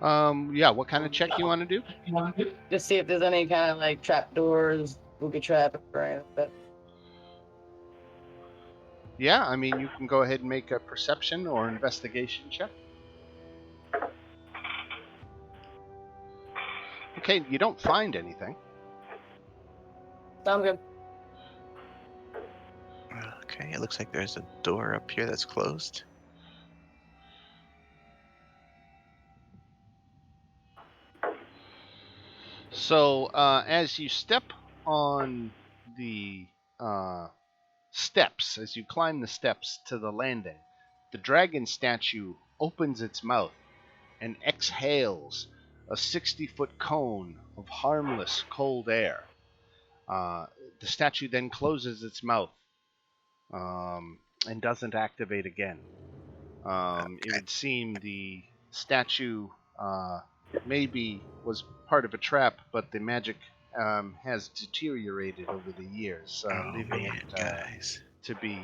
Yeah, what kind of check you want to do? Just see if there's any kind of like trapdoors, booby trap, or anything like that. Yeah, I mean, you can go ahead and make a perception or investigation check. Okay, you don't find anything. Sounds good. Okay, it looks like there's a door up here that's closed. So, as you step on the steps, as you climb the steps to the landing, the dragon statue opens its mouth and exhales a 60-foot cone of harmless cold air. The statue then closes its mouth and doesn't activate again. It would seem the statue maybe was part of a trap, but the magic has deteriorated over the years, leaving man, it guys. to be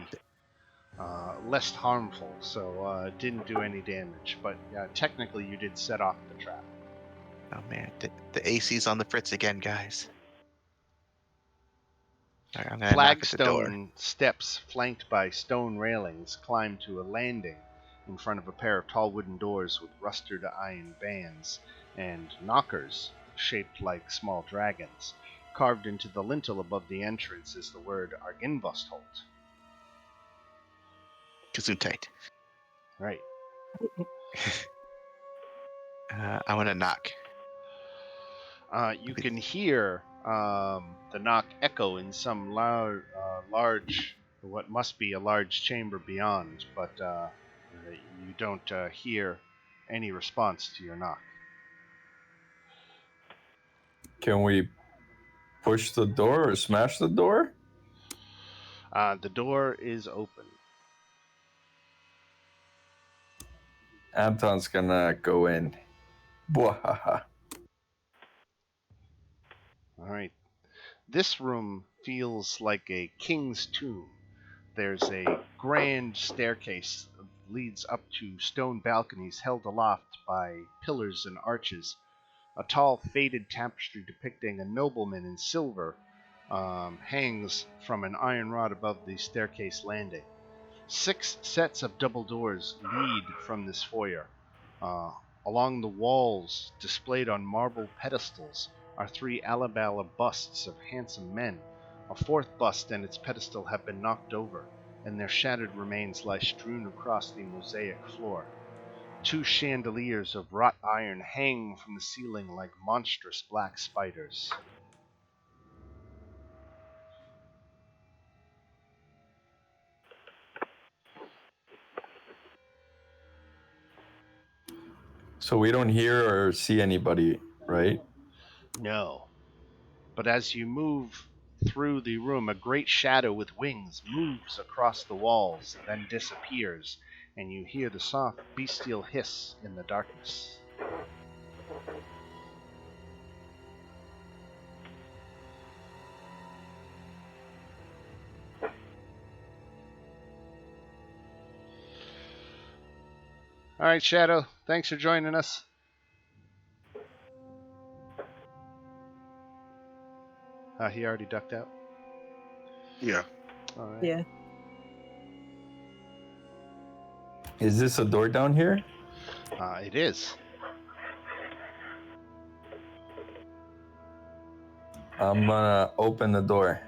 less harmful. So it didn't do any damage, but technically you did set off the trap. Oh man, the AC's on the fritz again, guys. All right, I'm gonna knock at the door. Flagstone steps flanked by stone railings climb to a landing in front of a pair of tall wooden doors with rusted iron bands and knockers shaped like small dragons. Carved into the lintel above the entrance is the word Arginvostholt. Gesundheit. Right. I want to knock. You can hear the knock echo in some large, what must be a large chamber beyond, but you don't hear any response to your knock. Can we push the door or smash the door? The door is open. Anton's gonna go in. Bwahaha. All right. This room feels like a king's tomb. There's a grand staircase that leads up to stone balconies held aloft by pillars and arches. A tall, faded tapestry depicting a nobleman in silver hangs from an iron rod above the staircase landing. 6 sets of double doors lead from this foyer. Along the walls, displayed on marble pedestals, are 3 Alabala busts of handsome men. A 4th bust and its pedestal have been knocked over, and their shattered remains lie strewn across the mosaic floor. 2 chandeliers of wrought iron hang from the ceiling like monstrous black spiders. So we don't hear or see anybody, right? No. But as you move through the room, a great shadow with wings moves across the walls, then disappears, and you hear the soft bestial hiss in the darkness. All right, Shadow, thanks for joining us. He already ducked out. Yeah. All right. Yeah. Is this a door down here? It is. I'm gonna open the door.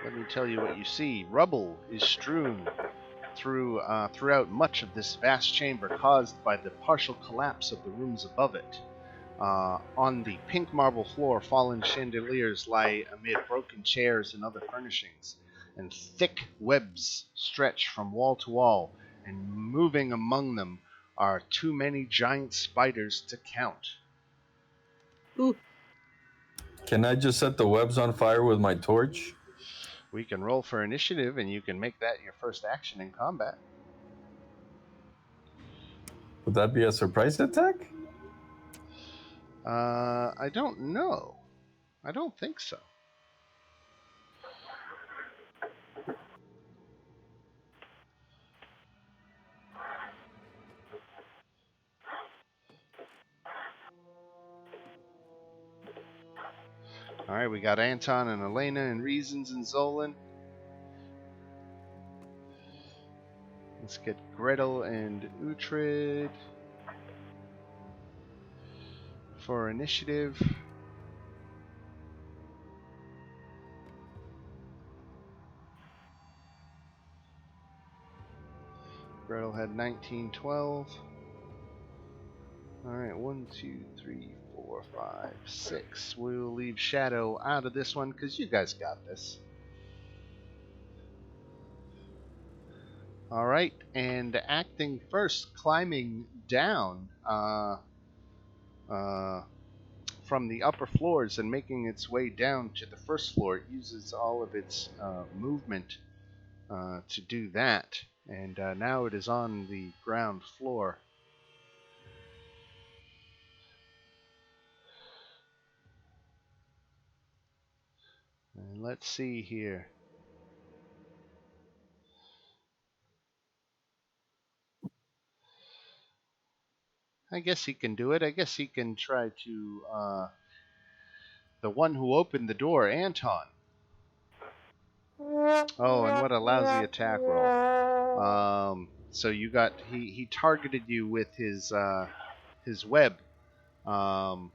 Let me tell you what you see. Rubble is strewn throughout much of this vast chamber, caused by the partial collapse of the rooms above it. On the pink marble floor, fallen chandeliers lie amid broken chairs and other furnishings, and thick webs stretch from wall to wall, and moving among them are too many giant spiders to count. Ooh. Can I just set the webs on fire with my torch? We can roll for initiative, and you can make that your first action in combat. Would that be a surprise attack? I don't know. I don't think so. All right, we got Anton and Elena and Reasons and Zolan. Let's get Gretel and Uhtred for initiative. Gretel had 1912. All right, 1, 2, 3, 4, 5, 6. We'll leave Shadow out of this one because you guys got this. All right, and acting first, climbing down from the upper floors and making its way down to the first floor. It uses all of its movement to do that, and now it is on the ground floor. And let's see here. I guess he can do it. I guess he can try to. The one who opened the door, Anton. Oh, and what a lousy attack roll. So you got he targeted you with his web, and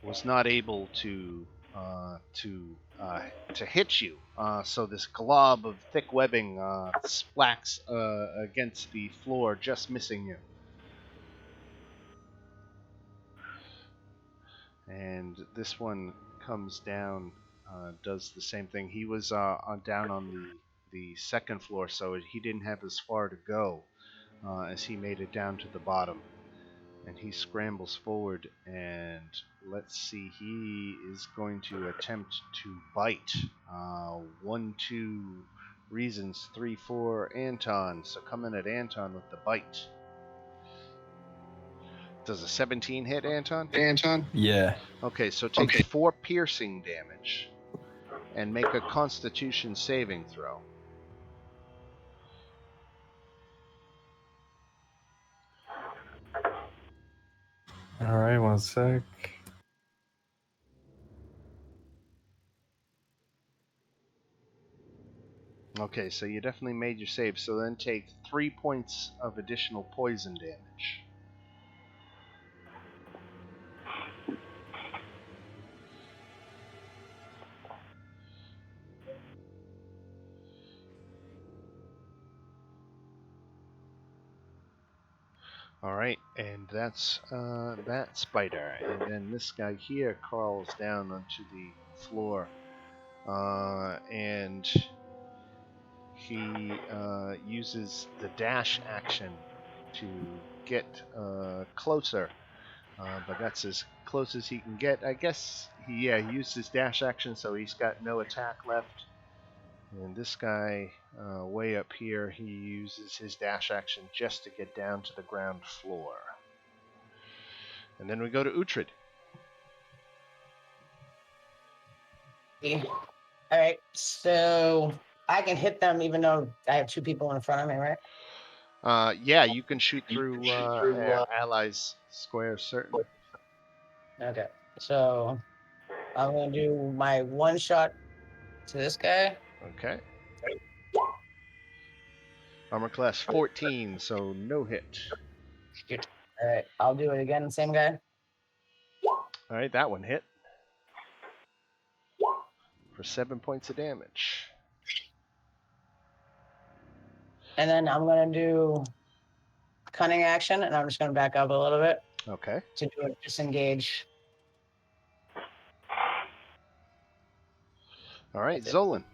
was not able to hit you. So this glob of thick webbing splacks against the floor, just missing you. And this one comes down, does the same thing. He was down on the second floor, so he didn't have as far to go as he made it down to the bottom. And he scrambles forward, and let's see, he is going to attempt to bite. 1, 2 reasons, 3, 4, Anton. So come in at Anton with the bite. Does a 17 hit, Anton? Yeah. Okay, so take 4 piercing damage and make a Constitution saving throw. All right, one sec. Okay, so you definitely made your save. So then take 3 points of additional poison damage. All right, and that's that spider. And then this guy here crawls down onto the floor, and he uses the dash action to get closer. But that's as close as he can get. I guess he used his dash action, so he's got no attack left. And this guy, way up here, he uses his dash action just to get down to the ground floor. And then we go to Uhtred. All right, so I can hit them even though I have 2 people in front of me, right? Yeah, you can shoot through allies' squares, certainly. Okay, so I'm gonna do my 1 shot to this guy. Okay. Armor class 14, so no hit. All right, I'll do it again, same guy. All right, that one hit for 7 points of damage. And then I'm gonna do cunning action, and I'm just gonna back up a little bit Okay. to do a disengage. All right, That's it. Zolan.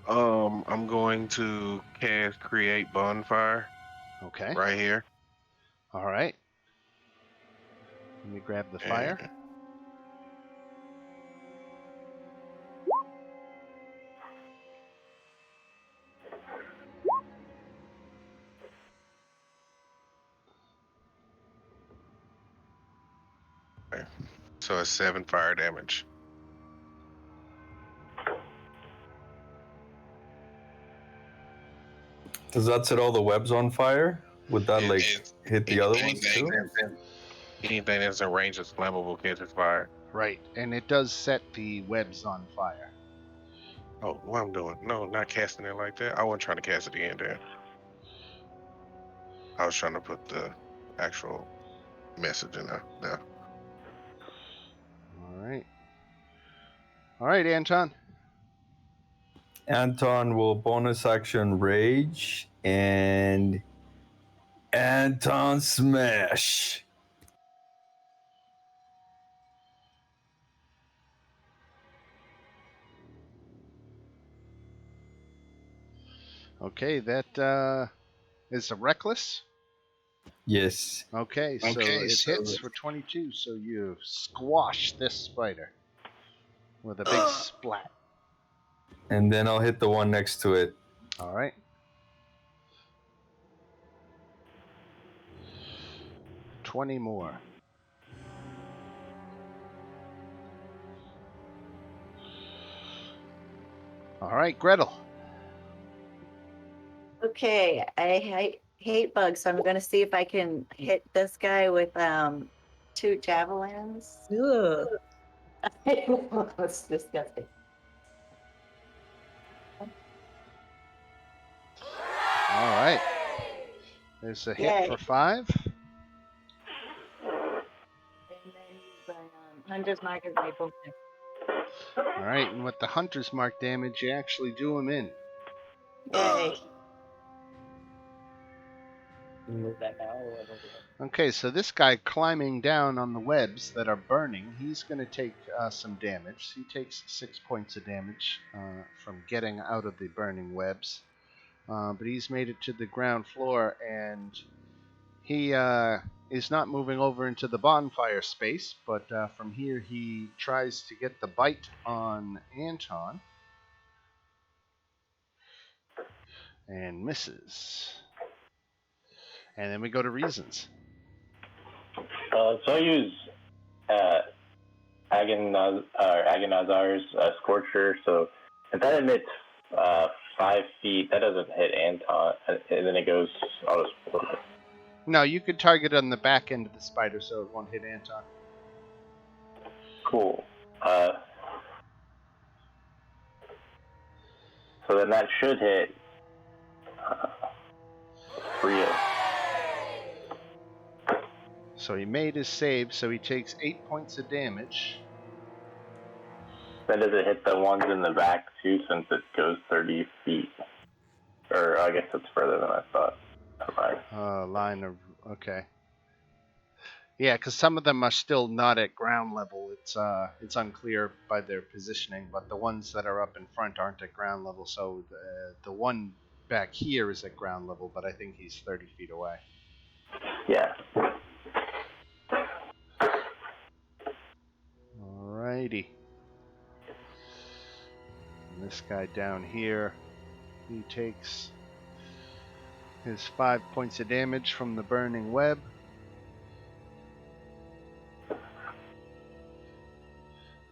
I'm going to cast Create Bonfire Okay. right here. All right. Let me grab the fire. And- Okay. So it's 7 fire damage. Does that set all the webs on fire? Would that like It's hit the other ones anything too? anything that's in range is flammable catches fire. Right, and it does set the webs on fire. Oh, what I'm doing? No, not casting it like that. I wasn't trying to cast it again there. I was trying to put the actual message in there. All right. All right, Anton. Anton will bonus action rage and Anton smash. Okay, that is a reckless. Yes. Okay, so it hits for 22, so you squash this spider with a big splat. And then I'll hit the one next to it. All right. $20 more. All right, Gretel. Okay, I hate bugs, so I'm going to see if I can hit this guy with 2 javelins. Ugh. That's disgusting. All right. There's a hit Yay. for 5. And then use my Hunter's Mark as my bonus. All right, and with the Hunter's Mark damage, you actually do him in. Yay. Move that now or over here? Okay, so this guy climbing down on the webs that are burning, he's going to take some damage. He takes 6 points of damage from getting out of the burning webs. But he's made it to the ground floor, and he is not moving over into the bonfire space, but from here he tries to get the bite on Anton and misses. And then we go to reasons. So I use Agonazar's Scorcher. So if that emits 5 feet, that doesn't hit Anton, and then it goes. I'll just flip it. No, you could target on the back end of the spider so it won't hit Anton. Cool. So then that should hit Rio. So he made his save, so he takes 8 points of damage. Then does it hit the ones in the back too, since it goes 30 feet? Or I guess it's further than I thought. Line of okay. Yeah, because some of them are still not at ground level. It's unclear by their positioning, but the ones that are up in front aren't at ground level. So the one back here is at ground level, but I think he's 30 feet away. Yeah. Alrighty. And this guy down here, he takes his 5 points of damage from the burning web.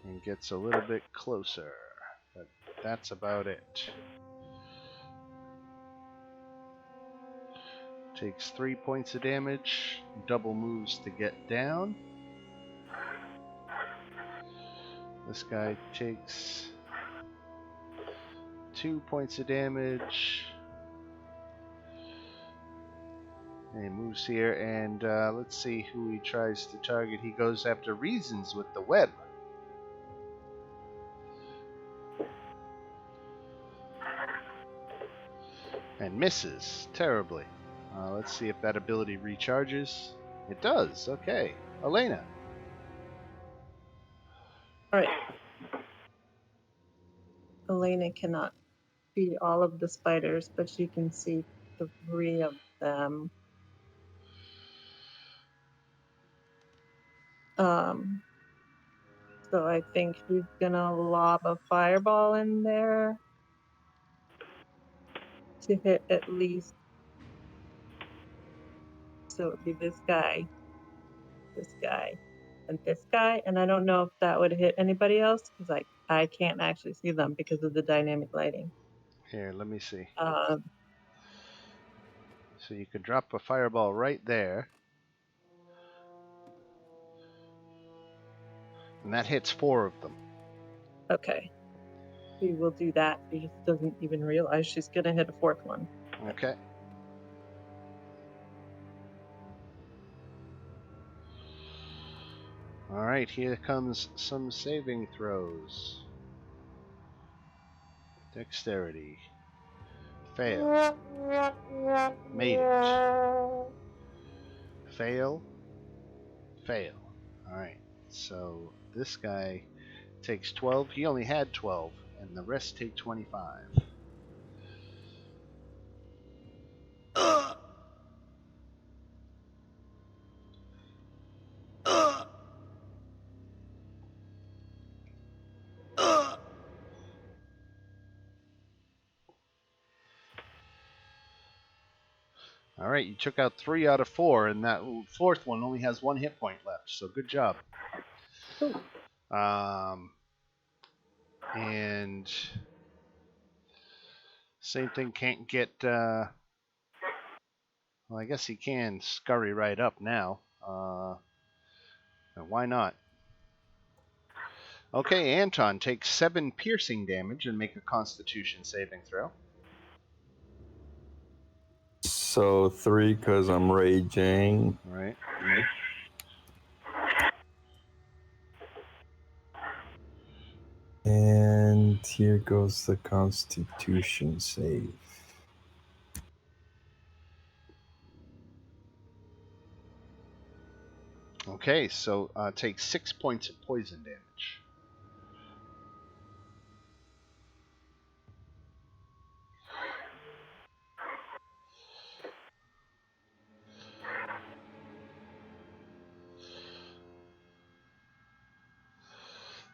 And gets a little bit closer, but that's about it. Takes 3 points of damage, double moves to get down. This guy takes 2 points of damage. And he moves here, and let's see who he tries to target. He goes after Reasons with the web. And misses terribly. Let's see if that ability recharges. It does. Okay. Elena. All right. Elena cannot see all of the spiders, but she can see 3 of them. So I think she's gonna lob a fireball in there to hit at least. So it would be this guy, and this guy. And I don't know if that would hit anybody else because I can't actually see them because of the dynamic lighting. Here, let me see. Um, So you could drop a fireball right there. And that hits 4 of them. okay. We will do that. She just doesn't even realize she's gonna hit a 4th one. Okay. Alright, here comes some saving throws. Dexterity. Fail. Made it. Fail. Fail. Alright, so this guy takes 12. He only had 12, and the rest take 25. Alright, you took out 3 out of 4, and that 4th one only has 1 hit point left, so good job. And same thing, can't get, well, I guess he can scurry right up now. Why not? Okay, Anton takes 7 piercing damage and make a Constitution saving throw. So 3 because I'm raging. Right. And here goes the Constitution save. Okay, so take 6 points of poison damage.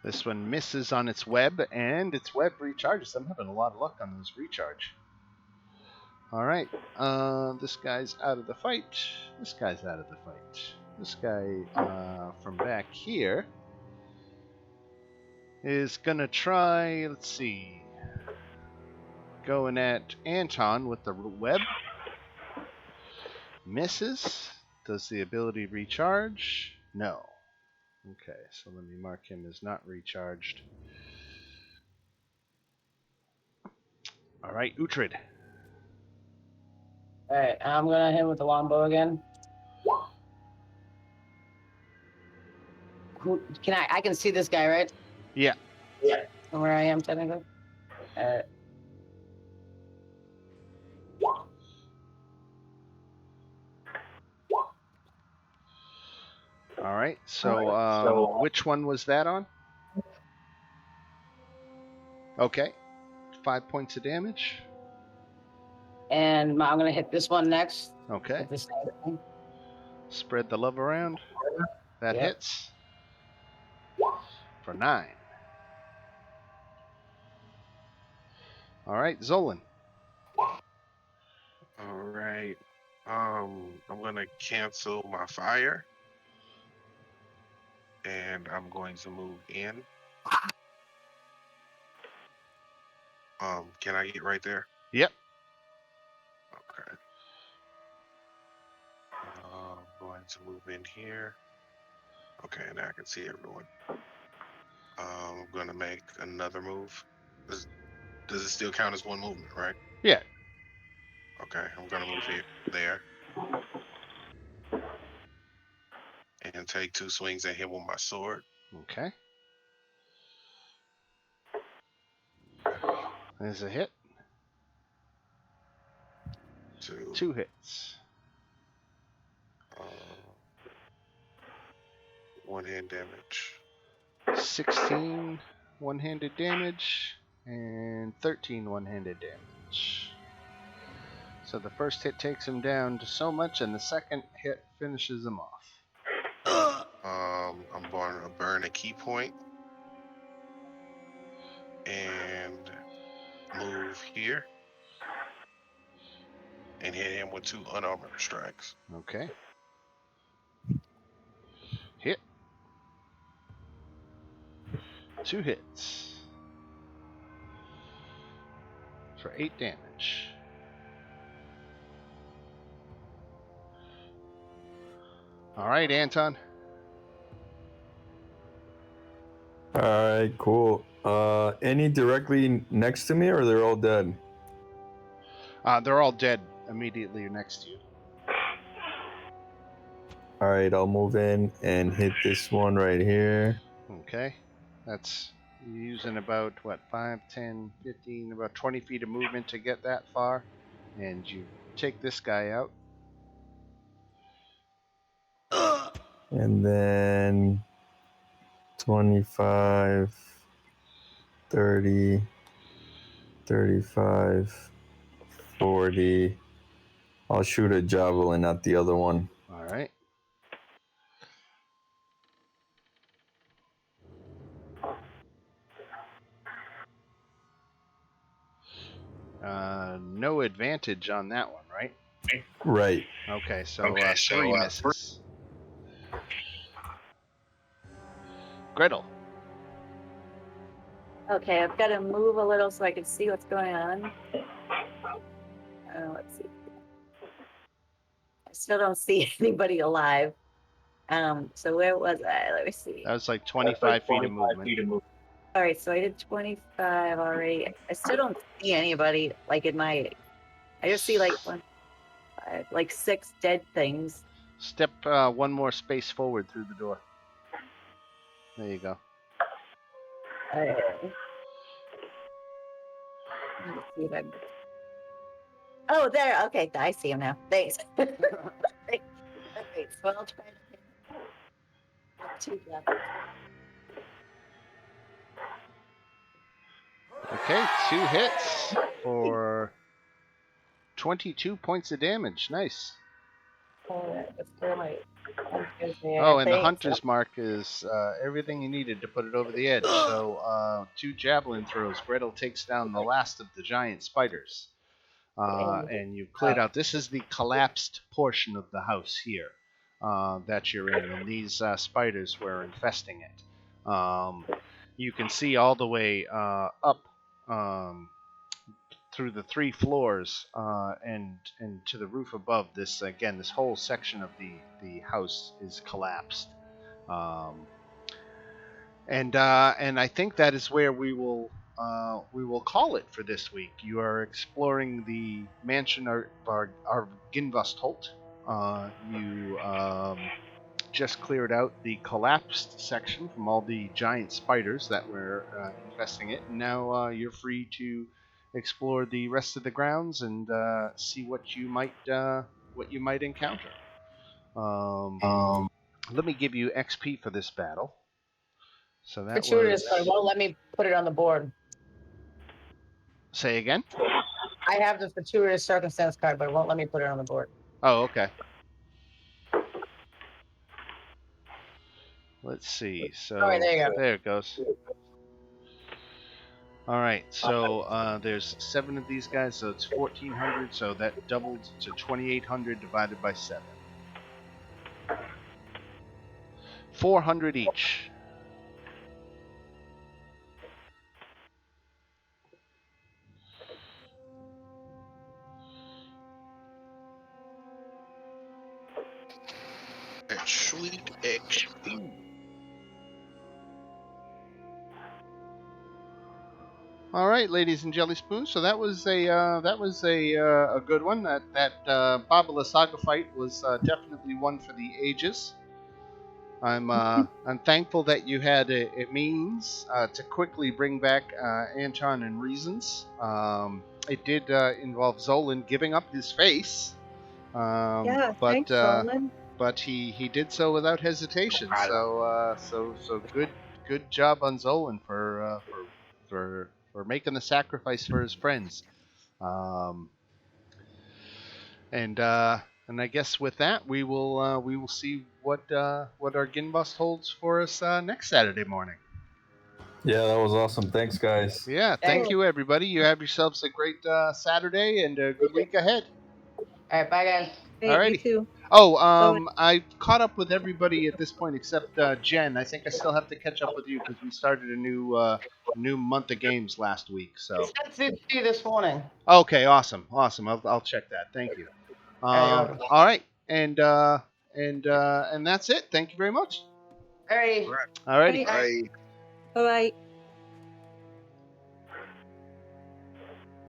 This one misses on its web, and its web recharges. I'm having a lot of luck on this recharge. All right, this guy's out of the fight. This guy's out of the fight. This guy from back here is gonna try. Let's see, going at Anton with the web. Misses. Does the ability recharge? No. Okay, so let me mark him as not recharged. All right, Uhtred. Alright, I'm gonna hit with the longbow again. Who can I can see this guy, right? Yeah. From where I am technically. Alright. All right. So, which one was that on? Okay. 5 points of damage. And I'm gonna hit this one next. Okay. With the same thing. Spread the love around. That Yep. hits. For 9. All right, Zolan. All right. I'm gonna cancel my fire, and I'm going to move in. Can I get right there? Yep. Okay. I'm going to move in here. Okay, now I can see everyone. I'm gonna make another move. Does it still count as one movement, right? Yeah. Okay, I'm gonna move here, there, and take 2 swings at him with my sword. Okay. There's a hit. 2 hits. 1-hand damage. 16 one-handed damage and 13 one-handed damage. So the first hit takes him down to so much, and the second hit finishes him off. I'm going to burn a key point and move here and hit him with 2 unarmored strikes. Okay. Hit. 2 hits. For 8 damage. All right, Anton. All right, cool. Any directly next to me, or they're all dead? They're all dead immediately next to you. All right, I'll move in and hit this one right here. Okay. That's using about, 5, 10, 15, about 20 feet of movement to get that far. And you take this guy out. And then 25, 30, 35, 40. I'll shoot a javelin at the other one. All right. No advantage on that one, right? Right. Okay, so 3 misses. Gretel. Okay, I've got to move a little so I can see what's going on. Let's see. I still don't see anybody alive. So where was I? Let me see. That was like 25 feet of movement. All right, so I did 25 already. I still don't see anybody like in my. I just see like 6 dead things. Step one more space forward through the door. There you go. Let me see if I. Oh, there. Okay, I see him now. Thanks. Okay, so I'll try to hit up 2 left. Okay, 2 hits for 22 points of damage. Nice. That's where my. Oh, and the hunter's mark is everything you needed to put it over the edge. So 2 javelin throws. Gretel takes down the last of the giant spiders. And you cleared out. This is the collapsed portion of the house here that you're in, and these spiders were infesting it. You can see all the way up through the 3 floors and to the roof above. This again, this whole section of the house is collapsed. And I think that is where we will call it for this week. You are exploring the mansion of Ginvastholt. You just cleared out the collapsed section from all the giant spiders that were infesting it, and now you're free to explore the rest of the grounds and see what you might encounter. Let me give you XP for this battle. So that Fortuitous, was. but it won't let me put it on the board. Say again? I have the fortuitous circumstance card, but it won't let me put it on the board. Oh, okay. Let's see. So All right, there you go. there it goes. All right. So there's 7 of these guys, so it's 1,400. So that doubled to 2,800 divided by 7. 400 each. Sweet XP. All right, ladies and jelly spoons. So that was a good one. That Babala Saga fight was definitely one for the ages. I'm thankful that you had a means to quickly bring back Anton and Reasons. It did involve Zolan giving up his face, Yeah, but thanks, Solomon. but he did so without hesitation. So good job on Zolan for making the sacrifice for his friends. And I guess with that we will see what our Ginbust holds for us next Saturday morning. Yeah, that was awesome. Thanks, guys. Yeah, thank you everybody. You have yourselves a great Saturday and a good week ahead. All right, bye, guys. Hey, you Alrighty. too. Oh, Bye. I caught up with everybody at this point except Jen. I think I still have to catch up with you because we started a new month of games last week. So. I sent it to you this morning. Okay, awesome. I'll check that. Thank you. All All right, and that's it. Thank you very much. right. Alrighty. Bye. Bye.